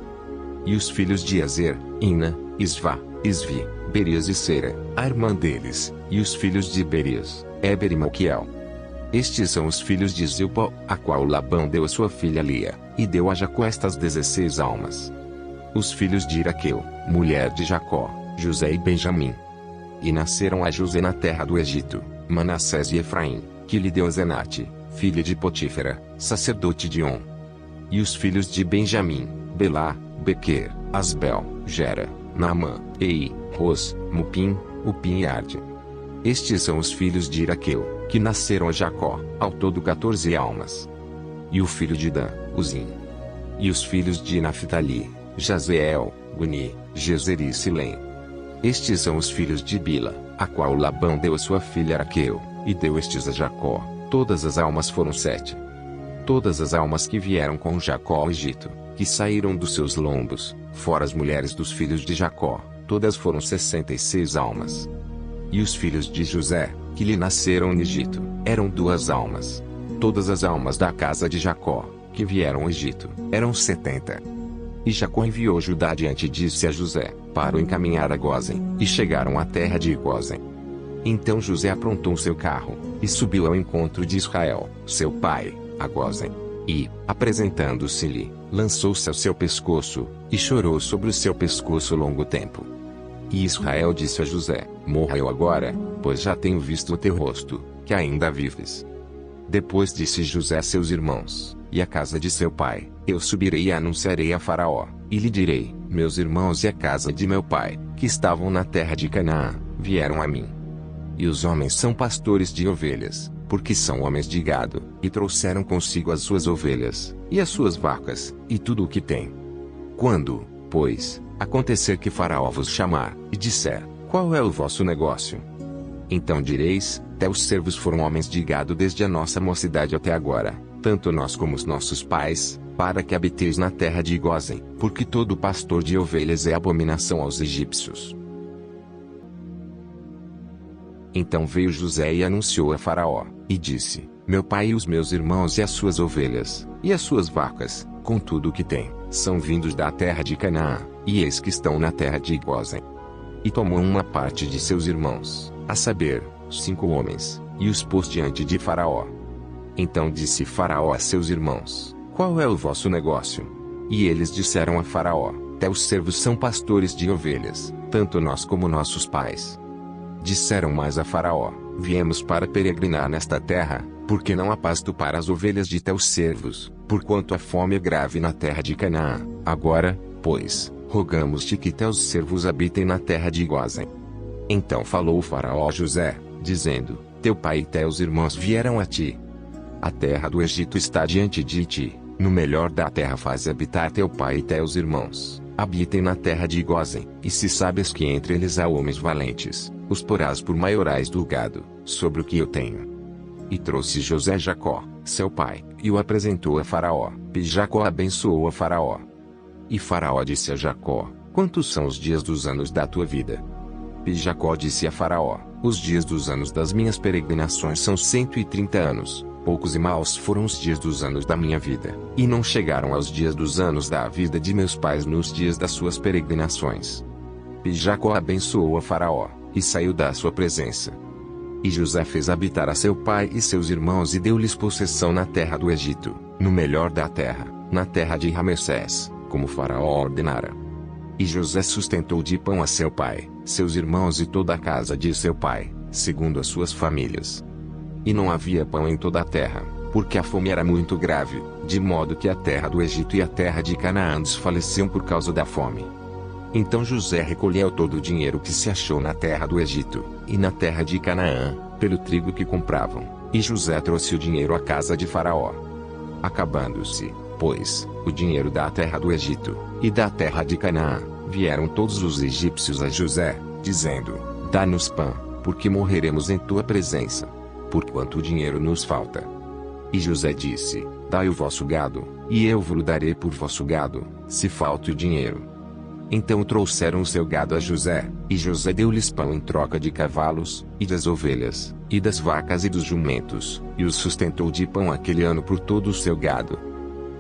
E os filhos de Azer, Ina, Isvá, Isvi, Berias e Sera, a irmã deles, e os filhos de Berias, Eber e Malquiel. Estes são os filhos de Zilpa, a qual Labão deu a sua filha Lia, e deu a Jacó estas 16 almas. Os filhos de Iraqueu, mulher de Jacó, José e Benjamim. E nasceram a José na terra do Egito, Manassés e Efraim, que lhe deu Zenate, filha de Potífera, sacerdote de On. E os filhos de Benjamim, Belá, Bequer, Asbel, Gera, Naamã, Ei, Ros, Mupim, Upim e Arde. Estes são os filhos de Iraqueu, que nasceram a Jacó, ao todo 14 almas. E o filho de Dan, Uzim. E os filhos de Naphtali, Jazeel, Guni, Gezer e Silém. Estes são os filhos de Bila, a qual Labão deu a sua filha Raquel, e deu estes a Jacó. Todas as almas foram 7. Todas as almas que vieram com Jacó ao Egito, que saíram dos seus lombos, fora as mulheres dos filhos de Jacó, todas foram 66 almas. E os filhos de José, que lhe nasceram no Egito, eram 2 almas. Todas as almas da casa de Jacó, que vieram ao Egito, eram 70. E Jacó enviou Judá diante de-se a José, para o encaminhar a Gósen, e chegaram à terra de Gósen. Então José aprontou seu carro, e subiu ao encontro de Israel, seu pai, a Gósen. E, apresentando-se-lhe, lançou-se ao seu pescoço, e chorou sobre o seu pescoço longo tempo. E Israel disse a José: Morra eu agora, pois já tenho visto o teu rosto, que ainda vives. Depois disse José a seus irmãos, e à casa de seu pai: Eu subirei e anunciarei a Faraó, e lhe direi: Meus irmãos e a casa de meu pai, que estavam na terra de Canaã, vieram a mim. E os homens são pastores de ovelhas, porque são homens de gado, e trouxeram consigo as suas ovelhas, e as suas vacas, e tudo o que têm. Quando, pois, acontecer que Faraó vos chamar, e disser: Qual é o vosso negócio? Então direis: Teus servos foram homens de gado desde a nossa mocidade até agora, tanto nós como os nossos pais, para que habiteis na terra de Gósen, porque todo pastor de ovelhas é abominação aos egípcios. Então veio José e anunciou a Faraó, e disse: Meu pai e os meus irmãos e as suas ovelhas, e as suas vacas, com tudo o que tem, são vindos da terra de Canaã, e eis que estão na terra de Gósen. E tomou uma parte de seus irmãos, a saber, 5 homens, e os pôs diante de Faraó. Então disse Faraó a seus irmãos: Qual é o vosso negócio? E eles disseram a Faraó: Teus servos são pastores de ovelhas, tanto nós como nossos pais. Disseram mais a Faraó: Viemos para peregrinar nesta terra, porque não há pasto para as ovelhas de teus servos, porquanto a fome é grave na terra de Canaã. Agora, pois, rogamos-te que teus servos habitem na terra de Gósen. Então falou o Faraó a José, dizendo: Teu pai e teus irmãos vieram a ti. A terra do Egito está diante de ti, no melhor da terra faz habitar teu pai e teus irmãos. Habitem na terra de Gósen, e se sabes que entre eles há homens valentes, os porás por maiorais do gado, sobre o que eu tenho. E trouxe José Jacó, seu pai, e o apresentou a Faraó, e Jacó abençoou a Faraó. E Faraó disse a Jacó: Quantos são os dias dos anos da tua vida? E Jacó disse a Faraó: os dias dos anos das minhas peregrinações são 130 anos. Poucos e maus foram os dias dos anos da minha vida, e não chegaram aos dias dos anos da vida de meus pais nos dias das suas peregrinações. E Jacó abençoou a Faraó, e saiu da sua presença. E José fez habitar a seu pai e seus irmãos e deu-lhes possessão na terra do Egito, no melhor da terra, na terra de Ramessés, como Faraó ordenara. E José sustentou de pão a seu pai, seus irmãos e toda a casa de seu pai, segundo as suas famílias. E não havia pão em toda a terra, porque a fome era muito grave, de modo que a terra do Egito e a terra de Canaã desfaleciam por causa da fome. Então José recolheu todo o dinheiro que se achou na terra do Egito, e na terra de Canaã, pelo trigo que compravam, e José trouxe o dinheiro à casa de Faraó. Acabando-se, pois, o dinheiro da terra do Egito, e da terra de Canaã, vieram todos os egípcios a José, dizendo: dá-nos pão, porque morreremos em tua presença. Porquanto o dinheiro nos falta. E José disse: dai o vosso gado, e eu vos darei por vosso gado, se falta o dinheiro. Então trouxeram o seu gado a José, e José deu-lhes pão em troca de cavalos, e das ovelhas, e das vacas e dos jumentos, e os sustentou de pão aquele ano por todo o seu gado.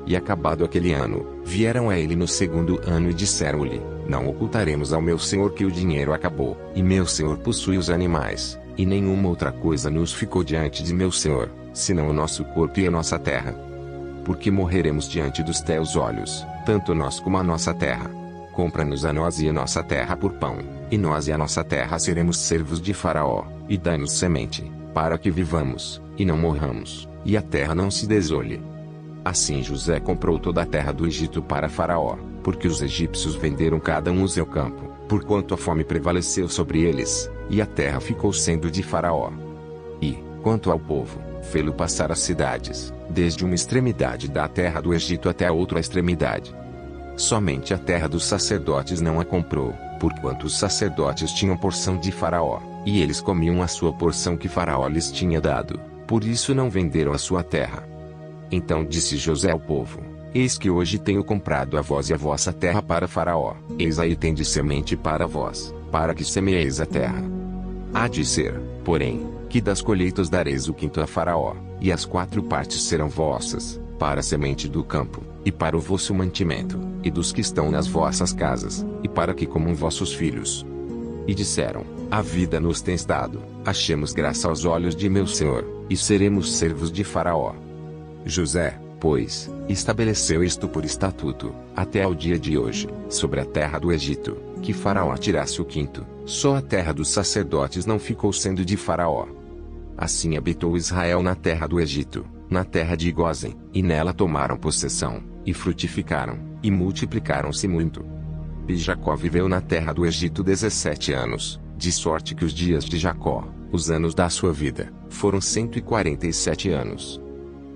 E acabado aquele ano, vieram a ele no segundo ano e disseram-lhe: não ocultaremos ao meu senhor que o dinheiro acabou, e meu senhor possui os animais, e nenhuma outra coisa nos ficou diante de meu senhor, senão o nosso corpo e a nossa terra. Porque morreremos diante dos teus olhos, tanto nós como a nossa terra. Compra-nos a nós e a nossa terra por pão, e nós e a nossa terra seremos servos de Faraó, e dai-nos semente, para que vivamos, e não morramos, e a terra não se desole. Assim José comprou toda a terra do Egito para Faraó, porque os egípcios venderam cada um o seu campo, porquanto a fome prevaleceu sobre eles, e a terra ficou sendo de Faraó. E, quanto ao povo, fê-lo passar as cidades, desde uma extremidade da terra do Egito até a outra extremidade. Somente a terra dos sacerdotes não a comprou, porquanto os sacerdotes tinham porção de Faraó, e eles comiam a sua porção que Faraó lhes tinha dado, por isso não venderam a sua terra. Então disse José ao povo: eis que hoje tenho comprado a vós e a vossa terra para Faraó, eis aí tendes semente para vós, para que semeeis a terra. Há de ser, porém, que das colheitas dareis o quinto a Faraó, e as 4 partes serão vossas, para a semente do campo, e para o vosso mantimento, e dos que estão nas vossas casas, e para que comam vossos filhos. E disseram: a vida nos tens dado, achemos graça aos olhos de meu senhor, e seremos servos de Faraó. José, pois, estabeleceu isto por estatuto, até ao dia de hoje, sobre a terra do Egito, que Faraó tirasse o quinto, só a terra dos sacerdotes não ficou sendo de Faraó. Assim habitou Israel na terra do Egito, na terra de Gósen, e nela tomaram possessão, e frutificaram, e multiplicaram-se muito. E Jacó viveu na terra do Egito 17 anos, de sorte que os dias de Jacó, os anos da sua vida, foram 147 anos.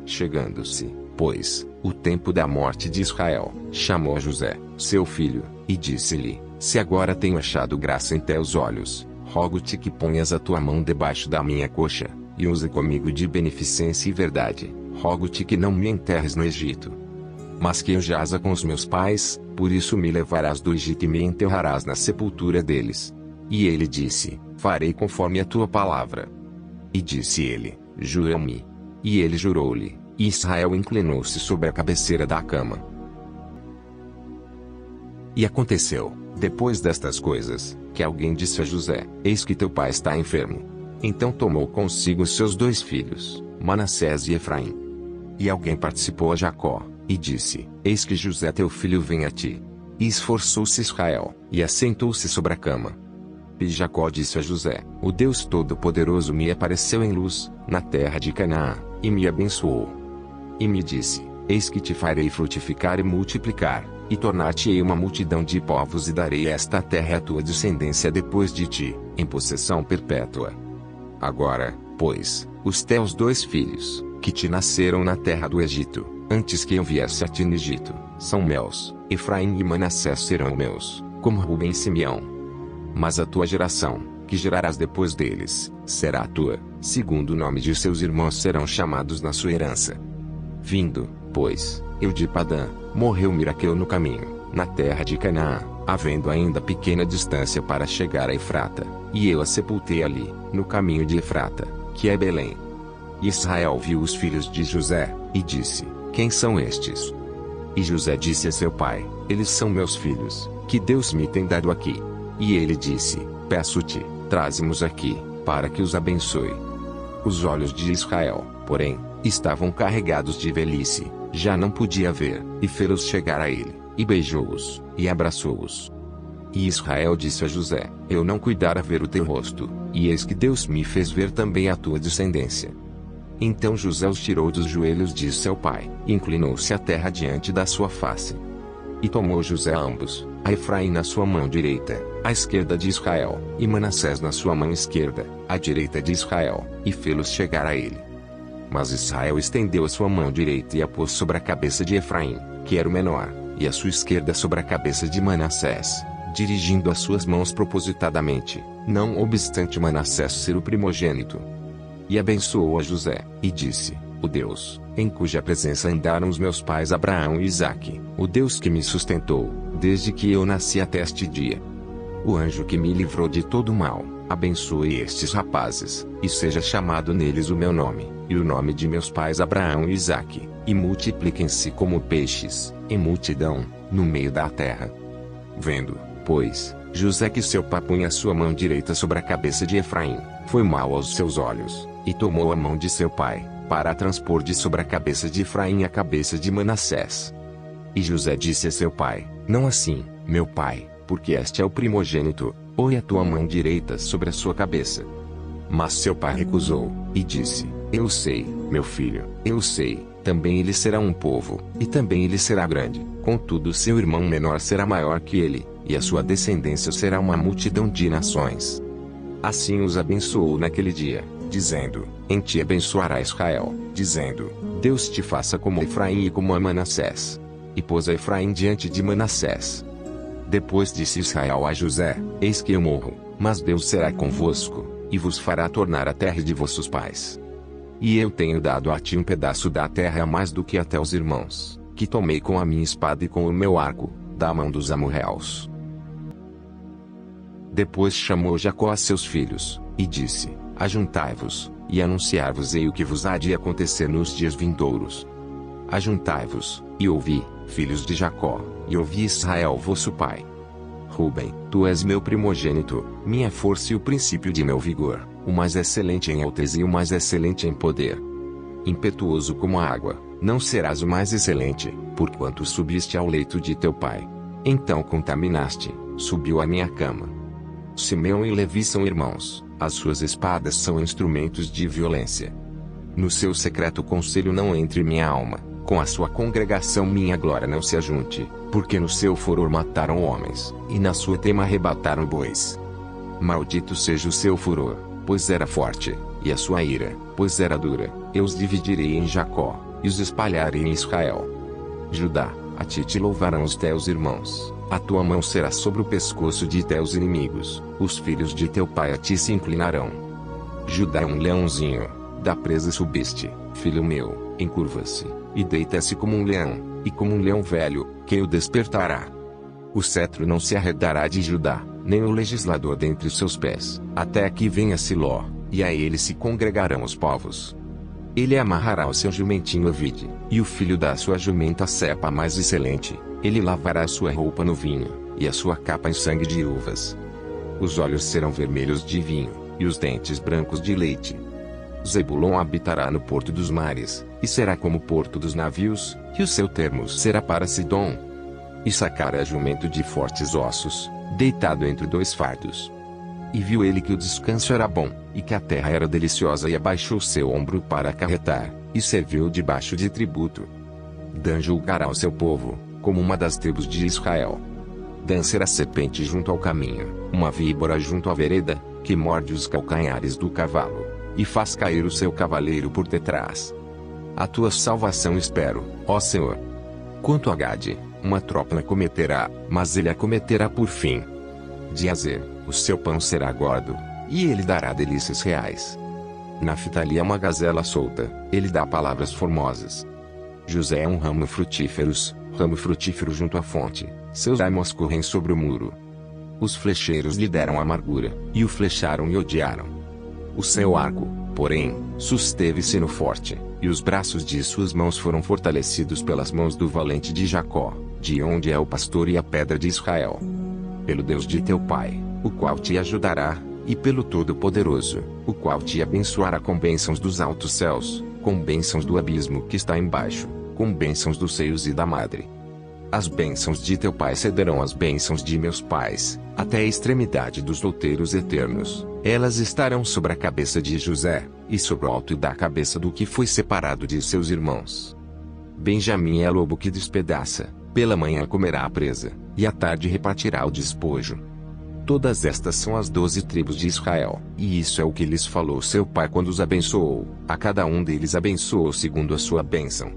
Chegando-se, pois, o tempo da morte de Israel, chamou José, seu filho, e disse-lhe: se agora tenho achado graça em teus olhos, rogo-te que ponhas a tua mão debaixo da minha coxa, e use comigo de beneficência e verdade, rogo-te que não me enterres no Egito. Mas que eu jaza com os meus pais, por isso me levarás do Egito e me enterrarás na sepultura deles. E ele disse: farei conforme a tua palavra. E disse ele: jura-me. E ele jurou-lhe, e Israel inclinou-se sobre a cabeceira da cama. E aconteceu, depois destas coisas, que alguém disse a José: eis que teu pai está enfermo. Então tomou consigo seus 2 filhos, Manassés e Efraim. E alguém participou a Jacó, e disse: eis que José teu filho vem a ti. E esforçou-se Israel, e assentou-se sobre a cama. E Jacó disse a José: o Deus Todo-Poderoso me apareceu em luz, na terra de Canaã, e me abençoou. E me disse: eis que te farei frutificar e multiplicar, e tornar-te-ei uma multidão de povos e darei esta terra à tua descendência depois de ti, em possessão perpétua. Agora, pois, os teus 2 filhos, que te nasceram na terra do Egito, antes que eu viesse a ti no Egito, são meus, Efraim e Manassés serão meus, como Rubem e Simeão. Mas a tua geração, que gerarás depois deles, será tua, segundo o nome de seus irmãos serão chamados na sua herança. Vindo, pois, eu de Padã, morreu Miraqueu no caminho, na terra de Canaã, havendo ainda pequena distância para chegar a Efrata, e eu a sepultei ali, no caminho de Efrata, que é Belém. E Israel viu os filhos de José, e disse: Quem são estes? E José disse a seu pai: Eles são meus filhos, que Deus me tem dado aqui. E ele disse: Peço-te, traze-mos aqui, para que os abençoe. Os olhos de Israel, porém, estavam carregados de velhice, já não podia ver, e fê-los chegar a ele, e beijou-os, e abraçou-os. E Israel disse a José: Eu não cuidara ver o teu rosto, e eis que Deus me fez ver também a tua descendência. Então José os tirou dos joelhos de seu pai, e inclinou-se à terra diante da sua face. E tomou José ambos, a Efraim na sua mão direita, à esquerda de Israel, e Manassés na sua mão esquerda, à direita de Israel, e fê-los chegar a ele. Mas Israel estendeu a sua mão direita e a pôs sobre a cabeça de Efraim, que era o menor, e a sua esquerda sobre a cabeça de Manassés, dirigindo as suas mãos propositadamente, não obstante Manassés ser o primogênito. E abençoou a José, e disse: O Deus, em cuja presença andaram os meus pais Abraão e Isaque, o Deus que me sustentou, desde que eu nasci até este dia. O anjo que me livrou de todo mal, abençoe estes rapazes, e seja chamado neles o meu nome, e o nome de meus pais Abraão e Isaque, e multipliquem-se como peixes, em multidão, no meio da terra. Vendo, pois, José que seu pai punha a sua mão direita sobre a cabeça de Efraim, foi mal aos seus olhos, e tomou a mão de seu pai, para a transpor de sobre a cabeça de Efraim a cabeça de Manassés. E José disse a seu pai: Não assim, meu pai, porque este é o primogênito, põe a tua mão direita sobre a sua cabeça. Mas seu pai recusou, e disse: Eu sei, meu filho, eu sei, também ele será um povo, e também ele será grande, contudo seu irmão menor será maior que ele, e a sua descendência será uma multidão de nações. Assim os abençoou naquele dia, dizendo: Em ti abençoará Israel, dizendo: Deus te faça como Efraim e como a Manassés. E pôs a Efraim diante de Manassés. Depois disse Israel a José: Eis que eu morro, mas Deus será convosco, e vos fará tornar a terra de vossos pais. E eu tenho dado a ti um pedaço da terra a mais do que a teus irmãos, que tomei com a minha espada e com o meu arco, da mão dos amorreus. Depois chamou Jacó a seus filhos, e disse: Ajuntai-vos, e anunciar-vos-ei o que vos há de acontecer nos dias vindouros. Ajuntai-vos, e ouvi, filhos de Jacó, e ouvi Israel vosso pai. Rúben, tu és meu primogênito, minha força e o princípio de meu vigor, o mais excelente em alteza e o mais excelente em poder. Impetuoso como a água, não serás o mais excelente, porquanto subiste ao leito de teu pai. Então contaminaste, subiu à minha cama. Simeão e Levi são irmãos, as suas espadas são instrumentos de violência. No seu secreto conselho não entre minha alma, com a sua congregação minha glória não se ajunte, porque no seu furor mataram homens, e na sua teima arrebataram bois. Maldito seja o seu furor, pois era forte, e a sua ira, pois era dura, eu os dividirei em Jacó, e os espalharei em Israel. Judá, a ti te louvarão os teus irmãos, a tua mão será sobre o pescoço de teus inimigos, os filhos de teu pai a ti se inclinarão. Judá é um leãozinho, da presa subiste, filho meu, encurva-se, e deita-se como um leão, e como um leão velho, quem o despertará? O cetro não se arredará de Judá, nem o legislador dentre os seus pés, até que venha Siló, e a ele se congregarão os povos. Ele amarrará o seu jumentinho a vide, e o filho da sua jumenta a cepa mais excelente, ele lavará a sua roupa no vinho, e a sua capa em sangue de uvas. Os olhos serão vermelhos de vinho, e os dentes brancos de leite. Zebulon habitará no porto dos mares, e será como o porto dos navios, e o seu termo será para Sidom. Issacar é jumento de fortes ossos, deitado entre dois fardos. E viu ele que o descanso era bom, e que a terra era deliciosa, e abaixou seu ombro para acarretar, e serviu debaixo de tributo. Dan julgará o seu povo, como uma das tribos de Israel. Dan será serpente junto ao caminho, uma víbora junto à vereda, que morde os calcanhares do cavalo, e faz cair o seu cavaleiro por detrás. A tua salvação espero, ó Senhor. Quanto a Gade, uma tropa cometerá, mas ele a cometerá por fim. De Azer, o seu pão será gordo, e ele dará delícias reais. Naftali é uma gazela solta, ele dá palavras formosas. José é um ramo frutífero junto à fonte, seus raios correm sobre o muro. Os flecheiros lhe deram amargura, e o flecharam e odiaram. O seu arco, porém, susteve-se no forte, e os braços de suas mãos foram fortalecidos pelas mãos do valente de Jacó, de onde é o pastor e a pedra de Israel. Pelo Deus de teu pai, o qual te ajudará, e pelo Todo-Poderoso, o qual te abençoará com bênçãos dos altos céus, com bênçãos do abismo que está embaixo, com bênçãos dos seios e da madre. As bênçãos de teu pai cederão às bênçãos de meus pais, até a extremidade dos outeiros eternos. Elas estarão sobre a cabeça de José, e sobre o alto da cabeça do que foi separado de seus irmãos. Benjamim é lobo que despedaça, pela manhã comerá a presa, e à tarde repartirá o despojo. Todas estas são as 12 tribos de Israel, e isso é o que lhes falou seu pai quando os abençoou. A cada um deles abençoou segundo a sua bênção.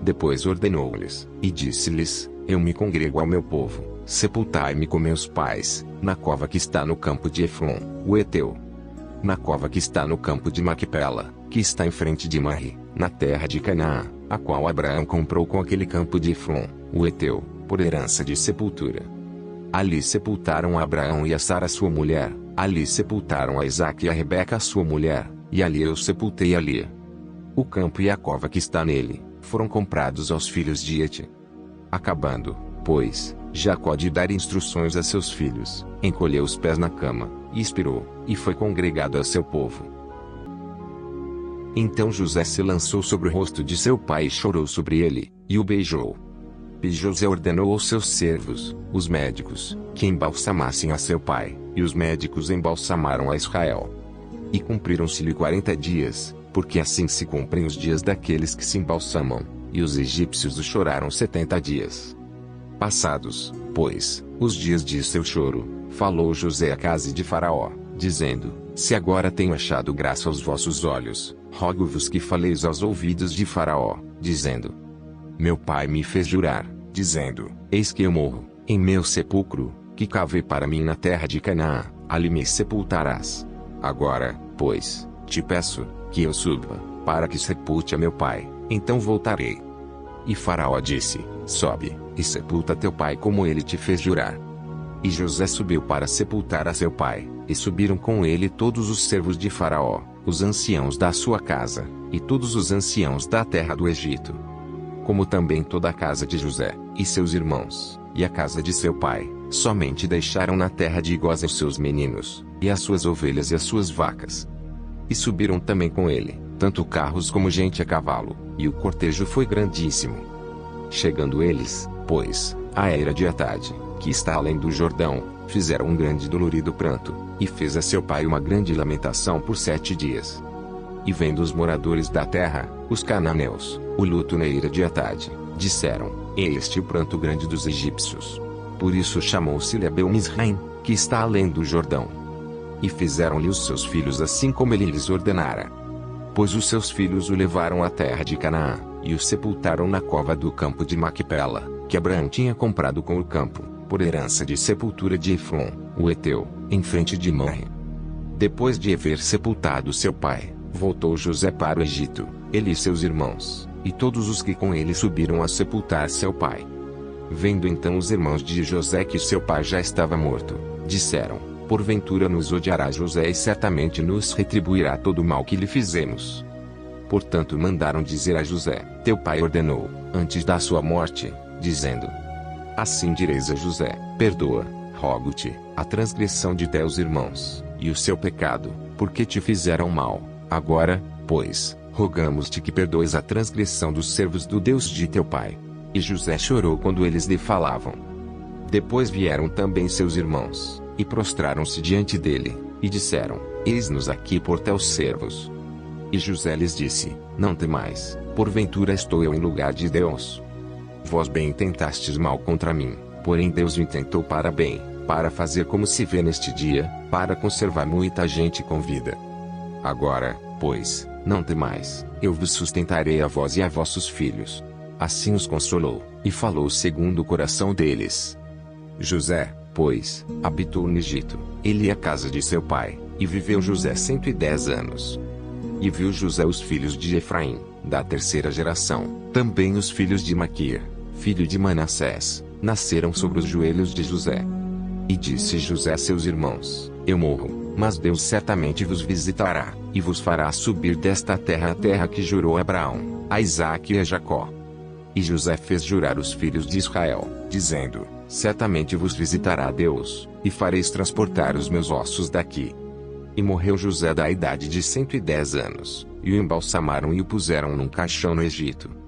Depois ordenou-lhes, e disse-lhes: Eu me congrego ao meu povo, sepultai-me com meus pais, na cova que está no campo de Efron, o Eteu. Na cova que está no campo de Maquipela, que está em frente de Marri, na terra de Canaã, a qual Abraão comprou com aquele campo de Efron, o Eteu, por herança de sepultura. Ali sepultaram a Abraão e a Sara sua mulher, ali sepultaram a Isaque e a Rebeca sua mulher, e ali eu sepultei a Lia. O campo e a cova que está nele, foram comprados aos filhos de Et. Acabando, pois, Jacó de dar instruções a seus filhos, encolheu os pés na cama, e expirou, e foi congregado a seu povo. Então José se lançou sobre o rosto de seu pai e chorou sobre ele, e o beijou. E José ordenou aos seus servos, os médicos, que embalsamassem a seu pai, e os médicos embalsamaram a Israel. E cumpriram-se-lhe 40 dias, porque assim se cumprem os dias daqueles que se embalsamam, e os egípcios o choraram 70 dias. Passados, pois, os dias de seu choro, falou José à casa de Faraó, dizendo: Se agora tenho achado graça aos vossos olhos, rogo-vos que faleis aos ouvidos de Faraó, dizendo: Meu pai me fez jurar, dizendo: Eis que eu morro, em meu sepulcro, que cavei para mim na terra de Canaã, ali me sepultarás. Agora, pois, te peço, que eu suba, para que sepulte a meu pai, então voltarei. E Faraó disse: Sobe, e sepulta teu pai como ele te fez jurar. E José subiu para sepultar a seu pai, e subiram com ele todos os servos de Faraó, os anciãos da sua casa, e todos os anciãos da terra do Egito. Como também toda a casa de José, e seus irmãos, e a casa de seu pai, somente deixaram na terra de Gósen os seus meninos, e as suas ovelhas e as suas vacas. E subiram também com ele, tanto carros como gente a cavalo, e o cortejo foi grandíssimo. Chegando eles, pois, à era de Atade, que está além do Jordão, fizeram um grande e dolorido pranto, e fez a seu pai uma grande lamentação por 7 dias. E vendo os moradores da terra, os cananeus, o luto na ira de Atade, disseram: Este o pranto grande dos egípcios. Por isso chamou-se-lhe Abel-Misraim, que está além do Jordão. E fizeram-lhe os seus filhos assim como ele lhes ordenara. Pois os seus filhos o levaram à terra de Canaã, e o sepultaram na cova do campo de Maquipela, que Abraão tinha comprado com o campo, por herança de sepultura de Efron, o Eteu, em frente de Manre. Depois de haver sepultado seu pai, voltou José para o Egito, ele e seus irmãos, e todos os que com ele subiram a sepultar seu pai. Vendo então os irmãos de José que seu pai já estava morto, disseram: Porventura nos odiará José e certamente nos retribuirá todo o mal que lhe fizemos. Portanto mandaram dizer a José: Teu pai ordenou, antes da sua morte, dizendo: Assim direis a José: Perdoa, rogo-te, a transgressão de teus irmãos, e o seu pecado, porque te fizeram mal. Agora, pois, rogamos-te que perdoes a transgressão dos servos do Deus de teu pai. E José chorou quando eles lhe falavam. Depois vieram também seus irmãos, e prostraram-se diante dele, e disseram: Eis-nos aqui por teus servos. E José lhes disse: Não temais, porventura estou eu em lugar de Deus? Vós bem intentastes mal contra mim, porém Deus o intentou para bem, para fazer como se vê neste dia, para conservar muita gente com vida. Agora, pois, não temais, eu vos sustentarei a vós e a vossos filhos. Assim os consolou, e falou segundo o coração deles. José, pois, habitou no Egito, ele e a casa de seu pai, e viveu José 110 anos. E viu José os filhos de Efraim, da terceira geração, também os filhos de Maquir, filho de Manassés, nasceram sobre os joelhos de José. E disse José a seus irmãos: Eu morro, mas Deus certamente vos visitará, e vos fará subir desta terra a terra que jurou a Abraão, a Isaque e a Jacó. E José fez jurar os filhos de Israel, dizendo: Certamente vos visitará Deus, e fareis transportar os meus ossos daqui. E morreu José da idade de 110 anos, e o embalsamaram e o puseram num caixão no Egito.